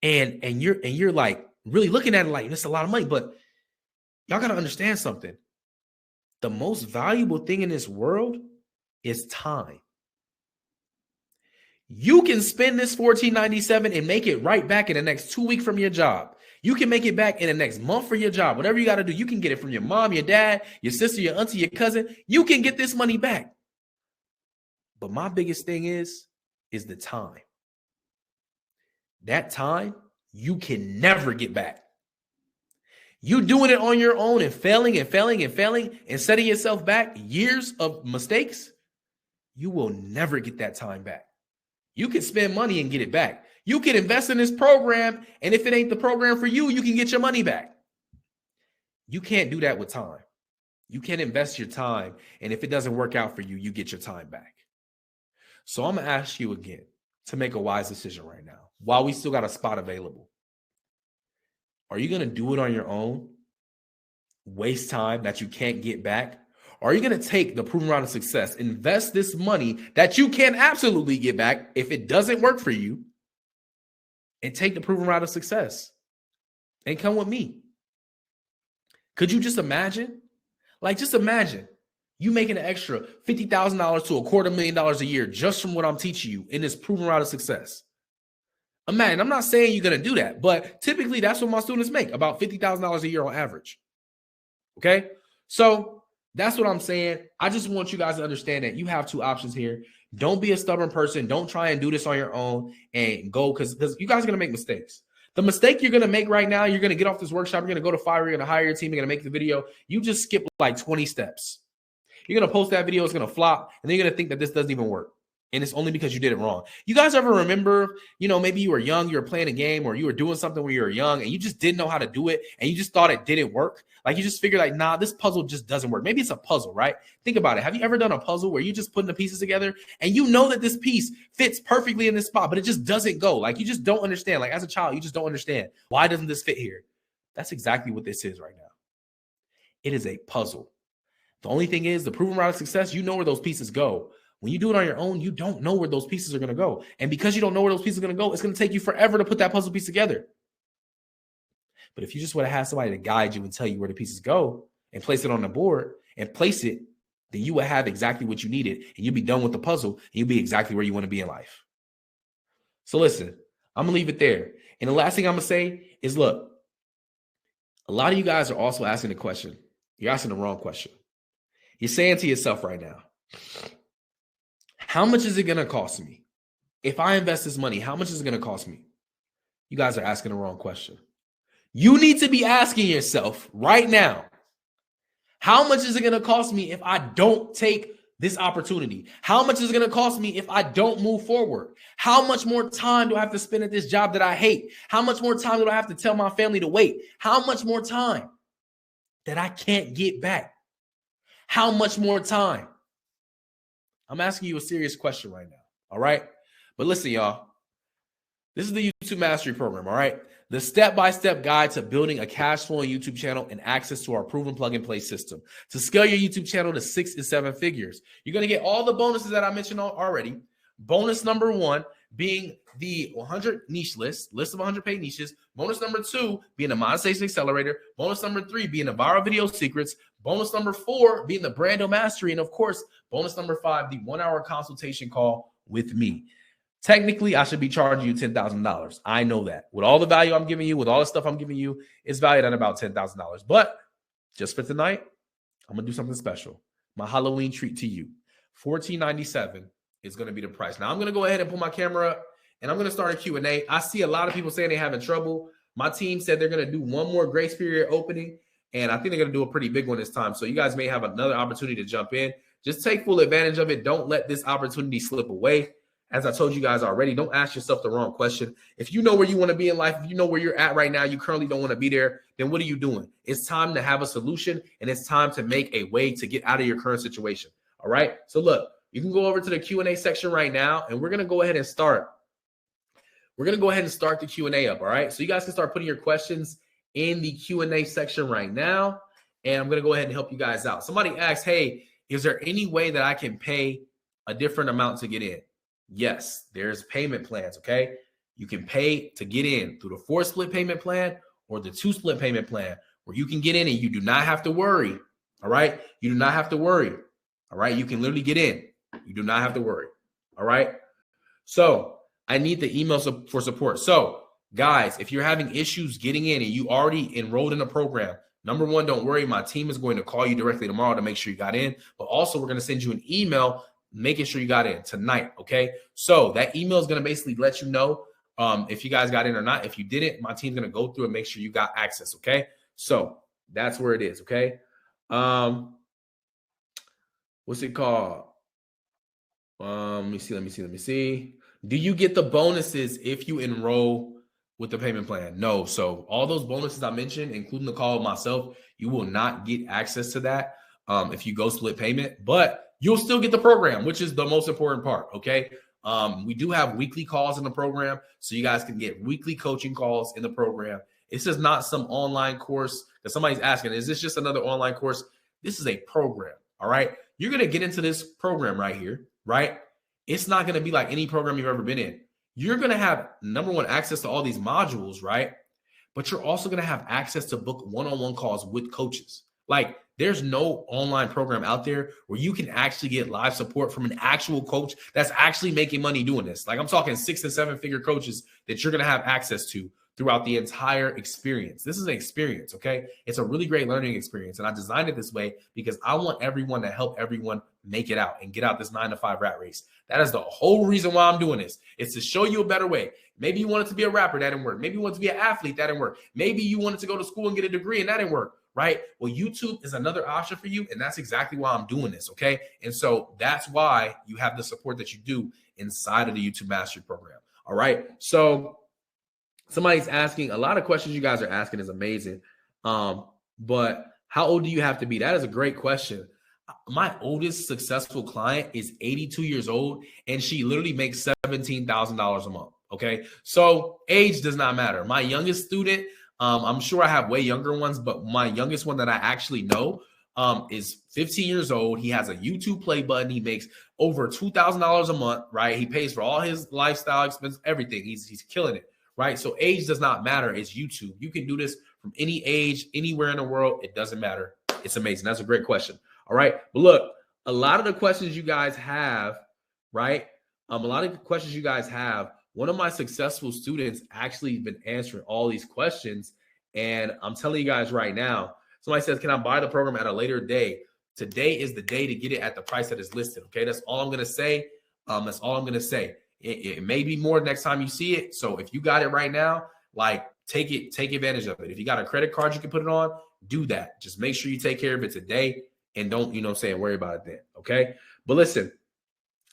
and you're like really looking at it like it's a lot of money, but y'all got to understand something. The most valuable thing in this world is time. You can spend this $14.97 and make it right back in the next 2 weeks from your job. You can make it back in the next month for your job. Whatever you got to do, you can get it from your mom, your dad, your sister, your auntie, your cousin. You can get this money back. But my biggest thing is the time. That time you can never get back. You doing it on your own and failing and failing and failing and setting yourself back years of mistakes, you will never get that time back. You can spend money and get it back. You can invest in this program, and if it ain't the program for you, you can get your money back. You can't do that with time. You can't invest your time, and if it doesn't work out for you, you get your time back. So I'm going to ask you again to make a wise decision right now while we still got a spot available. Are you going to do it on your own, waste time that you can't get back? Or are you going to take the proven route of success, invest this money that you can absolutely get back if it doesn't work for you, and take the proven route of success and come with me? Could you just imagine? Like, just imagine you making an extra $50,000 to $250,000 a year just from what I'm teaching you in this proven route of success. Imagine, I'm not saying you're going to do that, but typically that's what my students make, about $50,000 a year on average. Okay? So that's what I'm saying. I just want you guys to understand that you have two options here. Don't be a stubborn person. Don't try and do this on your own and go, because you guys are going to make mistakes. The mistake you're going to make right now, you're going to get off this workshop, you're going to go to Fiverr, you're going to hire your team, you're going to make the video. You just skip like 20 steps. You're going to post that video, it's going to flop, and then you're going to think that this doesn't even work. And it's only because you did it wrong. You guys ever remember, maybe you were young, you were playing a game, or you were doing something when you were young, and you just didn't know how to do it, and you just thought it didn't work? Like, you just figured like, nah, this puzzle just doesn't work. Maybe it's a puzzle, right? Think about it. Have you ever done a puzzle where you just putting the pieces together, and you know that this piece fits perfectly in this spot, but it just doesn't go? Like, you just don't understand. Like, as a child, you just don't understand. Why doesn't this fit here? That's exactly what this is right now. It is a puzzle. The only thing is, the proven route of success, you know where those pieces go. When you do it on your own, you don't know where those pieces are going to go. And because you don't know where those pieces are going to go, it's going to take you forever to put that puzzle piece together. But if you just would have had somebody to guide you and tell you where the pieces go and place it on the board and place it, then you would have exactly what you needed, and you'd be done with the puzzle, and you'd be exactly where you want to be in life. So listen, I'm going to leave it there. And the last thing I'm going to say is, look, a lot of you guys are also asking the question. You're asking the wrong question. You're saying to yourself right now, how much is it going to cost me? If I invest this money, how much is it going to cost me? You guys are asking the wrong question. You need to be asking yourself right now, how much is it going to cost me if I don't take this opportunity? How much is it going to cost me if I don't move forward? How much more time do I have to spend at this job that I hate? How much more time do I have to tell my family to wait? How much more time that I can't get back? How much more time? I'm asking you a serious question right now, all right? But listen, y'all, this is the YouTube Mastery Program, all right? The step-by-step guide to building a cash flowing YouTube channel and access to our proven plug-and-play system to scale your YouTube channel to 6 and 7 figures. You're going to get all the bonuses that I mentioned already. Bonus number 1 being the 100 niche list of 100 paid niches. Bonus number 2 being the monetization accelerator. Bonus number 3 being the viral video secrets. Bonus number 4 being the Brando Mastery. And of course, bonus number 5, the 1-hour consultation call with me. Technically, I should be charging you $10,000. I know that. With all the value I'm giving you, with all the stuff I'm giving you, it's valued at about $10,000. But just for tonight, I'm going to do something special. My Halloween treat to you. $14.97 is going to be the price. Now, I'm going to go ahead and pull my camera up, and I'm going to start a Q&A. I see a lot of people saying they're having trouble. My team said they're going to do one more grace period opening, and I think they're going to do a pretty big one this time. So you guys may have another opportunity to jump in. Just take full advantage of it. Don't let this opportunity slip away. As I told you guys already, don't ask yourself the wrong question. If you know where you want to be in life, if you know where you're at right now, you currently don't want to be there, then what are you doing? It's time to have a solution, and it's time to make a way to get out of your current situation. All right? So look, you can go over to the Q&A section right now, and we're going to go ahead and start. We're going to go ahead and start the Q&A up, all right? So you guys can start putting your questions in the Q&A section right now, and I'm going to go ahead and help you guys out. Somebody asked, hey, is there any way that I can pay a different amount to get in? Yes, there's payment plans, okay? You can pay to get in through the 4-split payment plan or the 2-split payment plan, where you can get in and you do not have to worry, all right? You do not have to worry, all right? You can literally get in. You do not have to worry, all right? So I need the email for support. So guys, if you're having issues getting in and you already enrolled in a program, number 1, don't worry. My team is going to call you directly tomorrow to make sure you got in, but also we're going to send you an email making sure you got in tonight, okay? So that email is going to basically let you know if you guys got in or not. If you didn't, my team's going to go through and make sure you got access, okay? So that's where it is. Okay. What's it called? Let me see. Do you get the bonuses if you enroll with the payment plan? No. So all those bonuses I mentioned, including the call with myself, you will not get access to that if you go split payment, but you'll still get the program, which is the most important part. Okay. We do have weekly calls in the program, so you guys can get weekly coaching calls in the program. This is not some online course that somebody's asking, is this just another online course? This is a program. All right. You're going to get into this program right here, right? It's not going to be like any program you've ever been in. You're going to have, number one, access to all these modules, right? But you're also going to have access to book one-on-one calls with coaches. Like, there's no online program out there where you can actually get live support from an actual coach that's actually making money doing this. Like, I'm talking 6 and 7 figure coaches that you're going to have access to throughout the entire experience. This is an experience, okay? It's a really great learning experience. And I designed it this way because I want everyone to help everyone make it out and get out this 9-to-5 rat race. That is the whole reason why I'm doing this. It's to show you a better way. Maybe you wanted to be a rapper, that didn't work. Maybe you wanted to be an athlete, that didn't work. Maybe you wanted to go to school and get a degree and that didn't work, right? Well, YouTube is another option for you. And that's exactly why I'm doing this, okay? And so that's why you have the support that you do inside of the YouTube Mastery Program, all right? So somebody's asking, a lot of questions you guys are asking is amazing. But how old do you have to be? That is a great question. My oldest successful client is 82 years old, and she literally makes $17,000 a month. Okay. So age does not matter. My youngest student, I'm sure I have way younger ones, but my youngest one that I actually know is 15 years old. He has a YouTube play button. He makes over $2,000 a month, right? He pays for all his lifestyle expenses, everything. He's killing it. Right. So age does not matter. It's YouTube. You can do this from any age, anywhere in the world. It doesn't matter. It's amazing. That's a great question. All right. But look, a lot of the questions you guys have, right? A lot of the questions you guys have, one of my successful students actually been answering all these questions. And I'm telling you guys right now, somebody says, can I buy the program at a later day? Today is the day to get it at the price that is listed. Okay. That's all I'm going to say. That's all I'm going to say. It may be more next time you see it. So if you got it right now, like take advantage of it. If you got a credit card, you can put it on, do that. Just make sure you take care of it today and don't, worry about it then. Okay. But listen,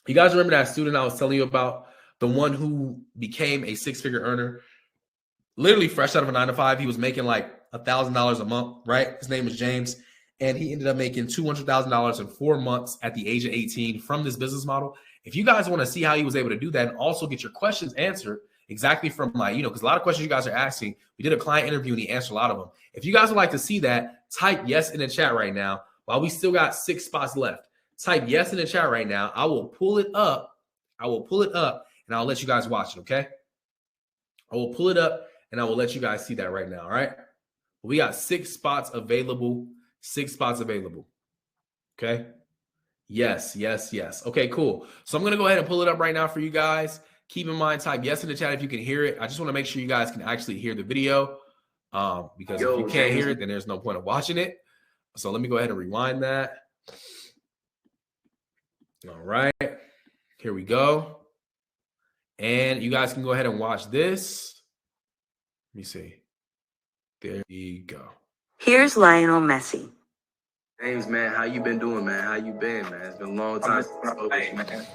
you guys remember that student I was telling you about, the one who became a 6-figure earner, literally fresh out of a 9-to-5. He was making like $1,000 a month, right? His name was James. And he ended up making $200,000 in 4 months at the age of 18 from this business model. If you guys want to see how he was able to do that and also get your questions answered exactly from because a lot of questions you guys are asking, we did a client interview and he answered a lot of them. If you guys would like to see that, type yes in the chat right now while we still got 6 spots left. Type yes in the chat right now. I will pull it up. And I'll let you guys watch it, okay? I will pull it up and I will let you guys see that right now, all right? We got 6 spots available. 6 spots available, okay? Yes. Okay, cool. So I'm going to go ahead and pull it up right now for you guys. Keep in mind, type yes in the chat if you can hear it. I just want to make sure you guys can actually hear the video because if you can't hear it, then there's no point of watching it. So let me go ahead and rewind that. All right, here we go. And you guys can go ahead and watch this. Let me see. There you go. Here's Lionel Messi. James, man, how you been doing, man? How you been, man? It's been a long time since I spoke with you, man.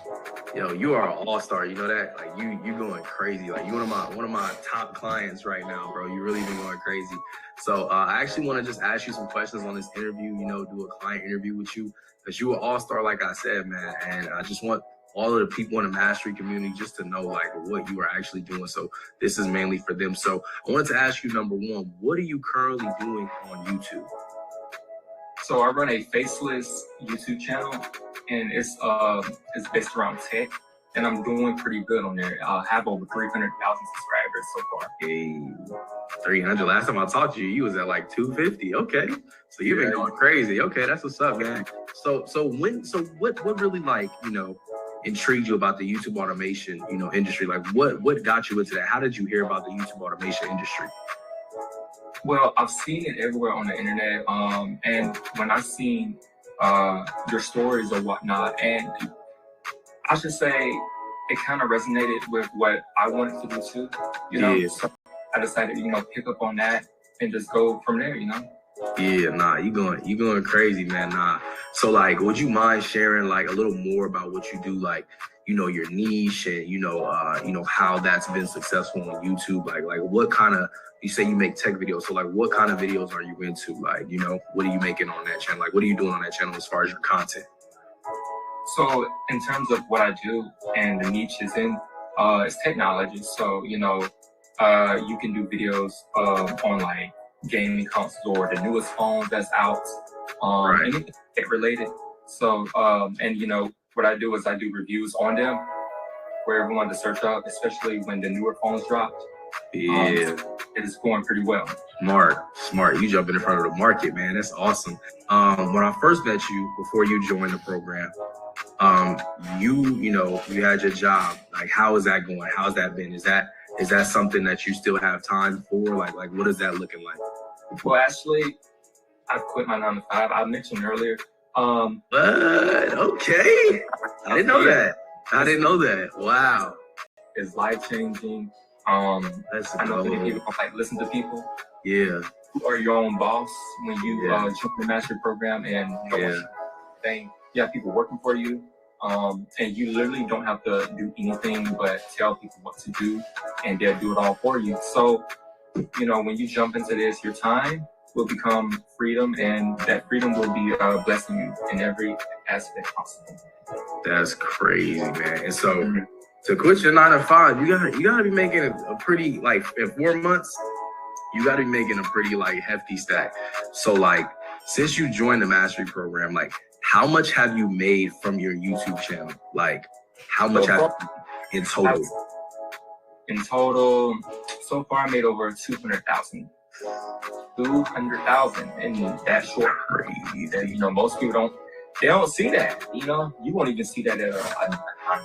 Yo, you are an all-star. You know that? Like you going crazy. Like you one of my top clients right now, bro. You really been going crazy. So I actually want to just ask you some questions on this interview. Do a client interview with you because you an all-star, like I said, man. And I just want all of the people in the mastery community just to know like what you are actually doing. So this is mainly for them. So I wanted to ask you, number one, what are you currently doing on YouTube? So I run a faceless YouTube channel, and it's based around tech, and I'm doing pretty good on there. I have over 300,000 subscribers so far. Hey, 300. Last time I talked to you, you was at like 250. Okay, so you've been going crazy. Okay, that's what's up, man. So what really intrigued you about the YouTube automation industry? Like what got you into that? How did you hear about the YouTube automation industry? Well, I've seen it everywhere on the internet, and when I seen your stories or whatnot, and I should say it kind of resonated with what I wanted to do too. So I decided, pick up on that and just go from there, you know? Yeah, nah, you going crazy, man. Nah. So like, would you mind sharing like a little more about what you do, like, you know, your niche and you know how that's been successful on YouTube? Like what kind of, you say you make tech videos, so like what kind of videos are you into? Like, you know, what are you making on that channel? Like what are you doing on that channel as far as your content? So in terms of what I do and the niche is in, it's technology. So, you know, you can do videos on like gaming consoles or the newest phones that's out, Right. anything tech related. So, and you know, what I do is I do reviews on them for everyone to search up, especially when the newer phones dropped. Yeah. It is going pretty well. Smart. You jumping in front of the market, man. That's awesome. When I first met you, before you joined the program, you know, you had your job. Like, how is that going? How's that been? Is that something that you still have time for? Like what is that looking like? Well, actually, I quit my 9 to 5. I mentioned earlier. But okay, I didn't know that. I didn't know that. Wow, It's life changing. that's I know many dope. people don't like listen to people. Yeah, You are your own boss when you Yeah. join the mastery program, and you know, Yeah. thing, you have people working for you, and you literally don't have to do anything but tell people what to do, and they'll do it all for you. So, you know, when you jump into this, your time will become freedom, and that freedom will be blessing you in every aspect possible. that's crazy, man. And so to quit your 9 to 5, you gotta be making a pretty, like, in 4 months, you gotta be making a pretty like hefty stack. So like, since you joined the mastery program, like how much have you made from your YouTube channel? Like how much have in total? In total, so far I made over 200,000. 200,000 in that short. Crazy. And, you know, most people don't see that. You know, you won't even see that at a 9 to 5.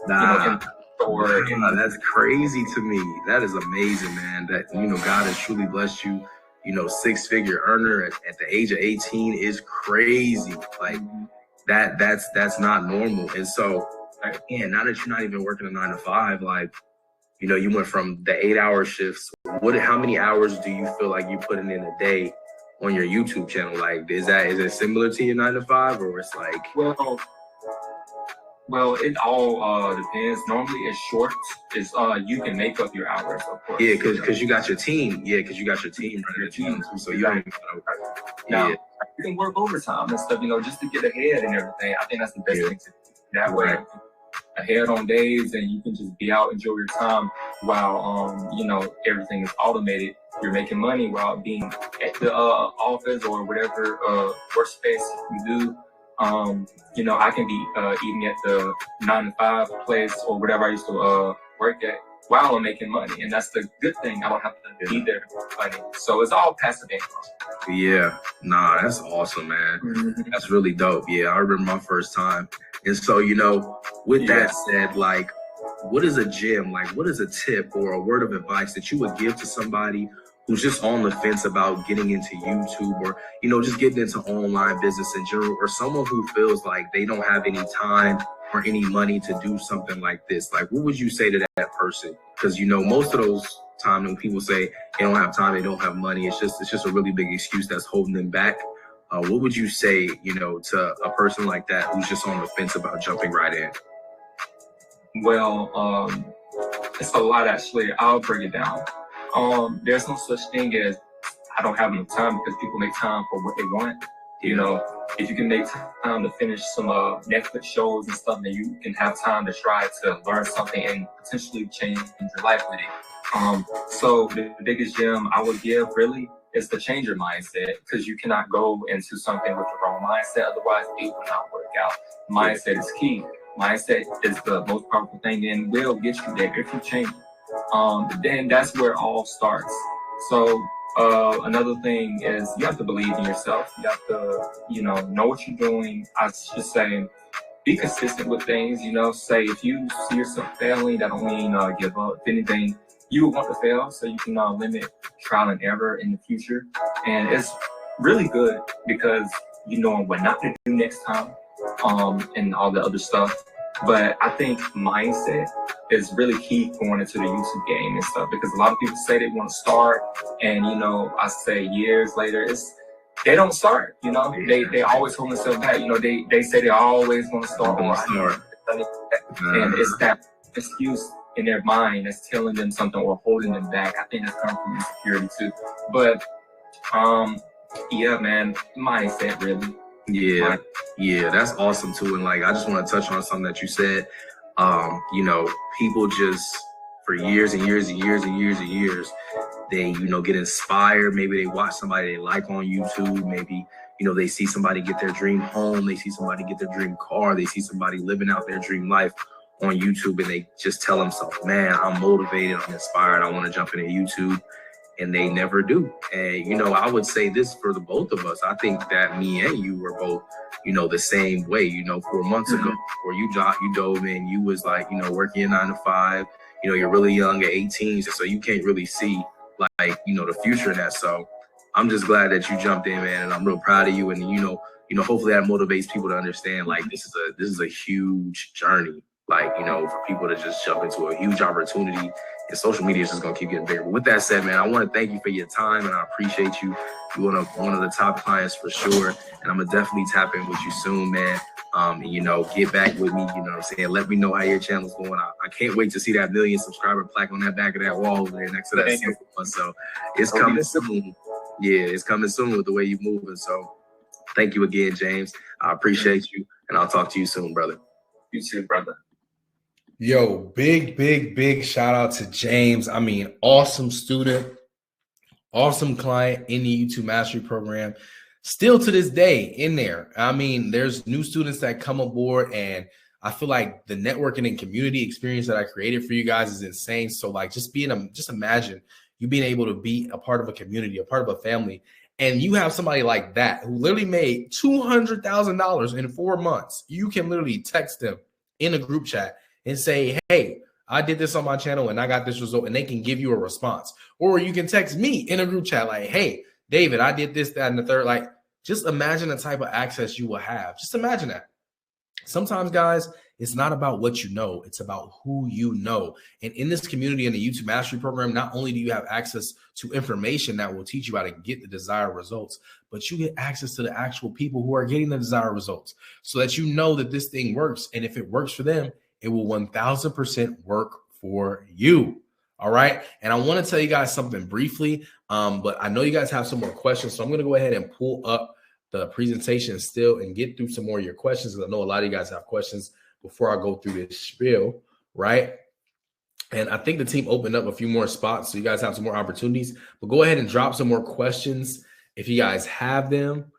Nah. Or Nah, that's crazy to me. That is amazing, man. That, you know, God has truly blessed you. You know, 6-figure earner at the age of 18 is crazy. Like that's not normal. And so, again, now that you're not even working a 9 to 5, like, you know, you went from the 8-hour shifts. How many hours do you feel like you putting in a day on your YouTube channel? Like, is it similar to your 9 to 5, or it's like? Well, it all depends. Normally, it's short. It's you can make up your hours, of course. Yeah, because you got your team. Yeah, because you got your team running the team too. So you don't even know. Now, Yeah. you can work overtime and stuff, you know, just to get ahead and everything. I think that's the best Yeah. thing to do. That way, ahead on days, and you can just be out, enjoy your time while you know, everything is automated. You're making money while being at the office or whatever workspace you do. You know, I can be eating at the 9 to 5 place or whatever I used to work at while I'm making money, and that's the good thing. I don't have to be there to make money, so it's all passive income. Yeah, nah, that's awesome, man. That's really dope. Yeah, I remember my first time. And so, you know, with that said, like, what is a gem? Like, what is a tip or a word of advice that you would give to somebody who's just on the fence about getting into YouTube, or, you know, just getting into online business in general, or someone who feels like they don't have any time or any money to do something like this? Like, what would you say to that person? Because, you know, most of those times when people say they don't have time, they don't have money, it's just a really big excuse that's holding them back. What would you say, you know, to a person like that who's just on the fence about jumping right in? Well, it's a lot, actually. I'll break it down. There's no such thing as I don't have enough time, because people make time for what they want. You know, if you can make time to finish some Netflix shows and stuff, then you can have time to try to learn something and potentially change your life with it. So the biggest gem I would give really is to change your mindset, because you cannot go into something with the wrong mindset. Otherwise, it will not work out. Mindset is key. Mindset is the most powerful thing and will get you there if you change it. Then that's where it all starts. So another thing is you have to believe in yourself. You have to, you know what you're doing. I should say, be consistent with things. You know, say if you see yourself failing, that don't mean give up. If anything, you want to fail so you can limit trial and error in the future. And it's really good because you know what not to do next time, and all the other stuff. But I think mindset is really key going into the YouTube game and stuff, because a lot of people say they want to start, and I say years later they don't start. They always hold themselves back. They say they always want to start, and it's that excuse in their mind that's telling them something or holding them back. I think that's coming from insecurity too. But yeah, man, mindset really. Yeah, that's awesome too. And like, I just want to touch on something that you said. People just for years and years and years and years and years, they get inspired. Maybe they watch somebody they like on YouTube. Maybe they see somebody get their dream home. They see somebody get their dream car. They see somebody living out their dream life on YouTube, and they just tell themselves, man, I'm motivated, I'm inspired, I want to jump into YouTube. And they never do. And, I would say this for the both of us. I think that me and you were both, the same way. 4 months ago, before you dove in, you was like, working 9 to 5, you're really young at 18. So you can't really see like, the future in that. So I'm just glad that you jumped in, man. And I'm real proud of you. And, hopefully that motivates people to understand, like, this is a huge journey. Like, for people to just jump into a huge opportunity, and social media is just going to keep getting bigger. But with that said, man, I want to thank you for your time, and I appreciate you. You're one of the top clients for sure. And I'm going to definitely tap in with you soon, man. Get back with me, what I'm saying? Let me know how your channel's going. I can't wait to see that 1 million subscriber plaque on that back of that wall over there next to that simple one. So it's coming soon. Yeah, it's coming soon with the way you're moving. So thank you again, James. I appreciate you, and I'll talk to you soon, brother. You too, brother. Yo, big shout out to James. I mean, awesome student, awesome client in the YouTube Mastery Program. Still to this day in there. I mean, there's new students that come aboard, and I feel like the networking and community experience that I created for you guys is insane. So like, just imagine you being able to be a part of a community, a part of a family, and you have somebody like that who literally made $200,000 in 4 months. You can literally text them in a group chat and say, hey, I did this on my channel and I got this result, and they can give you a response. Or you can text me in a group chat like, hey, David, I did this, that, and the third. Like, just imagine the type of access you will have. Just imagine that. Sometimes, guys, it's not about what you know, it's about who you know. And in this community, in the YouTube Mastery Program, not only do you have access to information that will teach you how to get the desired results, but you get access to the actual people who are getting the desired results, so that you know that this thing works. And if it works for them, it will 1000% work for you. All right. And I want to tell you guys something briefly, but I know you guys have some more questions. So I'm going to go ahead and pull up the presentation still and get through some more of your questions, because I know a lot of you guys have questions before I go through this spiel. Right. And I think the team opened up a few more spots, so you guys have some more opportunities. But go ahead and drop some more questions if you guys have them.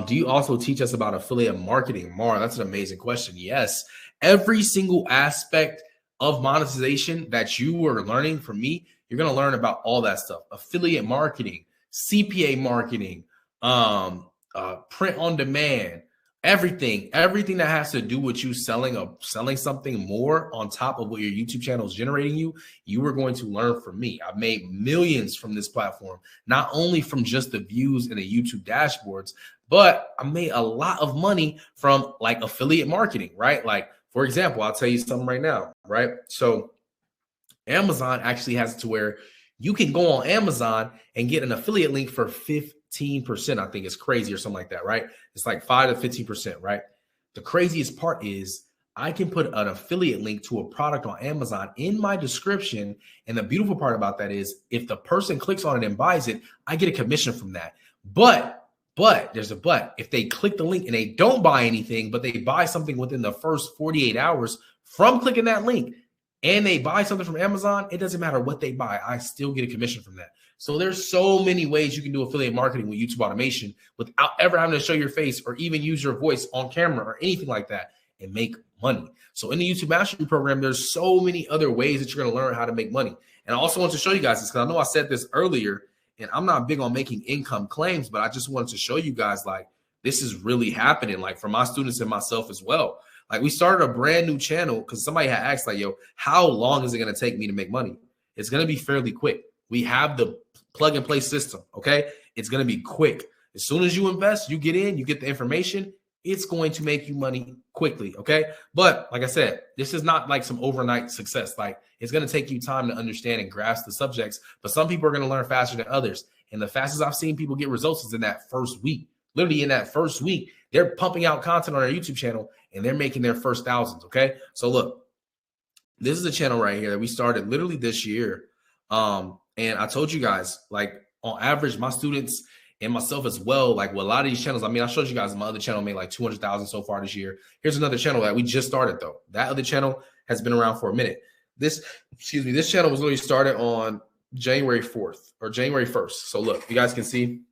Do you also teach us about affiliate marketing? Mar, that's an amazing question. Yes. Every single aspect of monetization that you were learning from me, you're going to learn about all that stuff. Affiliate marketing, CPA marketing, print on demand, everything that has to do with you selling something more on top of what your YouTube channel is generating you are going to learn from me. I've made millions from this platform, not only from just the views in the YouTube dashboards, but I made a lot of money from like affiliate marketing, right? Like, for example, I'll tell you something right now, right? So Amazon actually has it to where you can go on Amazon and get an affiliate link for 15%. I think it's crazy, or something like that, right? It's like 5 to 15%, right? The craziest part is I can put an affiliate link to a product on Amazon in my description. And the beautiful part about that is if the person clicks on it and buys it, I get a commission from that. But there's a but. If they click the link and they don't buy anything, but they buy something within the first 48 hours from clicking that link, and they buy something from Amazon, it doesn't matter what they buy. I still get a commission from that. So there's so many ways you can do affiliate marketing with YouTube automation without ever having to show your face or even use your voice on camera or anything like that and make money. So in the YouTube Mastery Program, there's so many other ways that you're going to learn how to make money. And I also want to show you guys this, because I know I said this earlier, and I'm not big on making income claims, but I just wanted to show you guys, like, this is really happening, like, for my students and myself as well. Like, we started a brand new channel because somebody had asked, like, yo, how long is it going to take me to make money? It's going to be fairly quick. We have the plug and play system. Okay. It's going to be quick. As soon as you invest, you get in, you get the information, it's going to make you money quickly. Okay. But like I said, this is not like some overnight success. Like it's going to take you time to understand and grasp the subjects, but some people are going to learn faster than others. And the fastest I've seen people get results is in that first week. Literally in that first week, they're pumping out content on their YouTube channel and they're making their first thousands. Okay. So look, this is a channel right here that we started literally this year. And I told you guys, like on average, my students and myself as well, like with a lot of these channels, I mean, I showed you guys my other channel made like 200,000 so far this year. Here's another channel that we just started though. That other channel has been around for a minute. This channel was literally started on January 4th or January 1st. So look, you guys can see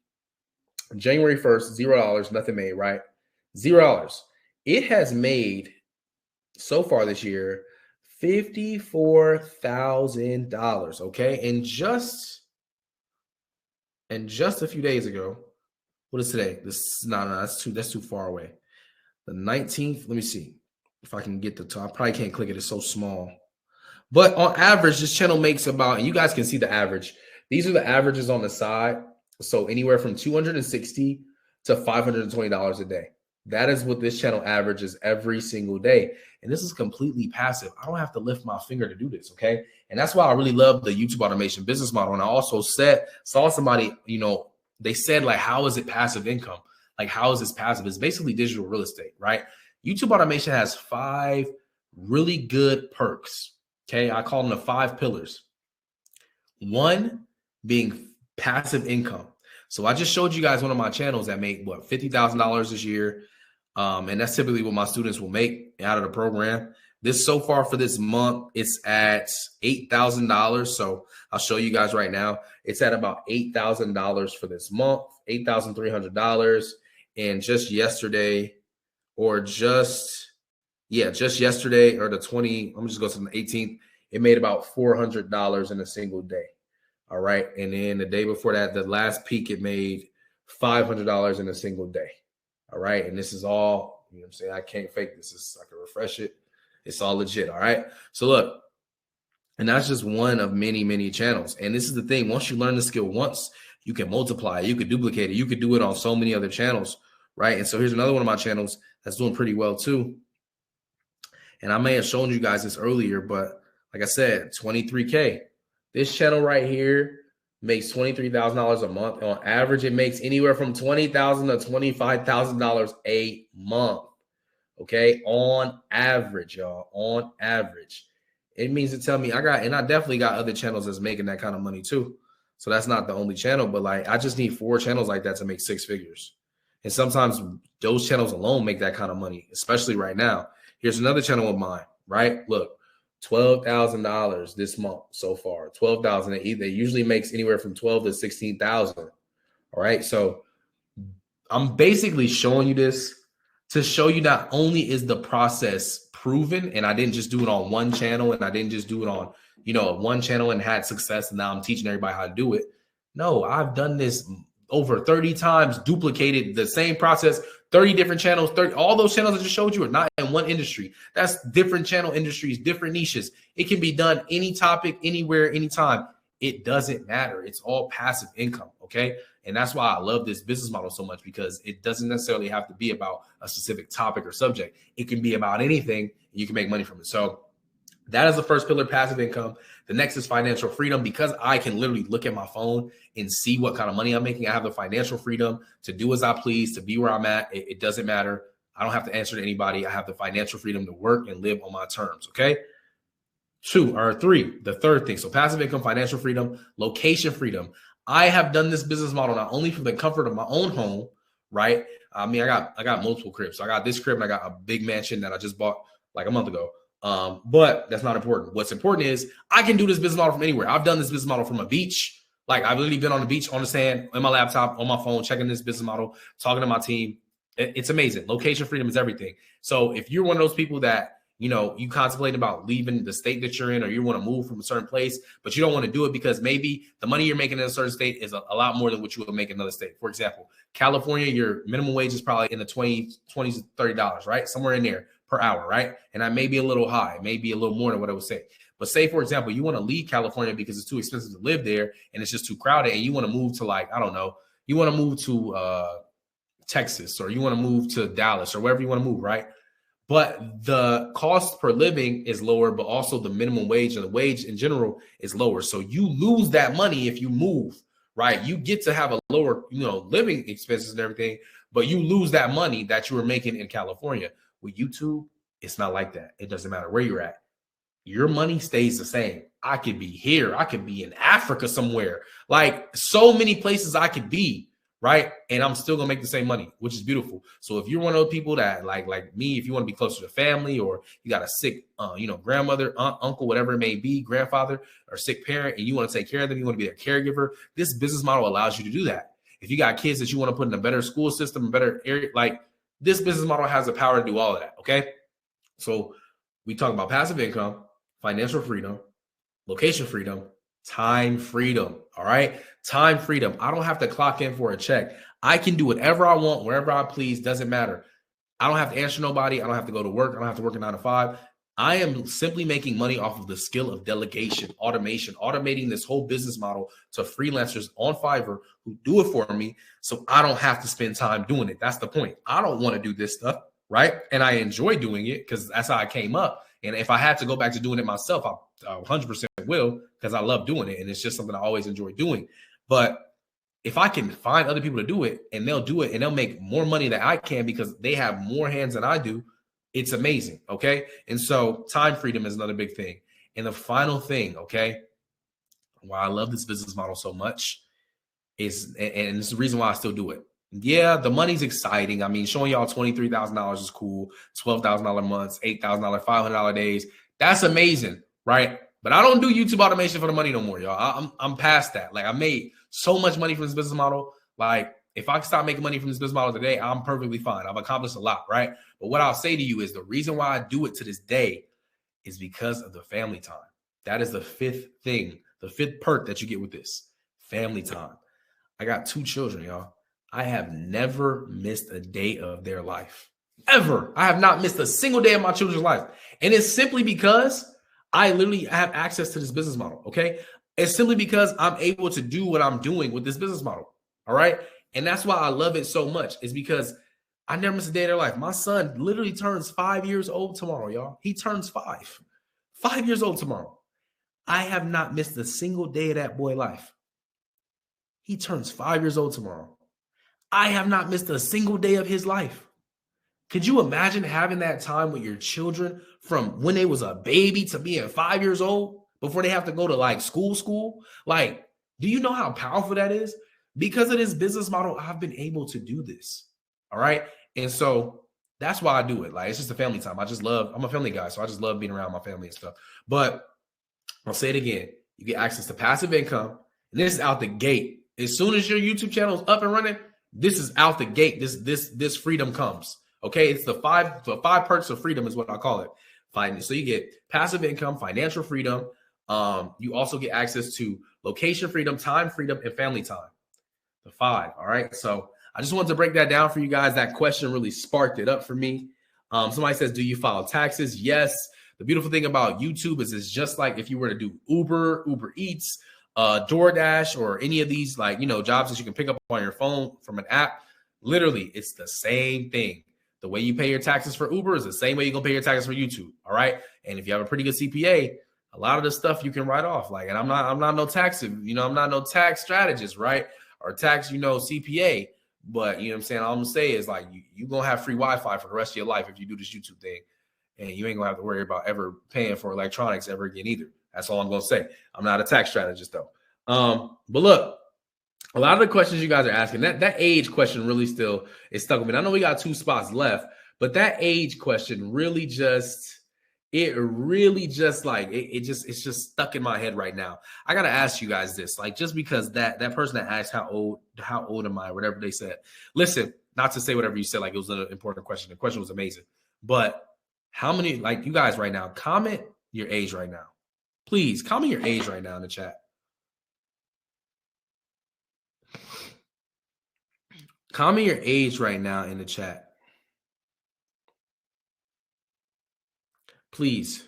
January 1st, $0, nothing made, right? $0. It has made so far this year $54,000. Okay. And just a few days ago, what is today? That's too far away. The 19th. Let me see if I can get the top. I probably can't click it. It's so small. But on average, this channel makes about, and you guys can see the average. These are the averages on the side. So anywhere from $260 to $520 a day. That is what this channel averages every single day. And this is completely passive. I don't have to lift my finger to do this, okay? And that's why I really love the YouTube automation business model. And I also saw somebody, they said like, how is it passive income? Like, how is this passive? It's basically digital real estate, right? YouTube automation has 5 really good perks, okay? I call them the 5 pillars. 1 being passive income. So I just showed you guys one of my channels that made what, $50,000 this year. And that's typically what my students will make out of the program. This so far for this month, it's at $8,000. So I'll show you guys right now. It's at about $8,000 for this month, $8,300. And just yesterday, or just yesterday, or the 20, let me just go to the 18th, it made about $400 in a single day. All right. And then the day before that, the last peak, it made $500 in a single day. All right. And this is all, you know what I'm saying? I can't fake this. I can refresh it. It's all legit. All right. So look, and that's just one of many, many channels. And this is the thing. Once you learn the skill once, you can multiply it. You could duplicate it. You could do it on so many other channels. Right. And so here's another one of my channels that's doing pretty well too. And I may have shown you guys this earlier, but like I said, 23K. This channel right here makes $23,000 a month. On average, it makes anywhere from $20,000 to $25,000 a month. Okay, on average, y'all. On average, it means to tell me I definitely got other channels that's making that kind of money too. So that's not the only channel, but like I just need 4 channels like that to make 6 figures. And sometimes those channels alone make that kind of money, especially right now. Here's another channel of mine, right? Look. $12,000 this month so far. $12,000. They usually makes anywhere from $12,000 to $16,000. All right. So I'm basically showing you this to show you not only is the process proven, and I didn't just do it on one channel, and I didn't just do it on, one channel and had success, and now I'm teaching everybody how to do it. No, I've done this over 30 times, duplicated the same process, 30 different channels, all those channels I just showed you are not in one industry. That's different channel industries, different niches. It can be done any topic, anywhere, anytime. It doesn't matter. It's all passive income, okay? And that's why I love this business model so much, because it doesn't necessarily have to be about a specific topic or subject. It can be about anything, and you can make money from it. So that is the first pillar, passive income. The next is financial freedom. Because I can literally look at my phone and see what kind of money I'm making, I have the financial freedom to do as I please, to be where I'm at. It doesn't matter. I don't have to answer to anybody. I have the financial freedom to work and live on my terms, okay? 2 or 3, the third thing. So passive income, financial freedom, location freedom. I have done this business model not only from the comfort of my own home, right? I mean, I got multiple cribs. So I got this crib and I got a big mansion that I just bought like a month ago. But that's not important. What's important is I can do this business model from anywhere. I've done this business model from a beach. Like I've literally been on the beach, on the sand, on my laptop, on my phone, checking this business model, talking to my team. It's amazing. Location freedom is everything. So if you're one of those people that, you contemplate about leaving the state that you're in, or you want to move from a certain place, but you don't want to do it because maybe the money you're making in a certain state is a lot more than what you would make in another state. For example, California, your minimum wage is probably in the $20 to $30, right? Somewhere in there per hour, right? And that may be a little high, maybe a little more than what I would say. But say, for example, you want to leave California because it's too expensive to live there and it's just too crowded, and you want to move to, like, I don't know, you want to move to Texas, or you want to move to Dallas, or wherever you want to move, right? But the cost per living is lower, but also the minimum wage and the wage in general is lower. So you lose that money if you move, right? You get to have a lower, living expenses and everything, but you lose that money that you were making in California. With YouTube, it's not like that. It doesn't matter where you're at. Your money stays the same. I could be here. I could be in Africa somewhere. Like so many places I could be, right? And I'm still gonna make the same money, which is beautiful. So if you're one of those people that like me, if you want to be closer to family, or you got a sick, grandmother, aunt, uncle, whatever it may be, grandfather or sick parent, and you want to take care of them, you want to be their caregiver, this business model allows you to do that. If you got kids that you want to put in a better school system, a better area, like this business model has the power to do all of that. Okay. So we talk about passive income, financial freedom, location freedom, time freedom. All right. Time freedom. I don't have to clock in for a check. I can do whatever I want, wherever I please. Doesn't matter. I don't have to answer nobody. I don't have to go to work. I don't have to work a 9 to 5. I am simply making money off of the skill of delegation, automation, automating this whole business model to freelancers on Fiverr who do it for me. So I don't have to spend time doing it. That's the point. I don't want to do this stuff. Right. And I enjoy doing it because that's how I came up. And if I had to go back to doing it myself, I 100% will, because I love doing it. And it's just something I always enjoy doing. But if I can find other people to do it, and they'll do it and they'll make more money than I can because they have more hands than I do, it's amazing. Okay. And so time freedom is another big thing. And the final thing, okay, why I love this business model so much is, and it's the reason why I still do it. Yeah, the money's exciting. I mean, showing y'all $23,000 is cool. $12,000 months, $8,000, $500 days. That's amazing, right? But I don't do YouTube automation for the money no more, y'all. I'm past that. Like, I made so much money from this business model. Like, if I can stop making money from this business model today, I'm perfectly fine. I've accomplished a lot, right? But what I'll say to you is the reason why I do it to this day is because of the family time. That is the fifth thing, the fifth perk that you get with this, family time. I got 2 children, y'all. I have never missed a day of their life. Ever. I have not missed a single day of my children's life. And it's simply because I literally have access to this business model, okay? It's simply because I'm able to do what I'm doing with this business model, all right? And that's why I love it so much, is because I never miss a day of their life. My son literally turns 5 years old tomorrow, y'all. He turns 5. 5 years old tomorrow. I have not missed a single day of that boy's life. He turns 5 years old tomorrow. I have not missed a single day of his life. Could you imagine having that time with your children from when they was a baby to being 5 years old before they have to go to like school? Like, do you know how powerful that is? Because of this business model, I've been able to do this. All right. And so that's why I do it. Like, it's just a family time. I'm a family guy, so I just love being around my family and stuff. But I'll say it again. You get access to passive income, and this is out the gate. As soon as your YouTube channel is up and running, this is out the gate. This freedom comes. Okay. It's the five perks of freedom is what I call it. So you get passive income, financial freedom. You also get access to location freedom, time freedom, and family time. The 5. All right. So I just wanted to break that down for you guys. That question really sparked it up for me. Somebody says, do you file taxes? Yes. The beautiful thing about YouTube is it's just like if you were to do Uber Eats, DoorDash, or any of these jobs that you can pick up on your phone from an app. Literally, it's the same thing. The way you pay your taxes for Uber is the same way you're gonna pay your taxes for YouTube. All right. And if you have a pretty good CPA, a lot of the stuff you can write off. Like, and I'm not no tax, I'm not no tax strategist, right? Or tax, CPA. But you know what I'm saying? All I'm gonna say is like you gonna have free Wi-Fi for the rest of your life if you do this YouTube thing. And you ain't gonna have to worry about ever paying for electronics ever again either. That's all I'm gonna say. I'm not a tax strategist though. But look, a lot of the questions you guys are asking, that age question really still is stuck with me. I know we got 2 spots left, but that age question really just it's just stuck in my head right now. I gotta ask you guys this, like, just because that person that asked how old am I, whatever they said. Listen, not to say whatever you said, like it was an important question. The question was amazing, but how many, like, you guys right now, comment your age right now. Please comment your age right now in the chat. Comment your age right now in the chat. Please.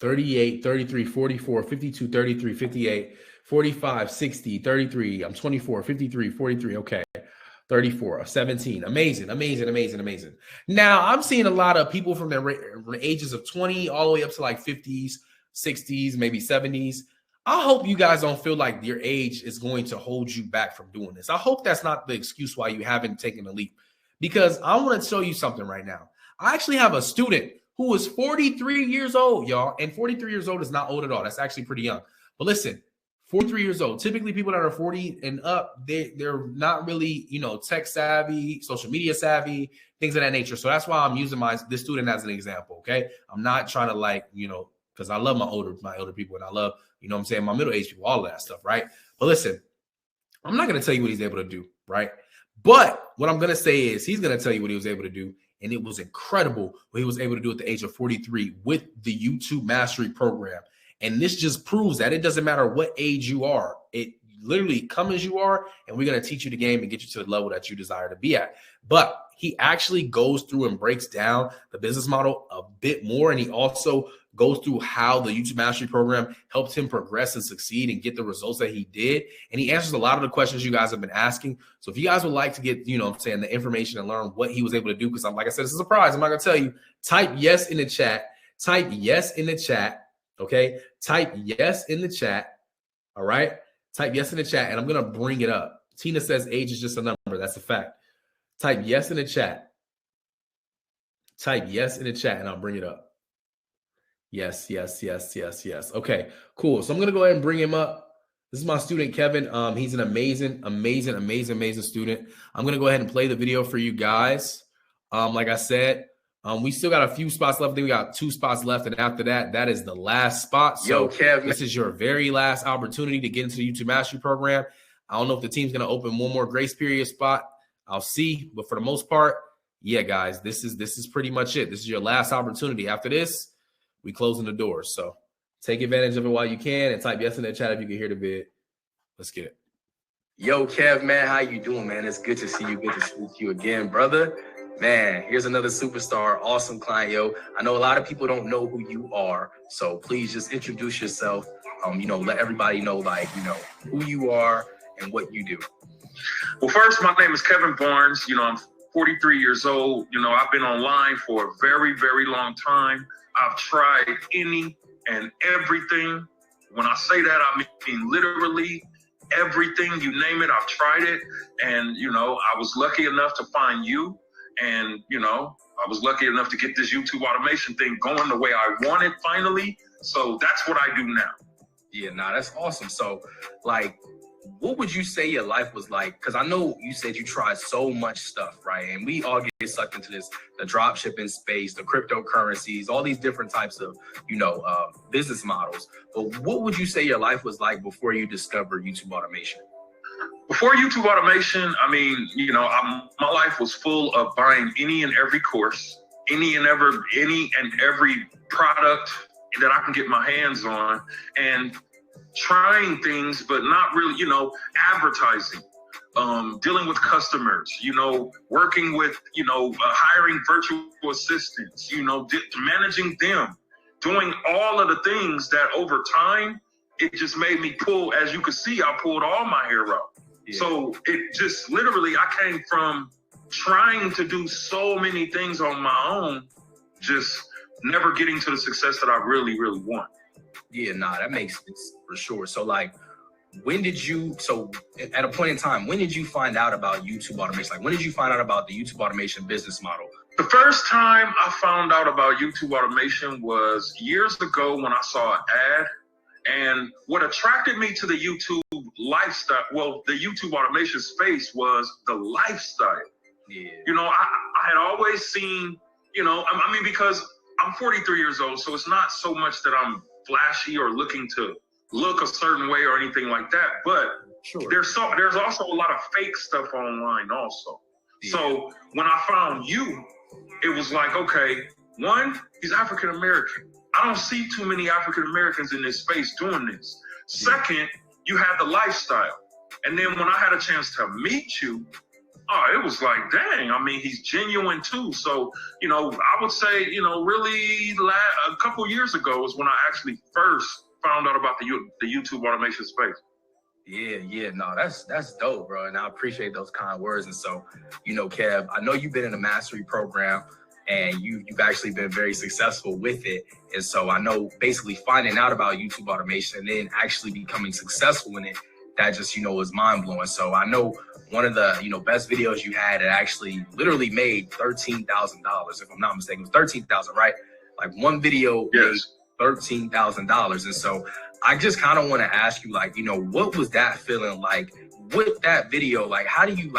38, 33, 44, 52, 33, 58, 45, 60, 33. I'm 24, 53, 43. Okay. 34, 17. Amazing, amazing, amazing, amazing. Now, I'm seeing a lot of people from the ages of 20 all the way up to like 50s, 60s, maybe 70s. I hope you guys don't feel like your age is going to hold you back from doing this. I hope that's not the excuse why you haven't taken the leap, because I want to show you something right now. I actually have a student who is 43 years old, y'all, and 43 years old is not old at all. That's actually pretty young. But listen, 43 years old. Typically, people that are 40 and up, they're not really, tech savvy, social media savvy, things of that nature. So that's why I'm using this student as an example. Okay, I'm not trying to because I love my older people, and I love, my middle-aged people, all of that stuff, right? But listen, I'm not going to tell you what he's able to do, right? But what I'm going to say is he's going to tell you what he was able to do, and it was incredible what he was able to do at the age of 43 with the YouTube Mastery Program. And this just proves that it doesn't matter what age you are. It literally come as you are, and we're going to teach you the game and get you to the level that you desire to be at. But he actually goes through and breaks down the business model a bit more. And he also goes through how the YouTube Mastery Program helped him progress and succeed and get the results that he did. And he answers a lot of the questions you guys have been asking. So if you guys would like to get, the information and learn what he was able to do, because like I said, it's a surprise. I'm not going to tell you. Type yes in the chat. Type yes in the chat. Okay, type yes in the chat. All right, type yes in the chat, and I'm gonna bring it up. Tina says age is just a number. That's a fact. Type yes in the chat. Type yes in the chat, and I'll bring it up. Yes, yes, yes, yes, yes. Okay, cool. So I'm gonna go ahead and bring him up. This is my student Kevin. He's an amazing student. I'm gonna go ahead and play the video for you guys. Like I said. We still got a few spots left. I think we got 2 spots left. And after that, that is the last spot. So this is your very last opportunity to get into the YouTube Mastery Program. I don't know if the team's going to open one more grace period spot. I'll see. But for the most part, yeah, guys, this is pretty much it. This is your last opportunity. After this, we closing the doors. So take advantage of it while you can, and type yes in the chat if you can hear the vid. Let's get it. Yo, Kev, man, how you doing, man? It's good to see you. Good to speak to you again, brother. Man, here's another superstar, awesome client, yo. I know a lot of people don't know who you are, so please just introduce yourself. Let everybody know, who you are and what you do. Well, first, my name is Kevin Barnes. I'm 43 years old. I've been online for a very, very long time. I've tried any and everything. When I say that, I mean literally everything. You name it, I've tried it. And, I was lucky enough to find you. And, I was lucky enough to get this YouTube automation thing going the way I wanted finally. So that's what I do now. Yeah, that's awesome. So, what would you say your life was like? Because I know you said you tried so much stuff, right? And we all get sucked into this, the drop shipping space, the cryptocurrencies, all these different types of, business models. But what would you say your life was like before you discovered YouTube automation? Before YouTube automation, my life was full of buying any and every course, any and every product that I can get my hands on, and trying things, but not really, advertising, dealing with customers, working with, hiring virtual assistants, managing them, doing all of the things that over time, it just made me pull, as you can see, I pulled all my hair out. Yeah. So it just literally, I came from trying to do so many things on my own, just never getting to the success that I really, really want. Yeah, that makes sense for sure. So at a point in time, when did you find out about YouTube automation? When did you find out about the YouTube automation business model? The first time I found out about YouTube automation was years ago when I saw an ad. And what attracted me to the YouTube lifestyle, the YouTube automation space, was the lifestyle. Yeah. I had always seen, because I'm 43 years old, so it's not so much that I'm flashy or looking to look a certain way or anything like that. But sure, there's also a lot of fake stuff online also. Yeah. So when I found you, it was like, okay, one, he's African American. I don't see too many African Americans in this space doing this. Second, you have the lifestyle. And then when I had a chance to meet you, it was like, dang, I mean, he's genuine too. So, you know, I would say, you know, really a couple years ago is when I actually first found out about the YouTube automation space. Yeah, no, that's dope, bro. And I appreciate those kind words. And so, you know, Kev, I know you've been in a mastery program and you've actually been very successful with it. And so I know basically finding out about YouTube automation and then actually becoming successful in it, that just, you know, was mind blowing. So I know one of the, you know, best videos you had that actually literally made $13,000, if I'm not mistaken. It was $13,000, right? Like one video made $13,000. And so I just kind of want to ask you, like, you know, what was that feeling like with that video? Like, how did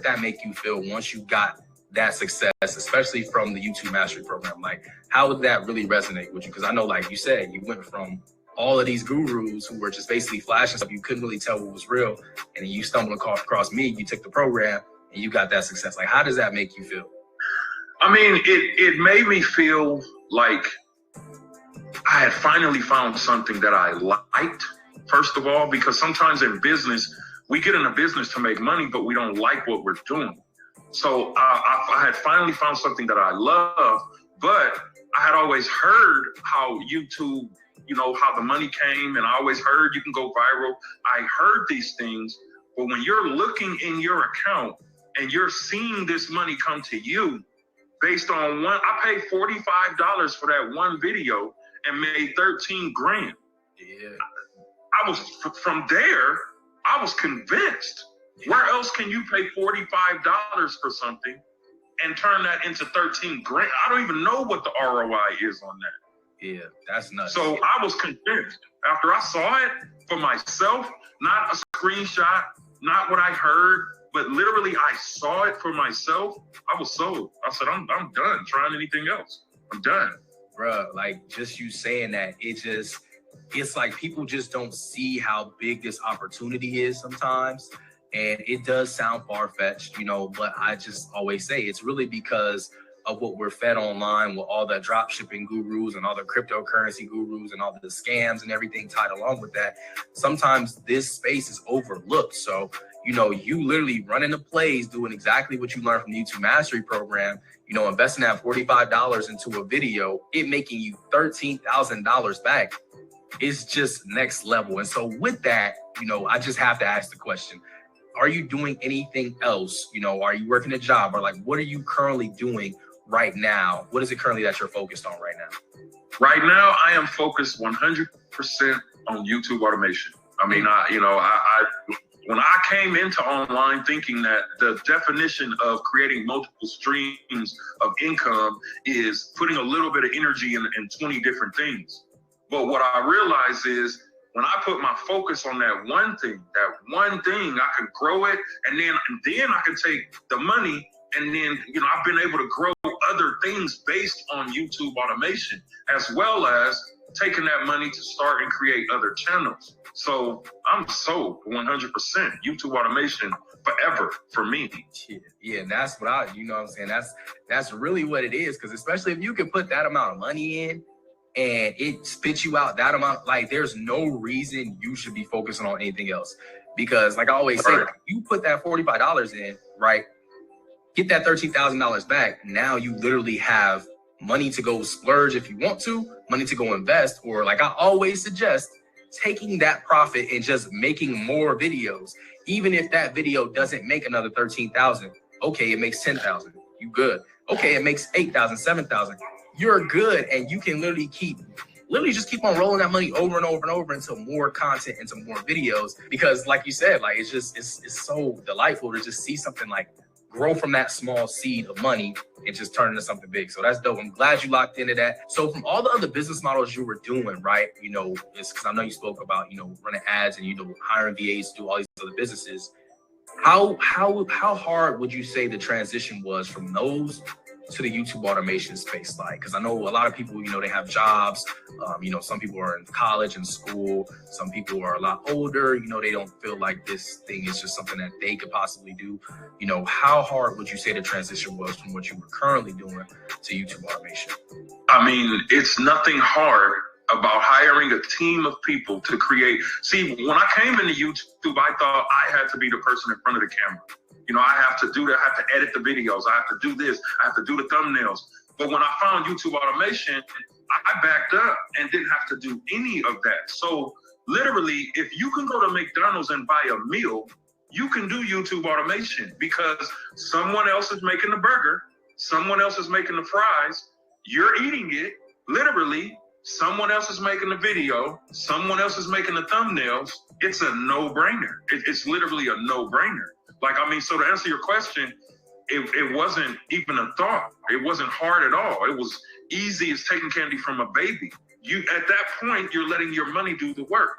that make you feel once you got that success, especially from the YouTube Mastery Program? Like, how did that really resonate with you? Because I know, like you said, you went from all of these gurus who were just basically flashing stuff. You couldn't really tell what was real. And then you stumbled across me, you took the program and you got that success. Like, how does that make you feel? I mean, it made me feel like I had finally found something that I liked, first of all, because sometimes in business, we get in a business to make money, but we don't like what we're doing. So I had finally found something that I love, but I had always heard how YouTube, you know, how the money came, and I always heard you can go viral. I heard these things, but when you're looking in your account and you're seeing this money come to you based on I paid $45 for that one video and made 13 grand. Yeah. I was, from there, I was convinced. Yeah. Where else can you pay $45 for something and turn that into 13 grand? I don't even know what the ROI is on that. Yeah, that's nuts. So I was convinced after I saw it for myself, not a screenshot, not what I heard, but literally I saw it for myself. I was sold. I said, I'm done trying anything else. I'm done. Bruh, like, just you saying that, it's like people just don't see how big this opportunity is sometimes. And it does sound far-fetched, you know, but I just always say it's really because of what we're fed online with all the drop shipping gurus and all the cryptocurrency gurus and all the scams and everything tied along with that. Sometimes this space is overlooked. So, you know, you literally running the plays, doing exactly what you learned from the YouTube Mastery Program, you know, investing that $45 into a video, it making you $13,000 back is just next level. And so with that, you know, I just have to ask the question, are you doing anything else? You know, are you working a job, or like, what are you currently doing right now? What is it currently that you're focused on right now? Right now, I am focused 100% on YouTube automation. I mean, when I came into online thinking that the definition of creating multiple streams of income is putting a little bit of energy in 20 different things. But what I realized is when I put my focus on that one thing, I can grow it, and then I can take the money, and then, you know, I've been able to grow other things based on YouTube automation, as well as taking that money to start and create other channels. So I'm sold 100%. YouTube automation forever for me. Yeah, and that's what you know what I'm saying? That's really what it is, because especially if you can put that amount of money in and it spits you out that amount, like, there's no reason you should be focusing on anything else. Because like I always say, you put that $45 in, right? Get that $13,000 back. Now you literally have money to go splurge if you want to, money to go invest, or like I always suggest, taking that profit and just making more videos. Even if that video doesn't make another 13,000, okay, it makes 10,000, you good. Okay, it makes 8,000, 7,000, you're good. And you can literally just keep on rolling that money over and over and over into more content, into more videos. Because like you said, like, it's so delightful to just see something like grow from that small seed of money and just turn into something big. So that's dope. I'm glad you locked into that. So from all the other business models you were doing, right? You know, it's because I know you spoke about, you know, running ads and, you know, hiring VAs to do all these other businesses. How hard would you say the transition was from those to the YouTube automation space? Like, because I know a lot of people, you know, they have jobs. You know, some people are in college and school. Some people are a lot older. You know, they don't feel like this thing is just something that they could possibly do. You know, how hard would you say the transition was from what you were currently doing to YouTube automation? I mean, it's nothing hard about hiring a team of people to create. See, when I came into YouTube, I thought I had to be the person in front of the camera. You know, I have to do that. I have to edit the videos. I have to do this. I have to do the thumbnails. But when I found YouTube automation, I backed up and didn't have to do any of that. So literally, if you can go to McDonald's and buy a meal, you can do YouTube automation because someone else is making the burger, someone else is making the fries, you're eating it, literally, someone else is making the video, someone else is making the thumbnails. It's a no-brainer. It's literally a no-brainer. Like, I mean, so to answer your question, it wasn't even a thought. It wasn't hard at all. It was easy as taking candy from a baby. You, at that point, you're letting your money do the work.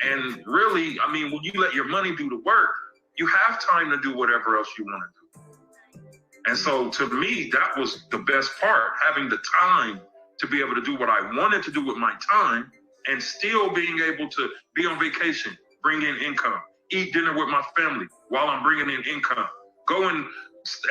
And really, I mean, when you let your money do the work, you have time to do whatever else you want to do. And so to me, that was the best part, having the time to be able to do what I wanted to do with my time and still being able to be on vacation, bring in income, eat dinner with my family while I'm bringing in income, go and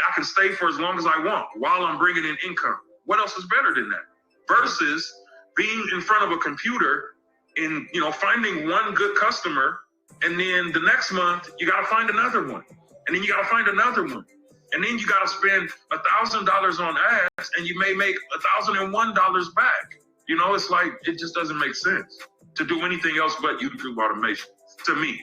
I can stay for as long as I want while I'm bringing in income. What else is better than that? Versus being in front of a computer and, you know, finding one good customer, and then the next month you got to find another one, and then you got to find another one, and then you got to spend $1,000 on ads, and you may make $1,001 back. You know, it's like, it just doesn't make sense to do anything else but YouTube automation to me.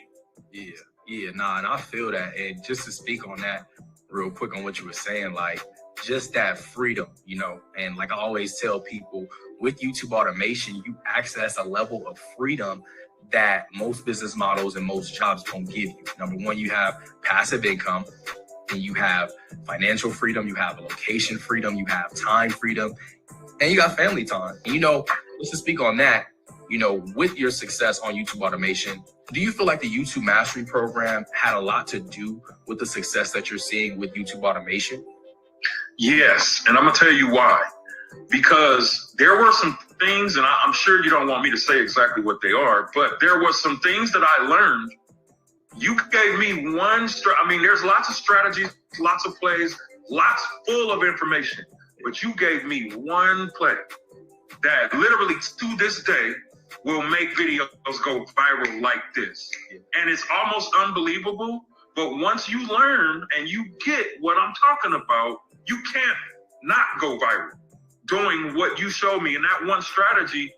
Nah, and I feel that. And just to speak on that real quick on what you were saying, like just that freedom, you know, and like I always tell people, with YouTube automation, you access a level of freedom that most business models and most jobs don't give you. Number one, you have passive income, and you have financial freedom, you have location freedom, you have time freedom, and you got family time. And, you know, let's just speak on that. You know, with your success on YouTube automation, do you feel like the YouTube Mastery Program had a lot to do with the success that you're seeing with YouTube automation? Yes, and I'm gonna tell you why. Because there were some things, and I'm sure you don't want me to say exactly what they are, but there were some things that I learned. You gave me one, I mean, there's lots of strategies, lots of plays, lots full of information, but you gave me one play that literally to this day will make videos go viral like this. And it's almost unbelievable, but once you learn and you get what I'm talking about, you can't not go viral. Doing what you showed me, and that one strategy,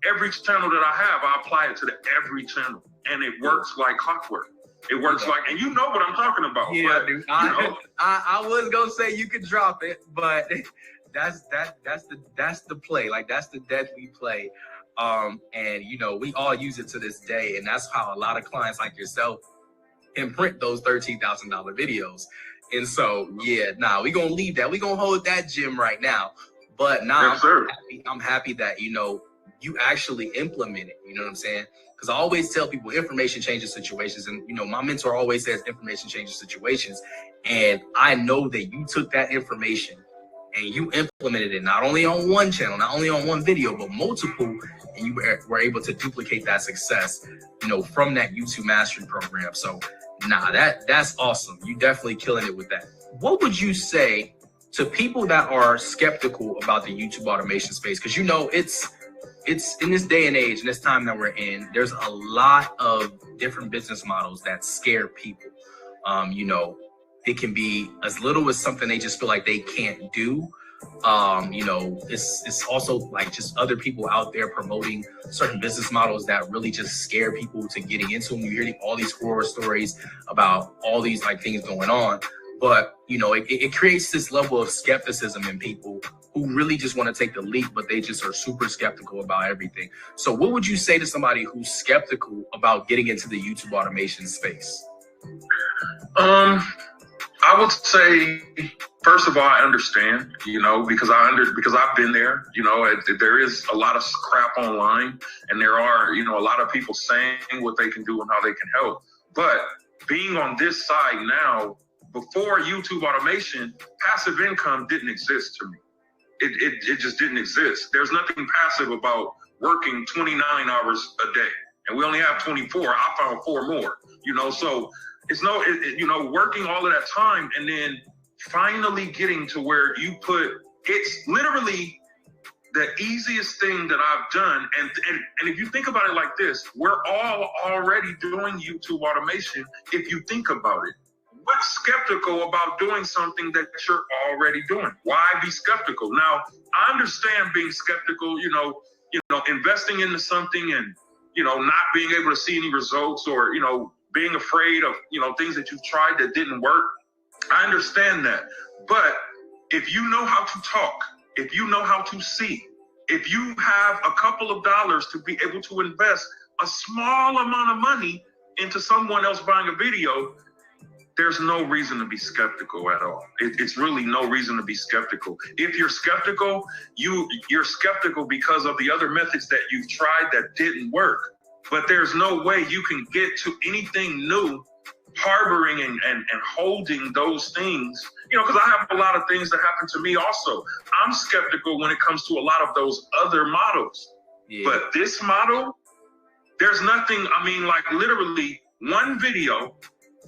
every channel that I have, I apply it to every channel, and it works like clockwork. It works like, and you know what I'm talking about. Yeah, but, dude. I was gonna say you could drop it, but that's the play. Like that's the deadly play. And you know, we all use it to this day, and that's how a lot of clients like yourself imprint those $13,000 videos. And so, yeah, we gonna leave that. We gonna hold that gym right now. But now I'm happy that, you know, you actually implement it. You know what I'm saying? Because I always tell people information changes situations. And, you know, my mentor always says information changes situations. And I know that you took that information and you implemented it not only on one channel, not only on one video, but multiple. And you were able to duplicate that success, you know, from that YouTube Mastery Program. So, that's awesome. You definitely killing it with that. What would you say to people that are skeptical about the YouTube automation space? Because, you know, it's in this day and age, in this time that we're in, there's a lot of different business models that scare people. You know, it can be as little as something they just feel like they can't do. You know, it's also like just other people out there promoting certain business models that really just scare people to getting into them. You hear all these horror stories about all these like things going on. But, you know, it creates this level of skepticism in people who really just want to take the leap, but they just are super skeptical about everything. So what would you say to somebody who's skeptical about getting into the YouTube automation space? I would say, first of all, I understand, you know, because I've been there. You know, there is a lot of crap online, and there are, you know, a lot of people saying what they can do and how they can help. But being on this side now, before YouTube automation, passive income didn't exist to me. It just didn't exist. There's nothing passive about working 29 hours a day, and we only have 24. I found 4 more, you know, so it's you know, working all of that time and then finally getting to where you it's literally the easiest thing that I've done. And if you think about it like this, we're all already doing YouTube automation if you think about it. what's skeptical about doing something that you're already doing? Why be skeptical? Now, I understand being skeptical, investing into something and, not being able to see any results or, being afraid of, things that you've tried that didn't work. I understand that. But if you know how to talk, if you know how to see, if you have a couple of dollars to be able to invest a small amount of money into someone else buying a video, there's no reason to be skeptical at all. It's really no reason to be skeptical. If you're skeptical, you're skeptical because of the other methods that you've tried that didn't work. But there's no way you can get to anything new harboring and holding those things, because I have a lot of things that happen to me also. I'm skeptical when it comes to a lot of those other models. Yeah. But this model, there's nothing, literally one video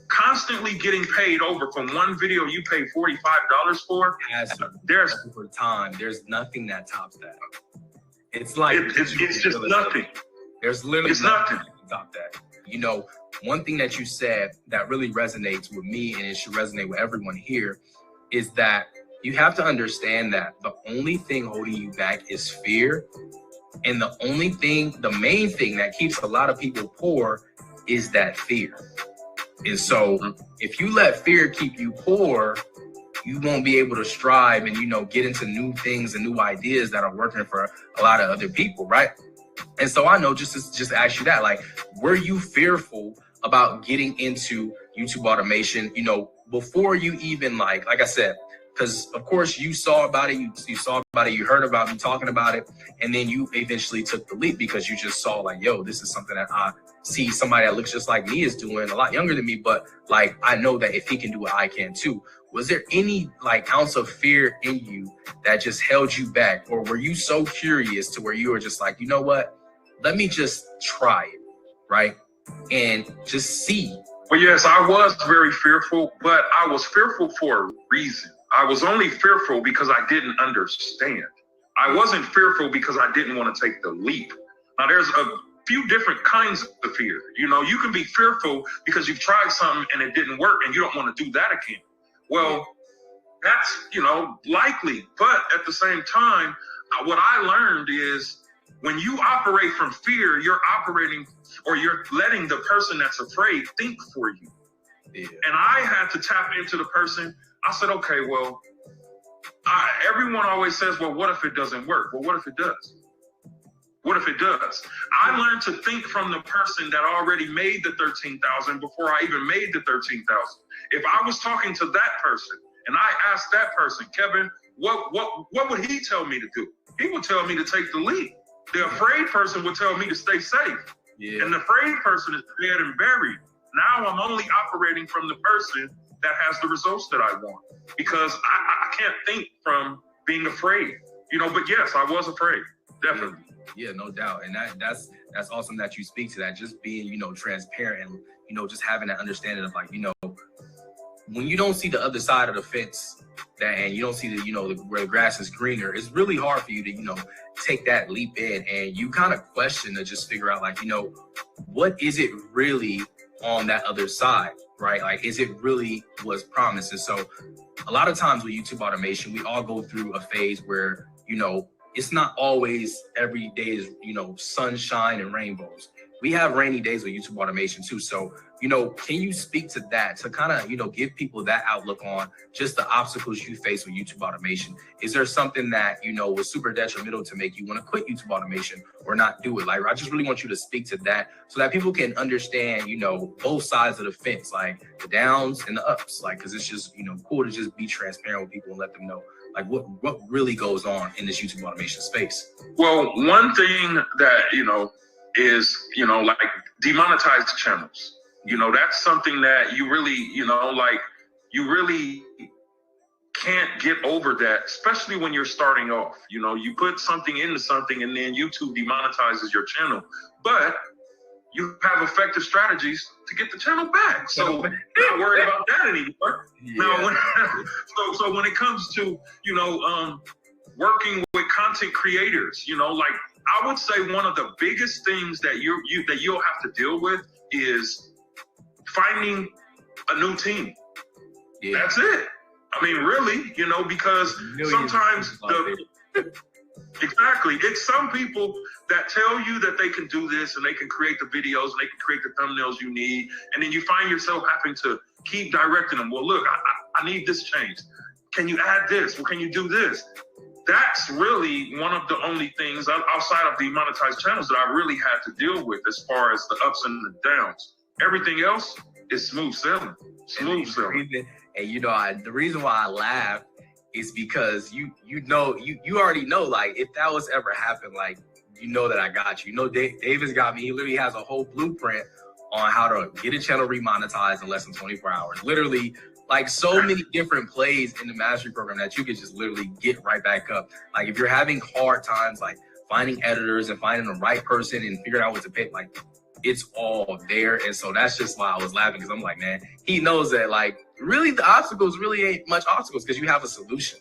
constantly getting paid over from one video you pay $45 for. There's over time, there's nothing that tops that. It's like it's just nothing. There's literally nothing to top that. One thing that you said that really resonates with me, and it should resonate with everyone here, is that you have to understand that the only thing holding you back is fear. And the main thing that keeps a lot of people poor is that fear. And so if you let fear keep you poor, you won't be able to strive and, get into new things and new ideas that are working for a lot of other people, right? And so I know just to ask you that, like, were you fearful about getting into YouTube automation, before you even like I said, because of course you saw about it, you heard about me talking about it, and then you eventually took the leap because you just saw like, yo, this is something that I see somebody that looks just like me is doing, a lot younger than me, but like, I know that if he can do it, I can too. Was there any ounce of fear in you that just held you back? Or were you so curious to where you were just like, you know what, let me just try it, right? And just see. Well, yes, I was very fearful, but I was fearful for a reason. I was only fearful because I didn't understand. I wasn't fearful because I didn't want to take the leap. Now, there's a few different kinds of fear. You can be fearful because you've tried something and it didn't work and you don't want to do that again. Well, that's, likely. But at the same time, what I learned is when you operate from fear, you're operating, or you're letting the person that's afraid think for you. Yeah. And I had to tap into the person. I said, okay, well, everyone always says, well, what if it doesn't work? Well, what if it does? What if it does? I learned to think from the person that already made the 13,000 before I even made the 13,000. If I was talking to that person and I asked that person, Kevin, what would he tell me to do? He would tell me to take the leap. The afraid person would tell me to stay safe. Yeah. And the afraid person is dead and buried. Now I'm only operating from the person that has the results that I want, because I can't think from being afraid, but yes, I was afraid. Definitely. Yeah, no doubt. And that's awesome that you speak to that, just being, transparent and, just having that understanding of like, when you don't see the other side of the fence and you don't see where the grass is greener, it's really hard for you to, take that leap in, and you kind of question to just figure out like, what is it really on that other side, right? Like, is it really was promised? And so a lot of times with YouTube automation, we all go through a phase where, it's not always every day is, sunshine and rainbows. We have rainy days with YouTube automation too. So, can you speak to that to kind of, give people that outlook on just the obstacles you face with YouTube automation? Is there something that, was super detrimental to make you want to quit YouTube automation or not do it? Like, I just really want you to speak to that so that people can understand, both sides of the fence, like the downs and the ups, like, cause it's just, cool to just be transparent with people and let them know like what really goes on in this YouTube automation space. Well, one thing that, is, like demonetized channels. That's something that you really, you really can't get over that, especially when you're starting off. You put something into something and then YouTube demonetizes your channel, but you have effective strategies to get the channel back. So not worried about that anymore. Yeah. Now, so when it comes to, working with content creators, like I would say one of the biggest things that you'll have to deal with is finding a new team. Yeah. That's it. I mean, really, you know, because sometimes exactly, it's some people that tell you that they can do this and they can create the videos and they can create the thumbnails you need, and then you find yourself having to keep directing them. Well, look, I need this changed. Can you add this? Well, can you do this? That's really one of the only things outside of the monetized channels that I really had to deal with as far as the ups and the downs. Everything else is smooth sailing. Smooth sailing. And you know, the reason why I laugh is because you already know, like, if that was ever happen, like, you know that I got you. You know, David's got me. He literally has a whole blueprint on how to get a channel remonetized in less than 24 hours. Literally, like, so many different plays in the mastery program that you can just literally get right back up. Like, if you're having hard times, like finding editors and finding the right person and figuring out what to pay, like, it's all there. And so that's just why I was laughing, because I'm like, man, he knows that, like, really the obstacles really ain't much obstacles because you have a solution.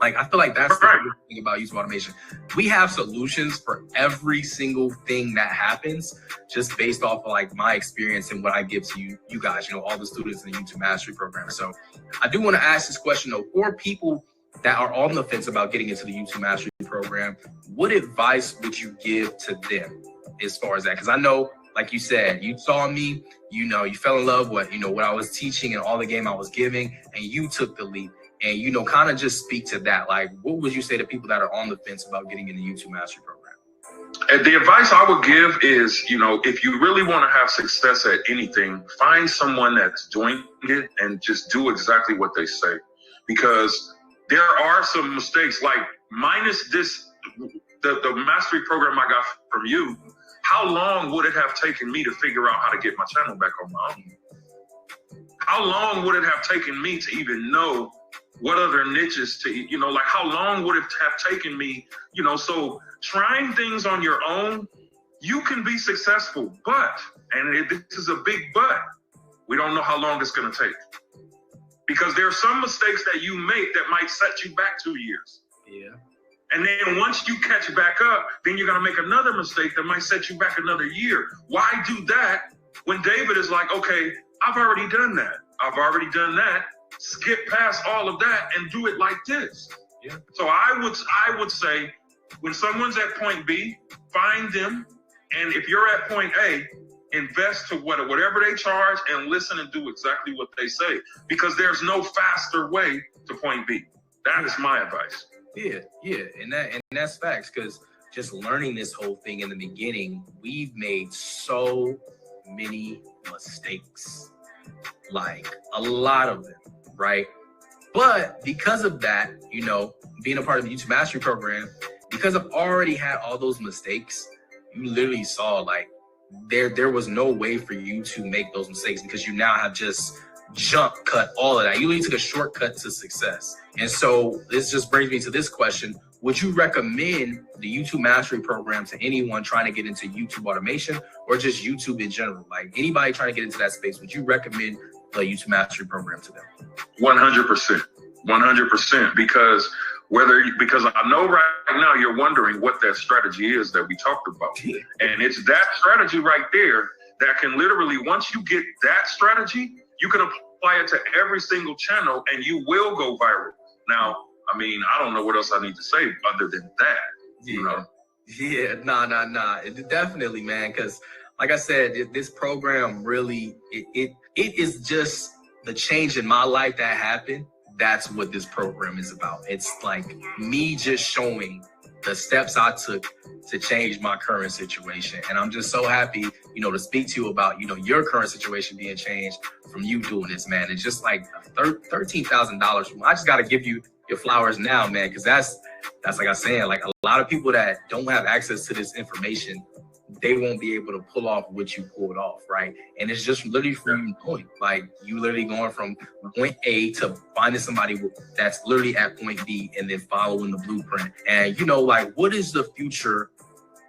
Like, I feel like that's the good thing about YouTube automation. We have solutions for every single thing that happens, just based off of, like, my experience and what I give to you guys, you know, all the students in the YouTube Mastery Program. So I do want to ask this question, though, for people that are on the fence about getting into the YouTube Mastery Program, what advice would you give to them as far as that? Because I know, like you said, you saw me, you know, you fell in love with, you know, what I was teaching and all the game I was giving, and you took the leap. And, you know, kind of just speak to that. Like, what would you say to people that are on the fence about getting in the YouTube Mastery Program? And the advice I would give is, you know, if you really want to have success at anything, find someone that's doing it and just do exactly what they say. Because there are some mistakes, like minus this, the mastery program I got from you, how long would it have taken me to figure out how to get my channel back on my own? How long would it have taken me to even know what other niches to, you know, like how long would it have taken me, you know? So trying things on your own, you can be successful, but, and this is a big but, we don't know how long it's going to take. Because there are some mistakes that you make that might set you back 2 years. Yeah. And then once you catch back up, then you're going to make another mistake that might set you back another year. Why do that when David is like, okay, I've already done that. I've already done that. Skip past all of that and do it like this. Yeah. So I would say when someone's at point B, find them. And if you're at point A, invest to whatever they charge and listen and do exactly what they say, because there's no faster way to point B. That is my advice. Yeah. And that's facts, because just learning this whole thing in the beginning, we've made so many mistakes, like a lot of them, right? But because of that, you know, being a part of the YouTube Mastery Program, because I've already had all those mistakes, you literally saw, like, there was no way for you to make those mistakes, because you now have just jump cut all of that. You literally took a shortcut to success. And so this just brings me to this question. Would you recommend the YouTube Mastery Program to anyone trying to get into YouTube automation, or just YouTube in general? Like, anybody trying to get into that space, would you recommend the YouTube Mastery Program to them? 100%. 100%. Because I know right now you're wondering what that strategy is that we talked about. Yeah. And it's that strategy right there that can literally, once you get that strategy, you can apply it to every single channel and you will go viral. Now, I mean, I don't know what else I need to say other than that, you know? Yeah, nah. Definitely, man. Because like I said, this program really, it is just the change in my life that happened. That's what this program is about. It's like me just showing the steps I took to change my current situation. And I'm just so happy, you know, to speak to you about, you know, your current situation being changed from you doing this, man. It's just like $13,000. I just got to give you your flowers now, man, because that's like I was saying, like, a lot of people that don't have access to this information, they won't be able to pull off what you pulled off, right? And it's just literally from your point. Like, you literally going from point A to finding somebody that's literally at point B and then following the blueprint. And, you know, like, what does the future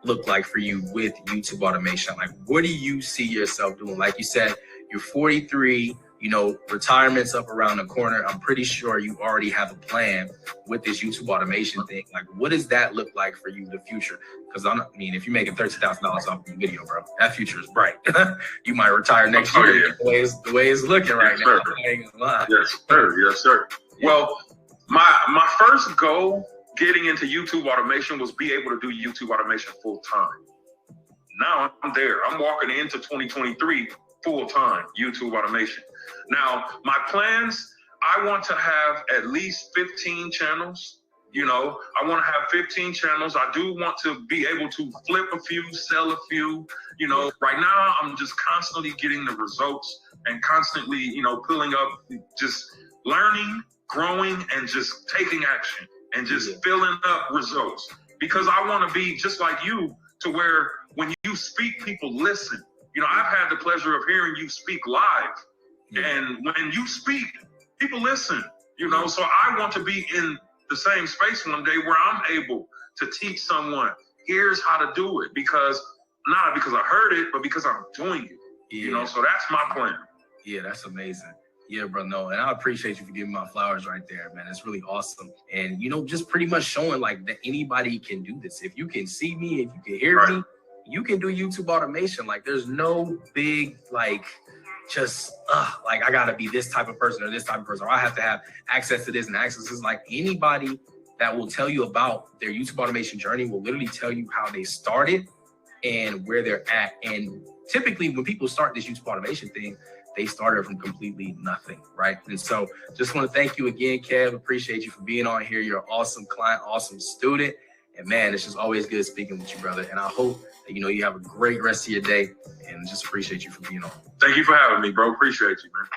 look like for you with YouTube automation? Like, what do you see yourself doing? Like you said, you're 43, you know, retirement's up around the corner. I'm pretty sure you already have a plan with this YouTube automation thing. Like, what does that look like for you in the future? Because I mean, if you're making $13,000 off a video, bro, that future is bright. You might retire next year. Yeah. The way it's looking right now. Yes, sir. Yes, sir. Yeah. Well, my first goal getting into YouTube automation was be able to do YouTube automation full time. Now I'm there. I'm walking into 2023 full time YouTube automation. Now, my plans, I want to have at least 15 channels. You know, I want to have 15 channels. I do want to be able to flip a few, sell a few. You know, right now I'm just constantly getting the results and constantly, you know, pulling up, just learning, growing, and just taking action and just filling up results. Because I want to be just like you, to where when you speak, people listen. You know, I've had the pleasure of hearing you speak live. And when you speak, people listen, you know, so I want to be in the same space one day where I'm able to teach someone, here's how to do it, because not because I heard it, but because I'm doing it, you know, so that's my plan. Yeah, that's amazing. Yeah, bro, no, and I appreciate you for giving my flowers right there, man. It's really awesome. And, you know, just pretty much showing like that anybody can do this. If you can see me, if you can hear me, you can do YouTube automation. Like, there's no big, like, just like I gotta be this type of person or this type of person, or I have to have access to this and access to this. Like, anybody that will tell you about their YouTube automation journey will literally tell you how they started and where they're at. And typically when people start this YouTube automation thing, they started from completely nothing, right? And so just want to thank you again, Kev. Appreciate you for being on here. You're an awesome client, awesome student. And man, it's just always good speaking with you, brother. And I hope that, you know, you have a great rest of your day, and just appreciate you for being on. Thank you for having me, bro. Appreciate you, man.